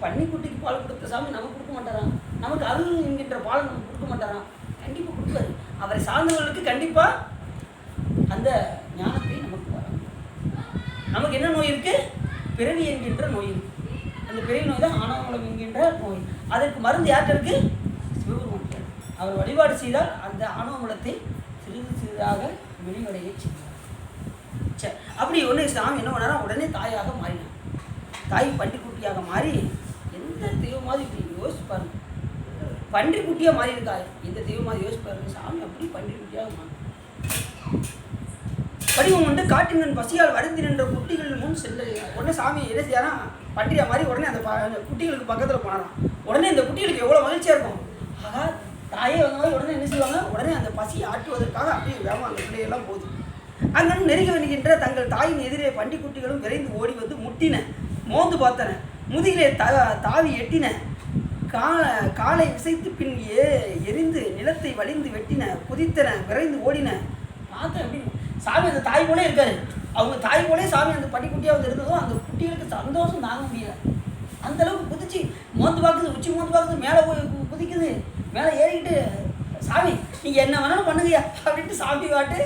பன்னிக்குட்டிக்கு பால் கொடுத்த சாமி நமக்கு கொடுக்க மாட்டாராம், நமக்கு அருள் என்கின்ற பால் நமக்கு கொடுக்க மாட்டாராம். கண்டிப்பாக கொடுப்பாரு. அவரை சார்ந்தவர்களுக்கு கண்டிப்பாக அந்த ஞானத்தை நமக்கு வரும். நமக்கு என்ன நோய் இருக்குது, பிறவி என்கின்ற நோய் இருக்குது. அந்த பிறவி நோய் தான் ஆணவமலம் என்கின்ற நோய். அதற்கு மருந்து யார்கிட்ட இருக்குது, சிவபெருமான். அவர் வழிபாடு செய்தால் அந்த ஆணவமலத்தை சிறிது சிறிதாக வெளிவடைய செய்வார். சரி, அப்படி ஒன்று சாமி என்ன பண்ணாரா, உடனே தாயாக மாறினார். தாய் பன்றிக்குட்டியாக மாறி எந்த தெய்வமாவது இப்படி யோசிப்பாரு, பன்றிக்குட்டியாக மாறி இருக்கா, எந்த தெய்வமாவது யோசிப்பாரு. சாமி அப்படி பன்றிக்குட்டியாக மாறி படிவம் கொண்டு காட்டினன் பசியால் வருந்தி நின்ற குட்டிகள் முன் செல்ல. உடனே சாமி என்ன செய்யாரா, பன்றியா மாதிரி உடனே அந்த குட்டிகளுக்கு பக்கத்தில் போனாராம். உடனே இந்த குட்டிகளுக்கு எவ்வளோ மகிழ்ச்சியாக இருக்கும். ஆகா தாயே வந்தவங்க உடனே என்ன செய்வாங்க, உடனே அந்த பசியை ஆட்டுவதற்காக அப்படியே வேகம் அந்த பிள்ளையெல்லாம் போகுது. அங்கன்னு நெருங்கி வருகின்ற தங்கள் தாயின் எதிரே பன்றிக்குட்டிகளும் விரைந்து ஓடி வந்து முட்டின, மோந்து பார்த்தன, முதுகிலே தாவி எட்டின, காலை விசைத்து பின் எரிந்து நிலத்தை வலிந்து வெட்டின, குதித்தன, விரைந்து ஓடின. பார்த்தேன் அப்படின்னு சாமி அந்த தாய் போலே இருக்காரு. அவங்க தாய் போலே சாமி அந்த பன்றிக்குட்டியாக வந்து இருந்ததும் அந்த குட்டிகளுக்கு சந்தோஷம் தாங்க முடியல. அந்தளவுக்கு குதிச்சு மோந்து பார்க்குது, உச்சி மோந்து பார்க்குது, மேலே போய் குதிக்குது, மேலே ஏறிக்கிட்டு சாமி நீங்கள் என்ன வேணாலும் பண்ணுங்கய்யா அப்படின்ட்டு சாமி வாட்டு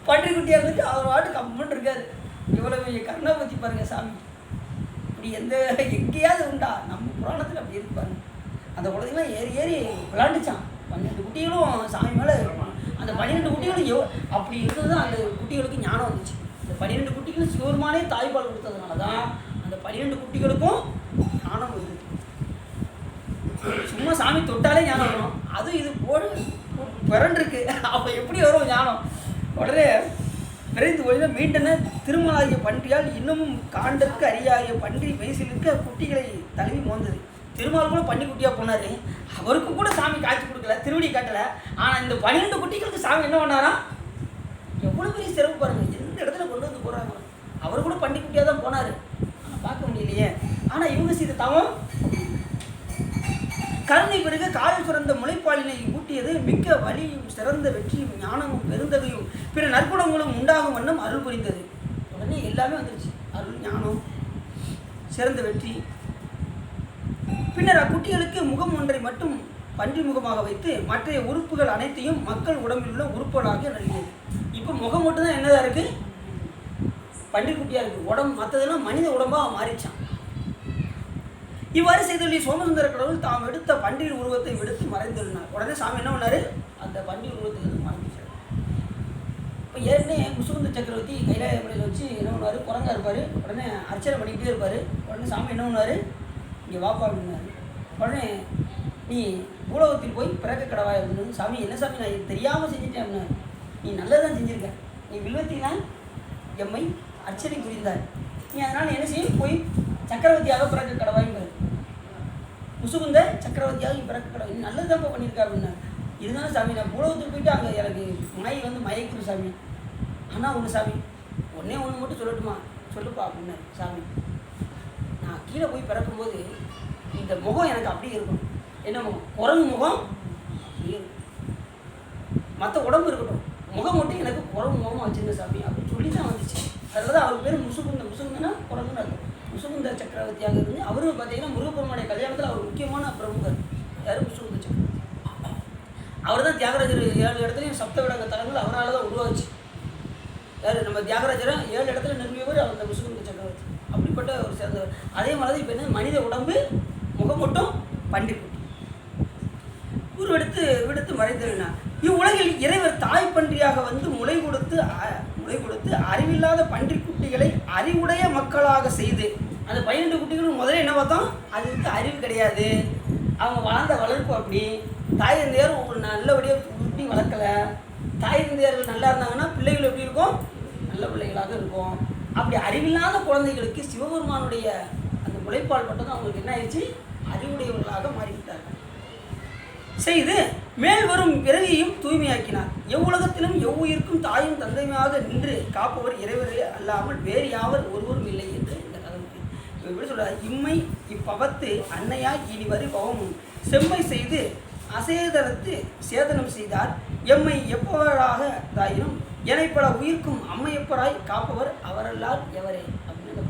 பன்றிக்குட்டியாக இருந்துட்டு அவர் வாட்டு கம்முன்னு இருக்காரு. இவ்வளோ கருணை பற்றி பாருங்கள் சாமி. இப்படி எங்கேயாவது உண்டா, நம்ம புராணத்தில் அப்படி இருப்பாரு. அந்த குழந்தைங்களாம் ஏறி ஏறி விளாண்டுச்சான். 12 குட்டிகளும் சாமி மேலே அந்த 12 குட்டிகளும் அப்படி இருந்தது தான் அந்த குட்டிகளுக்கு ஞானம் வந்துச்சு. அந்த 12 குட்டிகளும் சிவருமானே தாய்ப்பால் கொடுத்ததுனால தான் அந்த 12 குட்டிகளுக்கும் ஞானம் வருது. சும்மா சாமி தொட்டாலே ஞானம் வரும், அதுவும் இது போடு பிறண்டிருக்கு, அப்போ எப்படி வரும் ஞானம்? உடனே விரைந்து ஓடின மீண்டன திருமலாகிய பன்றியால் இன்னமும் காண்டற்கு அறியாகிய பன்றி வயசிலிருக்க குட்டிகளை தழுவி மோந்தது. திருமால் கூட பன்னிக்குட்டியாக போனார், அவருக்கு கூட சாமி காட்சி கொடுக்கல, திருவடி காட்டலை. ஆனால் இந்த 12 குட்டிகளுக்கு சாமி என்ன பண்ணாராம், எவ்வளோ பெரிய சிறப்பு பாருங்கள், எந்த இடத்துல கொண்டு வந்து போகிறாங்க. அவர் கூட பன்னிக்குட்டியாக தான் போனார், ஆனால் பார்க்க முடியலையே. ஆனால் இவங்க செய்த தவம் கருணை பிறகு கால் சுரந்த முளைப்பாலினை ஊட்டியது மிக்க வலியும் சிறந்த வெற்றியும் ஞானமும் பெருந்தகையும் பிற நற்குணங்களும் உண்டாகும் வண்ணம் அருள் புரிந்தது. உடனே எல்லாமே வந்துருச்சு, அருள், ஞானம், சிறந்த வெற்றி. பின்னர் அக்குட்டிகளுக்கு முகம் ஒன்றை மட்டும் பன்றி முகமாக வைத்து மற்ற உறுப்புகள் அனைத்தையும் மக்கள் உடம்பில் உள்ள உறுப்புகளாக நல்கியது. இப்போ முகம் மட்டும் தான் என்னதான் இருக்குது, பன்றிக்குட்டியாக இருக்குது. உடம்பு மற்றதெல்லாம் மனித உடம்பாக மாறிச்சான். இவ்வாறு செய்துள்ள சோமசுந்தர கடவுள் தாம் எடுத்த பன்றியின் உருவத்தை விடுத்து மறைந்திருந்தார். உடனே சாமி என்ன பண்ணாரு, அந்த பன்றி உருவத்தை எடுத்து மறைஞ்சிச்சார். இப்போ ஏற்கனவே முசுகுந்த சக்கரவர்த்தி கைலாய மலையில் வச்சு என்ன பண்ணுவார், குரங்கா இருப்பார். உடனே அர்ச்சனை பண்ணிக்கிட்டே இருப்பார். உடனே சாமி என்ன பண்ணுவார், இங்கே வாப்பா அப்படின்னாரு. உடனே நீ பூலோகத்தில் போய் பிறக்க கடவாய் அப்படின்னு. சாமி என்ன சாமி நான் இது தெரியாமல் செஞ்சுட்டேன் அப்படின்னாரு. நீ நல்லதான் செஞ்சுருக்க, நீ வில்வத்தினால் எம்மை அர்ச்சனை புரிந்தார், நீ அதனால் என்ன செய்யும், போய் சக்கரவர்த்தியாக பிறக்க கடவாய்ங்கிறார். முசுகுந்த சக்கரவர்த்தியாக பிறக்க கடவுள், நீ நல்லது தான் பண்ணியிருக்கா அப்படின்னா. இருந்தாலும் சாமி நான் பூலோகத்துக்கு போயிட்டு அங்கே எனக்கு வந்து மயக்குது சாமி, ஆனால் ஒன்று சாமி, ஒன்றே ஒன்று மட்டும் சொல்லட்டுமா? சொல்லுப்பா அப்படின்னாரு சாமி. நான் கீழே போய் பிறக்கும்போது இந்த முகம் எனக்கு அப்படியே இருக்கும். என்ன முகம்? குரங்கு முகம் அப்படியே இருக்கும். மற்ற உடம்பு இருக்கட்டும், முகம் மட்டும் எனக்கு குரங்கு முகமாக வச்சுருந்த சாமி அப்படின்னு சொல்லி தான் வந்துச்சு. அதில் தான் அவர் பேர் முசுகுந்தர். முசுகுந்தனா குரங்குன்னு இருக்கும். முசுகுந்தர் சக்கரவர்த்தியாக இருந்து அவரும் பார்த்தீங்கன்னா முருகப்பெருமானுடைய கல்யாணத்தில் அவர் முக்கியமான பிரமுகர். யார்? முசுகுந்தர் சக்கரவர்த்தி. அவர் தான் தியாகராஜர் 7 இடத்துலையும் சப்த விடங்க தலங்கள் அவரால் தான் உருவாச்சு. யார்? நம்ம தியாகராஜரை 7 இடத்துல நிறுவியவர் அவர், அந்த முசுகுந்தர் சக்கரவர்த்தி. அப்படிப்பட்ட ஒரு சேர்ந்தவர். அதே மாதிரி இப்போ என்ன, மனித உடம்பு முகம் மட்டும் பன்றிக்குட்டி உருவெடுத்து விடுத்து மறைந்தனா. இவ்வுலகில் இறைவர் தாய் பன்றியாக வந்து முளை கொடுத்து அறிவில்லாத பன்றிக்குட்டிகளை அறிவுடைய மக்களாக செய்து, அந்த 12 குட்டிகளும் முதல்ல என்ன பார்த்தோம், அதுக்கு அறிவு கிடையாது. அவங்க வளர்ந்த வளர்ப்பு அப்படி. தாய் தந்தையார் ஒரு நல்லபடியாக ஊட்டி வளர்க்கலை. தாய் தந்தையார்கள் நல்லா இருந்தாங்கன்னா பிள்ளைகள் எப்படி இருக்கும்? நல்ல பிள்ளைகளாக இருக்கும். அப்படி அறிவில்லாத குழந்தைகளுக்கு சிவபெருமானுடைய அந்த முளைப்பால் பட்டதும் அவங்களுக்கு என்ன ஆயிடுச்சு? அறிவுடையவர்களாக மாறிவிட்டார்கள். செய்து மேல் வரும் பிறவியையும் தூய்மையாக்கினார். எவ்வுலகத்திலும் எவ்வுயிருக்கும் தாயும் தந்தையுமாக நின்று காப்பவர் இறைவரே அல்லாமல் வேறு யாவர் ஒருவரும் இல்லை என்று இந்த கதை. எப்படி சொல்றாரு? இம்மை இப்பவத்து அன்னையாய் இனி வரி பவமும் செம்மை செய்து அசேதனத்து சேதனம் செய்தார். எம்மை எப்பவராக தாயினும் எனைப்பட உயிர்க்கும் அம்மையப்பராய் காப்பவர் அவரல்லால் எவரே அப்படின்னு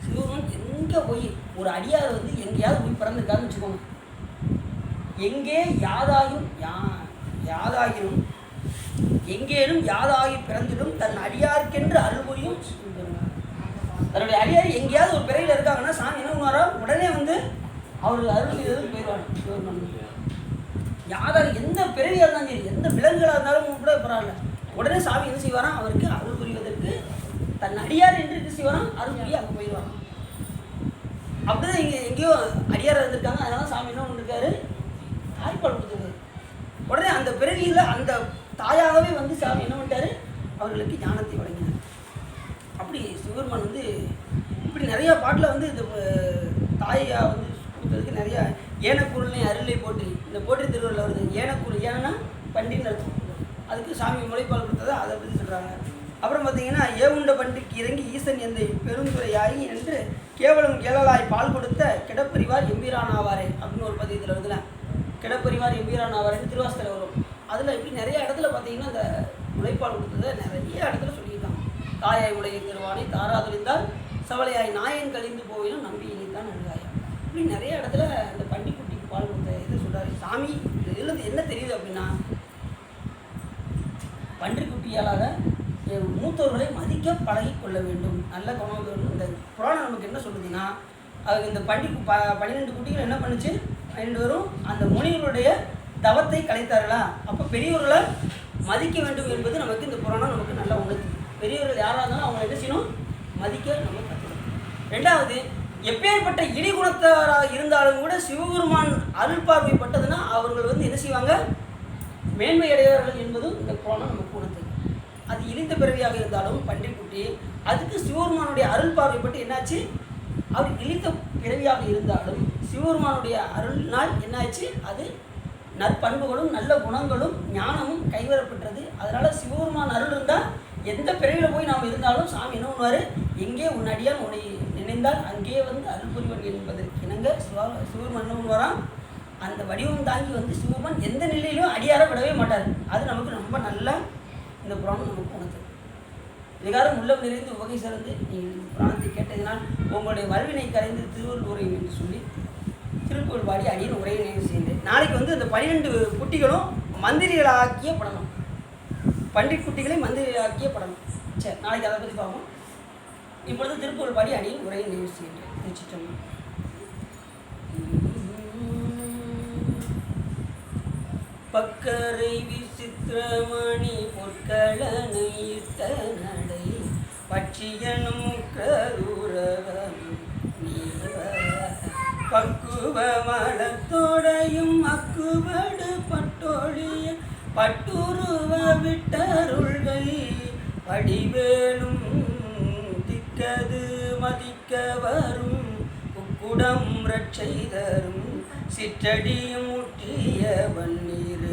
சிவன் எங்கே போய் ஒரு அடியார் வந்து எங்கேயாவது போய் பிறந்திருக்காருன்னு வச்சுக்கோங்க. எங்கே யாதாகினும் எங்கேனும் யாதாகி பிறந்திடும் தன் அடியாருக்கென்று அருள் புரியும். தன்னுடைய அடியார் எங்கேயாவது ஒரு பிறவியில் இருக்காங்கன்னா சாமி என்ன பண்ணுவாரோ உடனே வந்து அவருக்கு அருள் செய்ததுக்கு போயிடுவாங்க. யாதார் எந்த பிறவியாக இருந்தாலும் சரி, எந்த விலங்குகளாக இருந்தாலும் கூட பரவாயில்ல, உடனே சாமி என்ன செய்வாராம்? அவருக்கு அருள் புரிவதற்கு தன் அடியார் என்று என்ன செய்வாராம்? அருள் புரிய அங்கே போயிடுவாங்க. அப்படிதான் இங்கே எங்கேயோ அடியார் இருந்திருக்காங்க. அதனால சாமி என்ன பண்ணிருக்காரு? தாய்ப்பால் கொடுத்துருக்காரு. உடனே அந்த பிறவியில் அந்த தாயாகவே வந்து சாமி என்ன பண்ணிட்டாரு? அவர்களுக்கு ஞானத்தை வழங்கினார். அப்படி சிவபெருமான் வந்து இப்படி நிறையா பாட்டில் வந்து இந்த தாயாக வந்து கொடுத்ததுக்கு நிறையா ஏனக்கூறலையும் அருளை போற்றி, இந்த போற்றி திருவள்ளுவர் வருது. ஏனக்கூறு ஏன்னா பண்டின்னு இருக்கும். அதுக்கு சாமி முளைப்பால் கொடுத்ததை அதை பற்றி சொல்கிறாங்க. அப்புறம் பார்த்தீங்கன்னா ஏவுண்ட பன்றிக்கு இறங்கி ஈசன் எந்த பெருந்துரையாகி என்று கேவலம் கேளலாய் பால் கொடுத்த கிடப்பறிவார் எம்பீரான் ஆவாரே அப்படின்னு ஒரு பதியத்தில் வருதுல. கிடப்பறிவார் எம்பீரான் ஆவாரேன்னு திருவாசத்தில் வரும். அதில் இப்படி நிறைய இடத்துல பார்த்தீங்கன்னா இந்த முளைப்பால் கொடுத்ததை நிறைய இடத்துல சொல்லியிருக்காங்க. தாயாய் உடைய திருவானை தாராதுளிந்தால் சவளையாய் நாயன் கழிந்து போயினும் நம்பி இணைத்தான் நன்காயா. இப்படி நிறைய இடத்துல இந்த பன்றிக்குட்டிக்கு பால் கொடுத்த இதை சொல்கிறாரு சாமி. இதுலேருந்து என்ன தெரியுது அப்படின்னா, பன்றிக்குட்டியாளாக மூத்தவர்களை மதிக்க பழகி கொள்ள வேண்டும். நல்ல கவனம். இந்த புராணம் நமக்கு என்ன சொல்லுதுன்னா, அது இந்த 12 குட்டிகள் என்ன பண்ணுச்சு? 12 பேரும் அந்த முனிவருடைய தவத்தை கலைத்தார்களா. அப்போ பெரியவர்களை மதிக்க வேண்டும் என்பது நமக்கு இந்த புராணம் நமக்கு நல்லா உணர்த்து. பெரியவர்கள் யாராக இருந்தாலும் அவங்க என்ன செய்யணும்? மதிக்க நம்ம கற்றுக்கணும். ரெண்டாவது, எப்பேற்பட்ட இடிகுணத்தாராக இருந்தாலும் கூட சிவபெருமான் அருள் பார்வைப்பட்டதுன்னா அவர்கள் வந்து என்ன செய்வாங்க? மேன்மையடையவர்கள் என்பதும் இந்த புராணம் நமக்கு உணர்த்துது. அது இழிந்த பிறவியாக இருந்தாலும் பன்றிக்குட்டி அதுக்கு சிவபெருமானுடைய அருள் பார்வைப்பட்டு என்னாச்சு? அவர் இழிந்த பிறவியாக இருந்தாலும் சிவபெருமானுடைய அருள்னால் என்னாச்சு? அது நற்பண்புகளும் நல்ல குணங்களும் ஞானமும் கைவரப்பெற்றது. அதனால் சிவபெருமான் அருள் இருந்தால் எந்த பிறவியில் போய் நாம் இருந்தாலும் சாமி என்ன பண்ணுவார்? எங்கே உன்னடியால் உன்னை நினைந்தால் அங்கே வந்து அருள் புரிவன் என்பதற்கு இணங்க சிவபெருமான் என்ன பண்ணுவாராம்? அந்த வடிவம் தாங்கி வந்து சிவபெருமான் எந்த நிலையிலும் அடியார விடவே மாட்டார். அது நமக்கு ரொம்ப நல்லா இந்த புராணம் நமக்கு உணர்த்து. இதுகாரம் உள்ளம் நிறைந்து உவகை சிறந்து நீங்கள் புராணத்தை கேட்டதினால் உங்களுடைய வல்வினை கரைந்து திருவள்ளுவரையும் என்று சொல்லி திருக்குறள் பாடி அடியின் உரையை நினைவு செய்தேன். நாளைக்கு வந்து அந்த 12 குட்டிகளும் மந்திரிகளாக்கிய படணும். பன்றிக்குட்டிகளை மந்திரிகளாக்கிய படணும். சரி, நாளைக்கு அதை பற்றி பார்ப்போம். இப்பொழுது திருக்குறள் பாடி அடியின் உரையை நினைவு செய்கின்றேன். திருச்சிற்றம்பலம். பக்கரை விசித்திரமணி பொற்களனையிட்ட நடை பட்சியனும் கரூரகம் நீவ பக்குவ மலத்தோடையும் அக்குவடு பட்டொழிய பட்டுருவ விட்டருள்கை வடிவேலும் திக்கது மதிக்க வரும் குக்குடம் ரட்சை தரும் சிற்றடியும் முற்றிய வன்னீர்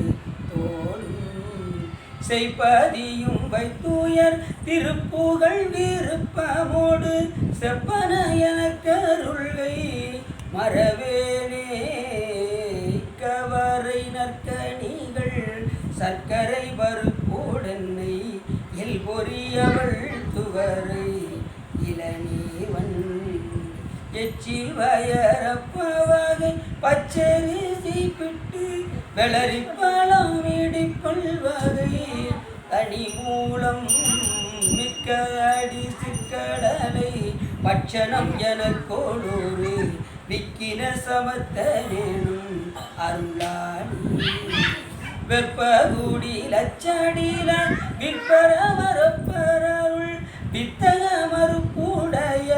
தோளும் செய்ப்பதியும் வைத்துயர் திருப்புகழ் விருப்பமோடு செப்பன எனக்கருள்கை மறவேனே கவரை நற்கணிகள் சர்க்கரை பருப்போடென்னை எல் பொறியவள் துவரை இளநீவன் எச்சில் வயரப்பவகை பச்சரிசி பிட்டு வெளரிப்பழம் இடிப்பல் வகை தனி மூலம் மிக்க அடி சிற்கடலை பட்சணம் எனக்கோடொரு விக்கின சமத்தனேனும் அருளாளி வெப்பகுடி லச்சடில விற்பர மரப்பரருள் வித்தக மறுப்புடைய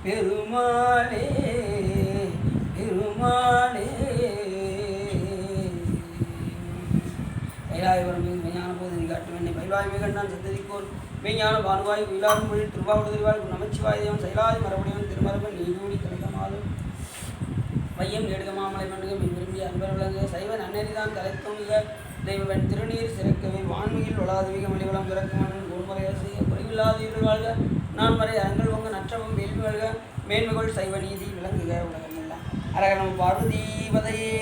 பெருமாளே பெருமாளே கைலாயவரம் மெய்ஞான போதனை காட்டும் என்னை பயில்வாய் மிகண்டான் சத்ததிக்கோள் மெய்ஞான பானுவாய் உயிலாரும் மொழி திருவாவூடுதிரிவாய் நமச்சிவாய் தேவன் செயலாய் மரபுடையவன் திருமரபன் நீடூடி கிடைக்கமாலும் மையம் நெடுக மாமலை மண்டுக மின் விரும்பி அன்பர் விளங்க சைவ நன்னெறிதான் தலைத்தோங்குக தெய்வன் திருநீர் சிறக்கவே வான்மையில் வளாதவிக மலிவளம் பிறக்குமன் குருமலையரசிய குறைவில்லாதீர்கள் வாழ்க நான் வரை அங்கள் உங்க நற்றவும் வேள்வி வாழ்க மேன்மைகள் சைவ நீதி விளங்குக உலகம் எல்லாம் அரகணம் பார்வதி பதையே